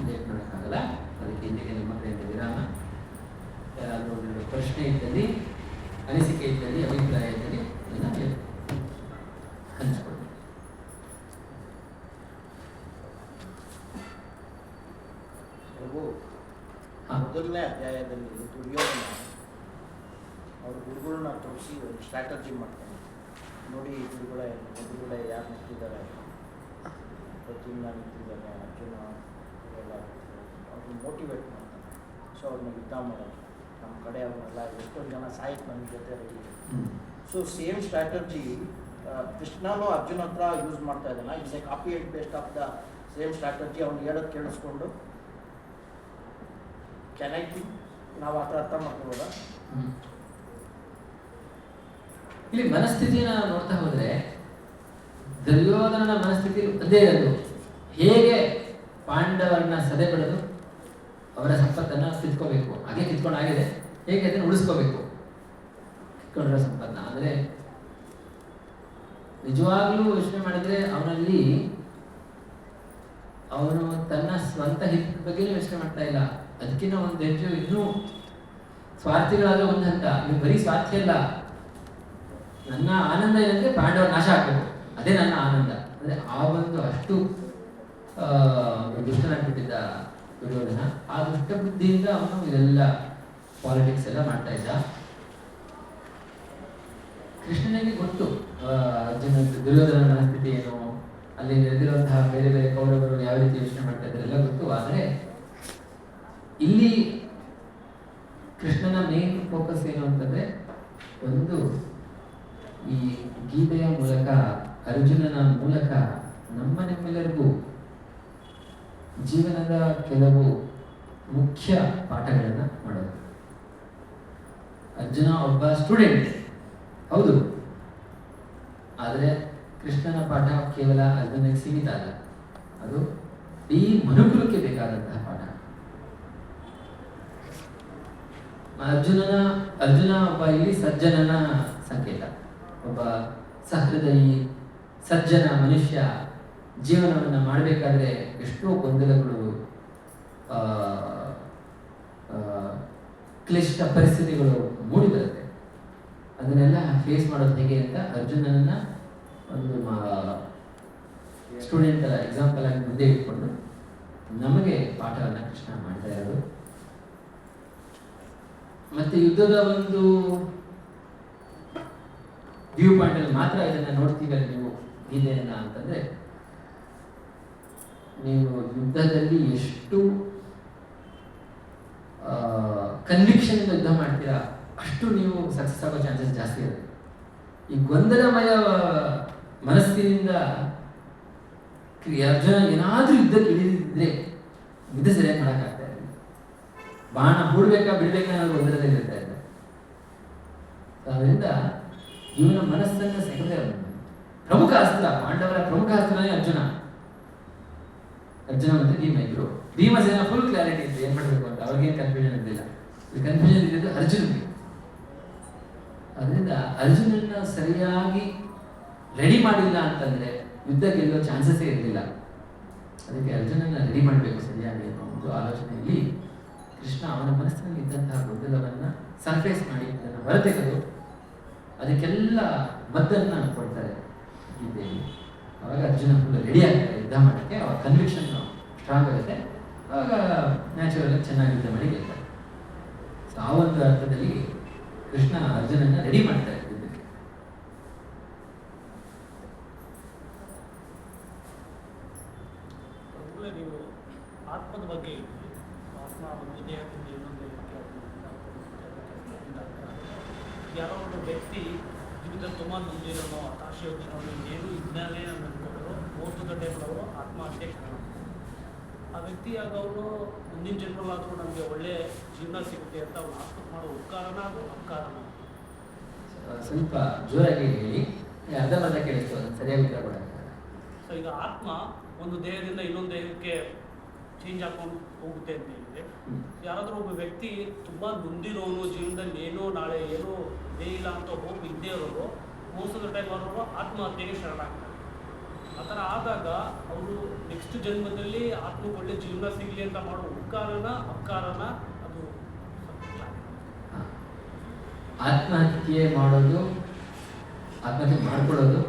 ಲೇಟ್ ಮಾಡೋಕ್ಕಾಗಲ್ಲ. ಅದಕ್ಕೆ ಇಲ್ಲಿಗೆ ನಮ್ಮ ಕಡೆಯಿಂದ ವಿರಾಮ. ಯಾರಾದರೂ ಒಂದು ಪ್ರಶ್ನೆ ಇದ್ದಲ್ಲಿ, ಅನಿಸಿಕೆ ಇದ್ದಲ್ಲಿ, ಅಭಿಪ್ರಾಯ ಇದ್ದಲ್ಲಿ ಅದನ್ನು ಹಂಚಿಕೊಳ್ಳಿ. ಮೊದಲನೇ ಅಧ್ಯಾಯದಲ್ಲಿ ದುರ್ಯೋಧನ ಅವ್ರ ಗುರುಗಳನ್ನ ತೋರಿಸಿ ಒಂದು ಸ್ಟ್ರಾಟಜಿ ಮಾಡ್ತಾನೆ. ನೋಡಿ ಗುರುಗಳೇ ಯಾರು ನಿಂತಿದ್ದಾರೆ, ಪ್ರತಿಜ್ಞ ನಿಂತಿದ್ದಾನೆ, ಅರ್ಜುನ ಇವೆಲ್ಲ ಅವ್ರನ್ನ ಮೋಟಿವೇಟ್ ಮಾಡ್ತಾನೆ. ಸೊ ಅವ್ರನ್ನ ಯುದ್ಧ ಮಾಡೋದು, ನಮ್ಮ ಕಡೆ ಅವ್ರನ್ನೆಲ್ಲ ಎಷ್ಟೊಂದು ಜನ ಸಾಯಿತು ನಮ್ಮ ಜೊತೆ ರೆಡಿ. ಸೊ ಸೇಮ್ ಸ್ಟ್ರಾಟಜಿ ಕೃಷ್ಣನೂ ಅರ್ಜುನ ಹತ್ರ ಯೂಸ್ ಮಾಡ್ತಾ ಇದ್ದಾನೆ. It's a copy and paste of the same strategy. ಅವ್ನು ಹೇಳೋದು ಕೇಳಿಸ್ಕೊಂಡು ಕ್ಯಾನ್ ಐ ಥಿಂಕ್ ನಾವು ಆ ಥರ ಅರ್ಥ ಮಾಡ್ಕೋಬೋದಾ? ಇಲ್ಲಿ ಮನಸ್ಥಿತಿನ ನೋಡ್ತಾ ಹೋದ್ರೆ ದುರ್ಯೋಧನನ ಮನಸ್ಥಿತಿ ಅದೇ ಇರೋದು. ಹೇಗೆ ಪಾಂಡವರನ್ನ ಸದೆ ಬೆಳೆದು ಅವರ ಸಂಪತ್ತನ್ನು ಕಿತ್ಕೋಬೇಕು, ಹಾಗೆ ಕಿತ್ಕೊಂಡಾಗಿದೆ, ಹೇಗೆ ಅದನ್ನು ಉಳಿಸ್ಕೋಬೇಕು, ಕಿತ್ಕೊಂಡಿರೋ ಸಂಪತ್ತನ್ನ. ಅಂದರೆ ನಿಜವಾಗ್ಲೂ ಯೋಚನೆ ಮಾಡಿದ್ರೆ ಅವನಲ್ಲಿ ಅವನು ತನ್ನ ಸ್ವಂತ ಹಿತದ ಬಗ್ಗೆ ಯೋಚನೆ ಮಾಡ್ತಾ ಇಲ್ಲ. ಅದಕ್ಕಿಂತ ಒಂದು ಹೆಚ್ಚು ಇನ್ನೂ ಸ್ವಾರ್ಥಿಗಳಾದ ಒಂದು ಹಂತ. ಇವು ಬರೀ ಸ್ವಾರ್ಥಿ ಅಲ್ಲ, ನನ್ನ ಆನಂದ ಏನಂದ್ರೆ ಪಾಂಡವರ ನಾಶ ಆಗ್ಬೇಕು, ಅದೇ ನನ್ನ ಆನಂದ. ಅಂದ್ರೆ ಆ ಒಂದು ಅಷ್ಟು ದುಷ್ಟನಾಗ್ಬಿಟ್ಟಿದ್ದ ದುರ್ಯೋಧನ. ಆ ದುಷ್ಟ ಬುದ್ಧಿಯಿಂದ ಅವನು ಇದೆಲ್ಲ ಪಾಲಿಟಿಕ್ಸ್ ಎಲ್ಲ ಮಾಡ್ತಾ ಇದ್ದ. ಕೃಷ್ಣನಿಗೆ ಗೊತ್ತು ಅರ್ಜುನ ದುರ್ಯೋಧನ ಮನಸ್ಥಿತಿ ಏನು, ಅಲ್ಲಿ ನೆರೆದಿರುವಂತಹ ಬೇರೆ ಬೇರೆ ಕೌರವರು ಯಾವ ರೀತಿ ಯೋಚನೆ ಮಾಡ್ತಾ ಇದ್ದಾರೆ ಎಲ್ಲ ಗೊತ್ತು. ಆದರೆ ಇಲ್ಲಿ ಕೃಷ್ಣನ ಮೇನ್ ಫೋಕಸ್ ಏನು ಅಂತಂದ್ರೆ, ಒಂದು ಈ ಗೀತೆಯ ಮೂಲಕ, ಅರ್ಜುನನ ಮೂಲಕ ನಮ್ಮೆಲ್ಲರಿಗೂ ಜೀವನದ ಕೆಲವು ಮುಖ್ಯ ಪಾಠಗಳನ್ನು ಮಾಡೋದು. ಅರ್ಜುನ ಒಬ್ಬ ಸ್ಟೂಡೆಂಟ್ ಹೌದು, ಆದರೆ ಕೃಷ್ಣನ ಪಾಠ ಕೇವಲ ಅರ್ಜುನಿಗೆ ಸೀಮಿತ ಅಲ್ಲ, ಅದು ಈ ಮನುಕುಲಕ್ಕೆ ಬೇಕಾದಂತಹ ಪಾಠ. ಅರ್ಜುನ ಒಬ್ಬ ಇಲ್ಲಿ ಸಜ್ಜನನ ಸಂಕೇತ. ಒಬ್ಬ ಸಹೃದಯಿ ಸಜ್ಜನ ಮನುಷ್ಯ ಜೀವನವನ್ನು ಮಾಡಬೇಕಾದ್ರೆ ಎಷ್ಟೋ ಗೊಂದಲಗಳು, ಕ್ಲಿಷ್ಟ ಪರಿಸ್ಥಿತಿಗಳು ಮೂಡಿ ಬರುತ್ತೆ. ಅದನ್ನೆಲ್ಲ ಫೇಸ್ ಮಾಡೋದು ಹೇಗೆ ಅಂತ ಅರ್ಜುನನನ್ನ ಒಂದು ಸ್ಟೂಡೆಂಟ್ ಎಕ್ಸಾಂಪಲ್ ಆಗಿ ಮುಂದೆ ಇಟ್ಕೊಂಡು ನಮಗೆ ಪಾಠವನ್ನು ಕೃಷ್ಣ ಮಾಡ್ತಾ ಇರೋದು. ಮತ್ತೆ ಯುದ್ಧದ ಒಂದು ವ್ಯೂ ಪಾಯಿಂಟ್ ಅಲ್ಲಿ ಮಾತ್ರ ಇದನ್ನ ನೋಡ್ತೀವಿ ನೀವು ಗೀತೆಯನ್ನ ಅಂತಂದ್ರೆ, ನೀವು ಯುದ್ಧದಲ್ಲಿ ಎಷ್ಟು ಕನ್ವಿಕ್ಷನ್ ಯುದ್ಧ ಮಾಡ್ತೀರಾ ಅಷ್ಟು ನೀವು ಸಕ್ಸಸ್ ಆಗೋ ಚಾನ್ಸಸ್ ಜಾಸ್ತಿ ಇರುತ್ತೆ. ಈ ಗೊಂದಲಮಯ ಮನಸ್ಸಿನಿಂದ ಅರ್ಜುನ ಏನಾದ್ರೂ ಯುದ್ಧಕ್ಕೆ ಇಳಿದಿದ್ರೆ ಯುದ್ಧ ಸರಿಯಾಗಿ ಮಾಡೋಕ್ಕಾಗ್ತಾ ಇರಲಿಲ್ಲ. ಬಾಣ ಹೂಡ್ಬೇಕಾ ಬಿಡ್ಬೇಕಾ ಅನ್ನೋದು ಗೊಂದಲದಲ್ಲಿ ಇರ್ತಾ ಇದೆ. ಅದರಿಂದ ಇವನ ಮನಸ್ಸನ್ನು ಸೆಳೆದ ಪ್ರಮುಖ ಅಸ್ತ್ರ, ಪಾಂಡವರ ಪ್ರಮುಖ ಅಸ್ತ್ರನೇ ಅರ್ಜುನ ಮತ್ತೆ ಭೀಮ ಇದ್ರು. ಭೀಮಸೇನ ಫುಲ್ ಕ್ಲಾರಿಟಿ ಇತ್ತು ಏನ್ ಮಾಡಬೇಕು ಅಂತ, ಅವ್ರಿಗೇನು ಕನ್ಫ್ಯೂಷನ್ ಇರಲಿಲ್ಲ. ಕನ್ಫ್ಯೂಷನ್ ಇದ್ದಿದ್ದು ಅರ್ಜುನ್ಗೆ. ಅದರಿಂದ ಅರ್ಜುನನ್ನ ಸರಿಯಾಗಿ ರೆಡಿ ಮಾಡಿಲ್ಲ ಅಂತಂದ್ರೆ ಯುದ್ಧ ಗೆಲ್ಲೋ ಚಾನ್ಸಸ್ಸೇ ಇರಲಿಲ್ಲ. ಅದಕ್ಕೆ ಅರ್ಜುನನ್ನ ರೆಡಿ ಮಾಡಬೇಕು ಸರಿಯಾಗಿ ಅನ್ನೋ ಒಂದು ಆಲೋಚನೆಯಲ್ಲಿ ಕೃಷ್ಣ ಅವನ ಮನಸ್ಸಿನಲ್ಲಿ ಇದ್ದಂತಹ ಗೊಂದಲವನ್ನ ಸರ್ಫೇಸ್ ಮಾಡಿ ಅದನ್ನು ಹೊರತೆಗೆದು ಅದಕ್ಕೆಲ್ಲ ಮದ್ದನ್ನ ಕೊಡ್ತಾರೆ ಗೀತೆಯಲ್ಲಿ. ಅವಾಗ ಅರ್ಜುನ ಫುಲ್ ರೆಡಿ ಆಗ್ತಾರೆ ಯುದ್ಧ ಮಾಡೋಕ್ಕೆ. ಅವರ ಕನ್ವಿಕ್ಷನ್ ಸ್ಟ್ರಾಂಗ್ ಆಗುತ್ತೆ. ಆವಾಗ ನ್ಯಾಚುರಲ್ ಚೆನ್ನಾಗಿ ಯುದ್ಧ ಮಾಡಿ ಗೆಲ್ತಾರೆ. ಸೊ ಆ ಒಂದು ಅರ್ಥದಲ್ಲಿ ಕೃಷ್ಣ ಅರ್ಜುನನ್ನ ರೆಡಿ ಮಾಡ್ತಾರೆ ಯುದ್ಧಕ್ಕೆ. ನೀವು ಆತ್ಮದ ಬಗ್ಗೆ ಆತ್ಮ ಒಂದು ದೇಹದಿಂದ ಇನ್ನೊಂದು ದೇಹಕ್ಕೆ ಯಾರೋ ಒಂದು ವ್ಯಕ್ತಿ ಜೀವಿತ ತುಂಬ ನೊಂದಿರೋನೋ ಹತಾಶೆ ಹೊಂದಿರೋನು ಏನು ಇದನ್ನೇ ನಂಬ್ಕೊಂಡ್ರು 30 ಗಂಟೆಗಳವರು ಆತ್ಮಹತ್ಯೆ ಕಾರಣ. ಆ ವ್ಯಕ್ತಿಯಾಗ ಅವರು ಮುಂದಿನ ಜನ್ಮಗಳಾದರೂ ನಮಗೆ ಒಳ್ಳೆ ಜೀವನ ಸಿಗುತ್ತೆ ಅಂತ ಅವ್ರು ಆತ್ಮಹತ್ಯೆ ಮಾಡೋ ಉಪಕಾರನ ಅದು ಅಪಕಾರನ? ಸ್ವಲ್ಪ ಜೋರಾಗಿ ಹೇಳಿ, ಅರ್ಧಂಬರ್ಧ ಕೇಳಿಸ್ತು, ಅದನ್ನು ಸರಿಯಾಗಿ ಉತ್ತರ ಕೊಡೋಣ. ಸೊ ಈಗ ಆತ್ಮ ಒಂದು ದೇಹದಿಂದ ಇನ್ನೊಂದು ದೇಹಕ್ಕೆ ಚೇಂಜ್ ಹಾಕೊಂಡು ಹೋಗುತ್ತೆ ಅಂತ ಹೇಳಿದ್ರೆ, ಯಾರಾದರೂ ಒಬ್ಬ ವ್ಯಕ್ತಿ ತುಂಬ ನೊಂದಿರೋನು, ಜೀವನದಲ್ಲಿ ಏನೋ ನಾಳೆ ಏನೋ ಇದೇ ಇಲ್ಲ ಅಂತ ಹೋಗಿ ಇದ್ದೇ ಇರೋರು ಮೋಸದ ಟೈಮ್ ಅವರು ಆತ್ಮಹತ್ಯೆಗೆ ಶರಣಾಗ್ತಾರೆ. ಆ ಥರ ಆದಾಗ ಅವರು ನೆಕ್ಸ್ಟ್ ಜನ್ಮದಲ್ಲಿ ಆತ್ಮಕ್ಕೆ ಒಳ್ಳೆ ಜೀವನ ಸಿಗಲಿ ಅಂತ ಮಾಡೋ ಉಪಕಾರನ ಅಪಕಾರನ ಅದು ಆತ್ಮಹತ್ಯೆ ಮಾಡೋದು, ಆತ್ಮಹತ್ಯೆ ಮಾಡ್ಕೊಳ್ಳೋದು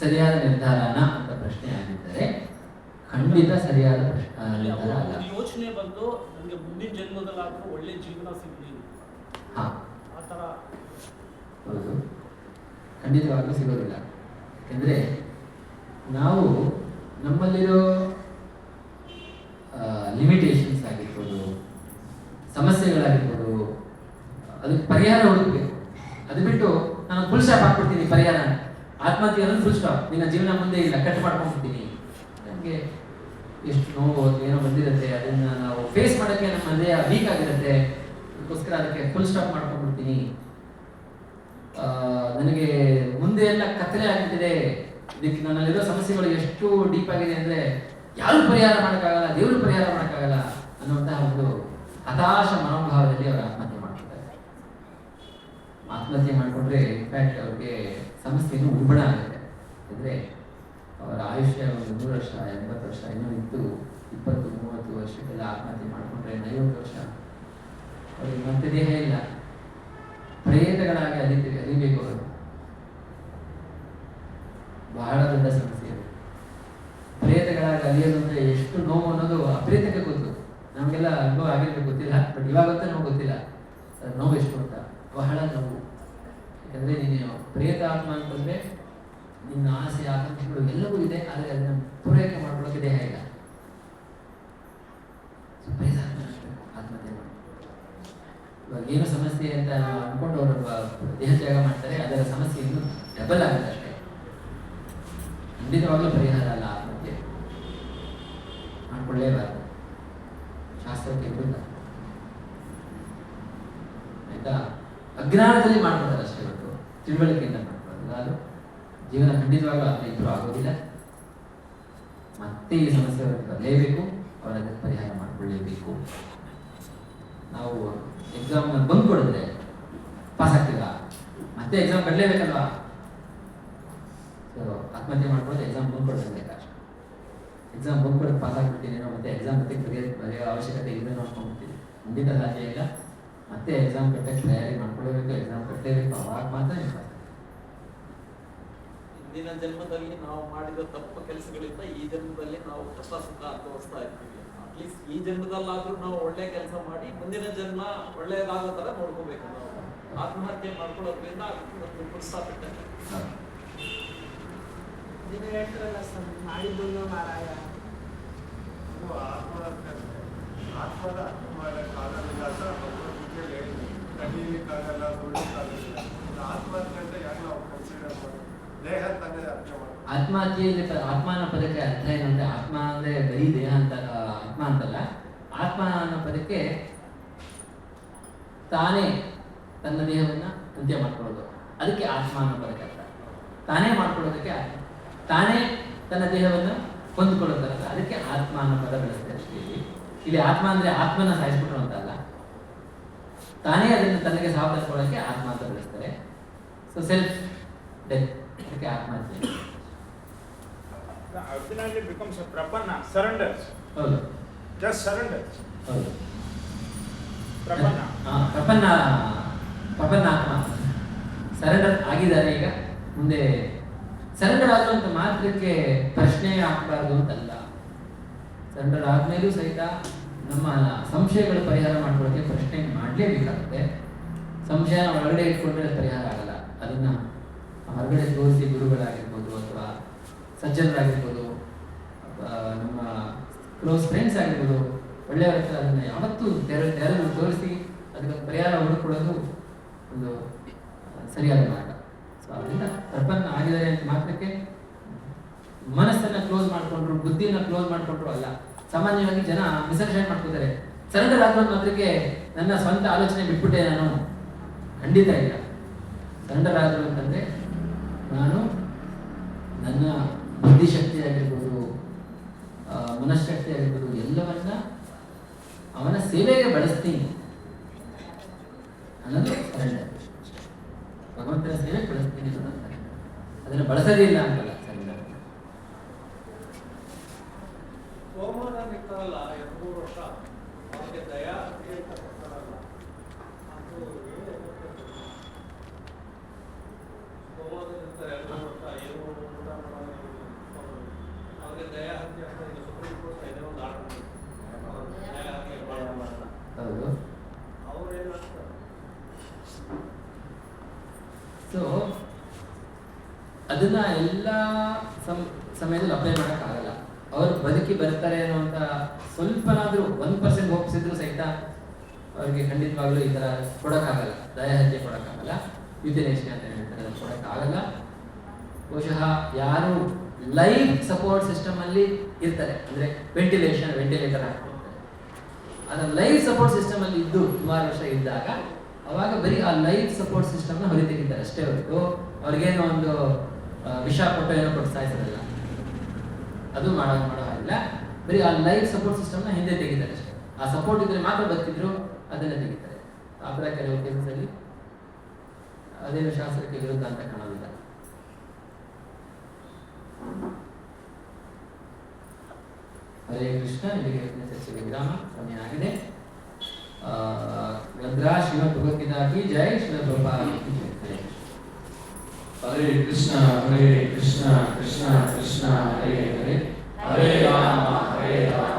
ಸರಿಯಾದ ನಿರ್ಧಾರನ ಅಂತ ಪ್ರಶ್ನೆ ಆಗಿದ್ದರೆ ಖಂಡಿತ ಸರಿಯಾದ ನಿರ್ಧಾರ ಅಲ್ಲ. ಯೋಚನೆ ಬಂದು ನನಗೆ ಮುಂದಿನ ಜನ್ಮದಲ್ಲಾದರೂ ಒಳ್ಳೆ ಜೀವನ ಸಿಗಲಿ ಹಾ, ಆ ಥರ. ಹೌದು, ಖಂಡಿತವಾಗ್ಲೂ ಸಿಗೋದಿಲ್ಲ. ಯಾಕೆಂದರೆ ನಾವು ನಮ್ಮಲ್ಲಿರೋ ಲಿಮಿಟೇಷನ್ಸ್ ಆಗಿರ್ಬೋದು, ಸಮಸ್ಯೆಗಳಾಗಿರ್ಬೋದು, ಅದಕ್ಕೆ ಪರಿಹಾರ ಹುಡುಕಬೇಕು. ಅದು ಬಿಟ್ಟು ನಾನು ಫುಲ್ ಸ್ಟಾಪ್ ಹಾಕ್ಬಿಡ್ತೀನಿ ಪರಿಹಾರ, ಆತ್ಮಹತ್ಯೆ ಅನ್ನೋದು ಫುಲ್ ಸ್ಟಾಪ್, ನಿನ್ನ ಜೀವನ ಮುಂದೆ ಇಲ್ಲ, ಕಟ್ ಮಾಡ್ಕೊಂಡ್ಬಿಡ್ತೀನಿ. ನನಗೆ ಎಷ್ಟು ನೋವು ಏನೋ ಬಂದಿರುತ್ತೆ, ಅದನ್ನು ನಾವು ಫೇಸ್ ಮಾಡೋಕ್ಕೆ ನಮ್ಮ ಹೃದಯ ವೀಕ್ ಆಗಿರುತ್ತೆ, ಅದಕ್ಕೋಸ್ಕರ ಅದಕ್ಕೆ ಫುಲ್ ಸ್ಟಾಪ್ ಮಾಡ್ಕೊಂಡ್ಬಿಡ್ತೀನಿ. ನನಗೆ ಮುಂದೆ ಎಲ್ಲ ಕತ್ತಲೆ ಆಗಿಬಿಟ್ಟಿದೆ, ಇದಕ್ಕೆ ನನ್ನಲ್ಲಿರೋ ಸಮಸ್ಯೆಗಳು ಎಷ್ಟು ಡೀಪ್ ಆಗಿದೆ ಅಂದರೆ ಯಾರು ಪರಿಹಾರ ಮಾಡೋಕ್ಕಾಗಲ್ಲ, ದೇವರು ಪರಿಹಾರ ಮಾಡೋಕ್ಕಾಗಲ್ಲ ಅನ್ನುವಂತಹ ಒಂದು ಹತಾಶ ಮನೋಭಾವದಲ್ಲಿ ಅವರು ಆತ್ಮಹತ್ಯೆ ಮಾಡ್ಕೊತಾರೆ. ಆತ್ಮಹತ್ಯೆ ಮಾಡಿಕೊಂಡ್ರೆ ಇನ್ಫ್ಯಾಕ್ಟ್ ಅವ್ರಿಗೆ ಸಮಸ್ಯೆಯನ್ನು ಉಲ್ಬಣ ಆಗುತ್ತೆ. ಅಂದರೆ ಅವರ ಆಯುಷ್ಯ ಒಂದು 100 ವರ್ಷ 80 ವರ್ಷ ಇನ್ನೂ ಇತ್ತು, 20-30 ವರ್ಷಕ್ಕೆಲ್ಲ ಆತ್ಮಹತ್ಯೆ ಮಾಡಿಕೊಂಡ್ರೆ 50 ವರ್ಷ ಅವ್ರಿಗೆ ಮತ್ತೆ ದೇಹ ಇಲ್ಲ, ಪ್ರೇತಗಳಾಗಿ ಅಲಿಬೇಕು ಅವರು. ಬಹಳ ದೊಡ್ಡ ಸಮಸ್ಯೆ ಅದು. ಪ್ರೇತಗಳಾಗಿ ಅಲಿಯೋದು ಅಂದರೆ ಎಷ್ಟು ನೋವು ಅನ್ನೋದು ಆ ಪ್ರೇತಕ್ಕೆ ಗೊತ್ತು, ನಮಗೆಲ್ಲ ಅನುಭವ ಆಗಿರ್ಬೇಕು, ಗೊತ್ತಿಲ್ಲ. ಬಟ್ ಇವಾಗಂತೂ ನಮ್ಗೆ ಗೊತ್ತಿಲ್ಲ ನೋವು ಎಷ್ಟು ಅಂತ. ಬಹಳ ನೋವು. ಯಾಕಂದರೆ ನೀನು ಪ್ರೇತ ಆತ್ಮ ಅಂತಂದರೆ ನಿನ್ನ ಆಸೆ ಆಕಾಂಕ್ಷೆಗಳು ಎಲ್ಲವೂ ಇದೆ, ಆದರೆ ಅದನ್ನು ಪೂರೈಕೆ ಮಾಡ್ಕೊಳ್ಳೋಕೆ ದೇಹ ಇಲ್ಲ. ಪ್ರೇತ ಆತ್ಮಹತ್ಯೆ ಮಾಡಿ ಇವಾಗ ಏನು ಸಮಸ್ಯೆ ಅಂತ ಅಂದ್ಕೊಂಡು ಅವರು ದೇಹ ತ್ಯಾಗ ಮಾಡ್ತಾರೆ, ಅದರ ಸಮಸ್ಯೆ ಇನ್ನೂ ಡಬಲ್ ಆಗುತ್ತೆ ಅಷ್ಟೇ. ಖಂಡಿತವಾಗ್ಲೂ ಪರಿಹಾರ ಅಲ್ಲ ಆತ್ಮಹತ್ಯೆ, ಮಾಡ್ಕೊಳ್ಳೇಬಾರ್ದು, ಶಾಸ್ತ್ರಕ್ಕೆ ವಿರುದ್ಧ. ಆಯ್ತಾ? ಅಜ್ಞಾನದಲ್ಲಿ ಮಾಡ್ಕೊತಾರೆ ಅಷ್ಟೇ ಇವತ್ತು, ತಿಳುವಳಿಕೆಯಿಂದ ಮಾಡ್ಕೊಳ್ಳೋದು. ಅದು ಜೀವನ ಖಂಡಿತವಾಗ್ಲೂ ಅಂತ ಇಬ್ಬರು ಆಗೋದಿಲ್ಲ. ಮತ್ತೆ ಈ ಸಮಸ್ಯೆ ಅವರಿಗೆ ಬರಲೇಬೇಕು, ಅವರ ಅದಕ್ಕೆ ಪರಿಹಾರ ಮಾಡಿಕೊಳ್ಳೇಬೇಕು. ನಾವು ಎಕ್ಸಾಮ್ನ ಬಂಕ್ ಕೊಡಿದ್ರೆ ಪಾಸ್ ಆಗ್ತೀರಾ, ಮತ್ತೆ ಎಕ್ಸಾಮ್ ಕಟ್ಟಲೇಬೇಕಲ್ವಾ? ಸೊ ಆತ್ಮಹತ್ಯೆ ಮಾಡ್ಕೊಳ್ಳೋದು ಎಕ್ಸಾಮ್ ಬಂಕ್ ಕೊಡಬೇಕು ಅಷ್ಟೇ. ಎಕ್ಸಾಮ್ ಬಂಕ್ ಕೊಡೋದು ಪಾಸ್ ಆಗ್ಬಿಟ್ಟಿದ್ದೀನೋ, ಮತ್ತೆ ಎಕ್ಸಾಮ್ ಮತ್ತೆ ಬರೆಯೋ ಅವಶ್ಯಕತೆ ಇದೆ ನೋಡ್ಕೊಂಡ್ಬಿಡ್ತೀವಿ. ಖಂಡಿತ ಸಾಧ್ಯ ಇಲ್ಲ. ಮತ್ತೆ ಎಕ್ಸಾಮ್ ಕಟ್ಟಕ್ಕೆ ತಯಾರಿ ಮಾಡ್ಕೊಳ್ಳೇಬೇಕು, ಎಕ್ಸಾಮ್ ಕಟ್ಟಲೇಬೇಕು, ಅವಾಗ ಮಾತ್ರ ನೀವು ಪಾಸ್. ಹಿಂದಿನ ಜನ್ಮದಲ್ಲಿ ನಾವು ಮಾಡಿದ ತಪ್ಪು ಕೆಲಸಗಳಿಂದ ಈ ಜನ್ಮದಲ್ಲಿ ನಾವು ಕಷ್ಟ ಸುಖ ಅನುಭವಿಸ್ತಾ ಇರ್ತೀವಿ. ಅಟ್ಲೀಸ್ಟ್ ಈ ಜನ್ಮದಲ್ಲಾದ್ರೂ ನಾವು ಒಳ್ಳೆ ಕೆಲಸ ಮಾಡಿ ಮುಂದಿನ ಜನ್ಮ ಒಳ್ಳೆಯದಾಗೋ ಥರ ನೋಡ್ಕೋಬೇಕು. ನಾವು ಆತ್ಮಹತ್ಯೆ ಮಾಡ್ಕೊಳ್ಳೋದ್ರಿಂದ ಅದಕ್ಕೆ ಪ್ರೋತ್ಸಾಹ ದಿನ ಹೇಳ್ತಾರಲ್ಲ ಸರ್, ಮಾಡಿದ್ದು ಮಾರಾಯ. ಆತ್ಮದ ಅರ್ಥ ಮಾಡೋಕ್ಕಾಗಲಿಲ್ಲ ಸರ್, ಭಗವದ್ಗೀತೆಯಲ್ಲಿ ಕಲೀಲಿಕ್ಕಾಗಲ್ಲ, ಸುಳ್ಳಿಕ್ಕಾಗಲಿಲ್ಲ. ಆತ್ಮಹತ್ಯೆ ಅಂತ ಯಾಕೆ ನಾವು ಕನ್ಸಿಡರ್ ಮಾಡೋದು? ದೇಹ ತಾನೇ ಅರ್ಥ ಮಾಡೋದು. ಆತ್ಮಹತ್ಯೆಯಲ್ಲಿ ಆತ್ಮ ಅನ್ನೋ ಪದಕ್ಕೆ ಅರ್ಥ ಏನು ಅಂದರೆ, ಆತ್ಮ ಅಂದರೆ ಬರೀ ದೇಹ ಅಂತ ಆತ್ಮ ಅಂತಲ್ಲ. ಆತ್ಮ ಅನ್ನೋ ಪದಕ್ಕೆ ತಾನೇ ತನ್ನ ದೇಹವನ್ನು ಅಂತ್ಯ ಮಾಡ್ಕೊಳ್ಳೋದು, ಅದಕ್ಕೆ ಆತ್ಮ ಅನ್ನೋ ಪದಕ್ಕೆ ಅರ್ಥ. ತಾನೇ ಮಾಡ್ಕೊಳ್ಳೋದಕ್ಕೆ ಆತ್ಮ, ತಾನೇ ತನ್ನ ದೇಹವನ್ನು ಹೊಂದ್ಕೊಳ್ಳೋದಲ್ಲ, ಅದಕ್ಕೆ ಆತ್ಮ ಅನ್ನೋ ಪದ ಬಳಸ್ತಾರೆ ಅಷ್ಟೇ. ಇಲ್ಲಿ ಆತ್ಮ ಅಂದರೆ ಆತ್ಮನ ಸಾಯಿಸ್ಬಿಟ್ರು ಅಂತ ಅಲ್ಲ, ತಾನೇ ಅದನ್ನು ತನಗೆ ಸಾವು ತರ್ಕೊಳ್ಳೋಕ್ಕೆ ಆತ್ಮ ಅಂತ ಬಳಸ್ತಾರೆ. ಸೊ ಸೆಲ್ಫ್ ಡೆತ್, ಅದಕ್ಕೆ ಆತ್ಮಹತ್ಯೆ. Ultimately becomes a prapanna, surrenders. ಹೌದು, Just surrenders. ಹೌದು. Prapanna. ಪ್ರಪನ್ನ ಆತ್ಮ ಸರೆಂಡರ್ ಆಗಿದ್ದಾರೆ. ಈಗ ಮುಂದೆ ಸರೆಂಡರ್ ಆದ್ರು ಅಂತ ಮಾತ್ರಕ್ಕೆ ಪ್ರಶ್ನೆ ಹಾಕಬಾರ್ದು ಅಂತಲ್ಲ. ಸರೆಂಡರ್ ಆದ್ಮೇಲೂ ಸಹಿತ ನಮ್ಮ ಸಂಶಯಗಳ ಪರಿಹಾರ ಮಾಡ್ಕೊಳ್ಳೋಕ್ಕೆ ಪ್ರಶ್ನೆ ಮಾಡಲೇಬೇಕಾಗುತ್ತೆ. ಸಂಶಯ ಒಳಗಡೆ ಇಟ್ಕೊಂಡ್ರೆ ಅದು ಪರಿಹಾರ ಆಗಲ್ಲ. ಅದನ್ನು ಹೊರಗಡೆ ತೋರಿಸಿ ಗುರುಗಳಾಗಿರ್ಬೋದು ಅಥವಾ ಸಜ್ಜನರಾಗಿರ್ಬೋದು ನಮ್ಮ ಕ್ಲೋಸ್ ಫ್ರೆಂಡ್ಸ್ ಆಗಿರ್ಬೋದು ಒಳ್ಳೆಯವರ ಹತ್ರ ಅದನ್ನು ಯಾವತ್ತೂ ತೆರೆದು ತೋರಿಸಿ ಅದಕ್ಕೆ ಪರಿಹಾರ ಹುಡುಕೊಳ್ಳೋದು ಒಂದು ಸರಿಯಾದ ಮಾರ್ಗ. ಸೊ ಅದರಿಂದ ಪ್ರಪನ್ನ ಆಗಿದ್ದಾರೆ ಅಂತ ಮಾತ್ರಕ್ಕೆ ಮನಸ್ಸನ್ನ ಕ್ಲೋಸ್ ಮಾಡ್ಕೊಂಡ್ರು, ಬುದ್ಧಿನ ಕ್ಲೋಸ್ ಮಾಡ್ಕೊಂಡ್ರು ಅಲ್ಲ. ಸಾಮಾನ್ಯವಾಗಿ ಜನ ಮಿಸ್ಅಂಡರ್ಸ್ಟ್ಯಾಂಡ್ ಮಾಡ್ಕೋತಾರೆ. ಸರೆಂಡರ್ ಆಗೋದು ಮಾತ್ರಕ್ಕೆ ನನ್ನ ಸ್ವಂತ ಆಲೋಚನೆ ಬಿಟ್ಬಿಟ್ಟೆ ನಾನು, ಖಂಡಿತ ಇಲ್ಲ. ಸರೆಂಡರ್ ಆದರು ಅಂತಂದ್ರೆ ನಾನು ನನ್ನ ಬುದ್ಧಿಶಕ್ತಿ ಆಗಿರ್ಬೋದು, ಮನಃಶಕ್ತಿ ಆಗಿರ್ಬೋದು ಎಲ್ಲವನ್ನ ಅವನ ಸೇವೆಗೆ ಬಳಸ್ತೀನಿ ಅನ್ನೋದು ಸರೆಂಡರ್. ಭಗವಂತನ ಸೇವೆಗೆ ಬಳಸ್ತೀನಿ ಅನ್ನೋದು ಸರೆಂಡರ್. ಅದನ್ನು ಬಳಸೋದಿಲ್ಲ ಅಂತಲ್ಲ ಸರೆಂಡರ್. ಸೋಮನಾಥ್ ಇರ್ತಾರಲ್ಲ 2-3 ವರ್ಷ ಅವರಿಗೆ ದಯಾ ಅಂತ ಕೊಡ್ತಾರಲ್ಲ, ಅದು ಸೋಮನಾಥ್ ಇರ್ತಾರೆ 2-3 ವರ್ಷ ಏನು ಊಟ ಮಾಡೋದು ಅವ್ರಿಗೆ ದಯಾ ಹತ್ಯೆ ಅಂತ ಈಗ ಸುಪ್ರೀಂ ಕೋರ್ಟ್ ಇದೆ ಒಂದು ಆರ್ಡರ್ ದಯಾ ಹತ್ಯೆ ಮಾಡಲ್ಲ. ಹೌದು. ಅವ್ರೇನಾಗ್ತಾರೆ ಸೊ ಅದನ್ನ ಎಲ್ಲ ಸಮಯದಲ್ಲಿ ಅಪ್ಲೈ ಮಾಡೋಕ್ಕಾಗಲ್ಲ. ಅವರು ಬದುಕಿ ಬರ್ತಾರೆ ಅನ್ನುವಂಥ ಸ್ವಲ್ಪನಾದರೂ 1% ಹೋಪ್ಸಿದ್ರು ಸಹಿತ ಅವ್ರಿಗೆ ಖಂಡಿತವಾಗ್ಲೂ ಈ ಥರ ಕೊಡೋಕ್ಕಾಗಲ್ಲ. ದಯಾಹತ್ಯೆ ಕೊಡೋಕ್ಕಾಗಲ್ಲ, ಯುಥೆನೇಷಿಯಾ ಅಂತ ಹೇಳ್ತಾರೆ, ಅದನ್ನು ಕೊಡೋಕ್ಕಾಗಲ್ಲ. ಬಹುಶಃ ಯಾರು ಲೈಫ್ ಸಪೋರ್ಟ್ ಸಿಸ್ಟಮಲ್ಲಿ ಇರ್ತಾರೆ, ಅಂದರೆ ವೆಂಟಿಲೇಟರ್ ಹಾಕ್ಕೊಳ್ತಾರೆ, ಅದರ ಲೈಫ್ ಸಪೋರ್ಟ್ ಸಿಸ್ಟಮಲ್ಲಿ ಇದ್ದು ಸುಮಾರು ವರ್ಷ ಇದ್ದಾಗ ಅವಾಗ ಬರೀ ಆ ಲೈಫ್ ಸಪೋರ್ಟ್ ಸಿಸ್ಟಮ್ನ ಹೊರಗೆ ತೆಗಿತಾರೆ ಅಷ್ಟೇ ಹೊರತು ಅವ್ರಿಗೇನೋ ಒಂದು ವಿಷ ಕೊಟ್ಟು ಏನೋ ಕೊಟ್ಟು ಸಾಯಿಸೋದಿಲ್ಲ. ಅದು ಮಾಡೋ ಹಾಗಿಲ್ಲ. ಬರೀ ಆ ಲೈಫ್ ಸಪೋರ್ಟ್ ಸಿಸ್ಟಮ್ನ ಹಿಂದೆ ತೆಗಿತಾರೆ ಅಷ್ಟೇ. ಆ ಸಪೋರ್ಟ್ ಇದ್ರೆ ಮಾತ್ರ ಬದುಕಿದ್ರು ಅದನ್ನೇ ತೆಗಿತಾರೆ. ಆ ಥರ ಕೆಲವು ಕೇಸಲ್ಲಿ ಅದೇನು ಶಾಸ್ತ್ರಕ್ಕೆ ವಿರುದ್ಧ ಅಂತ ಕಾಣೋದಿಲ್ಲ. ಹರೇ ಕೃಷ್ಣ. ಇಲ್ಲಿಗೆ ಚರ್ಚೆಗೆ ವಿರಾಮ ಸಮಯ ಆಗಿದೆ. ಗದ್ರಾ ಶ್ರೀಮದ್ ಭಗವದ್ಗೀತಾ ಕಿ ಜೈ, ಶ್ರೀ ಪ್ರಭುಪಾದ ಕಿ ಜೈ. ಹರೇ ಕೃಷ್ಣ ಕೃಷ್ಣ ಕೃಷ್ಣ ಹರೇ ಹರೇ, ಹರೇ ರಾಮ ಹರೇ ರಾಮ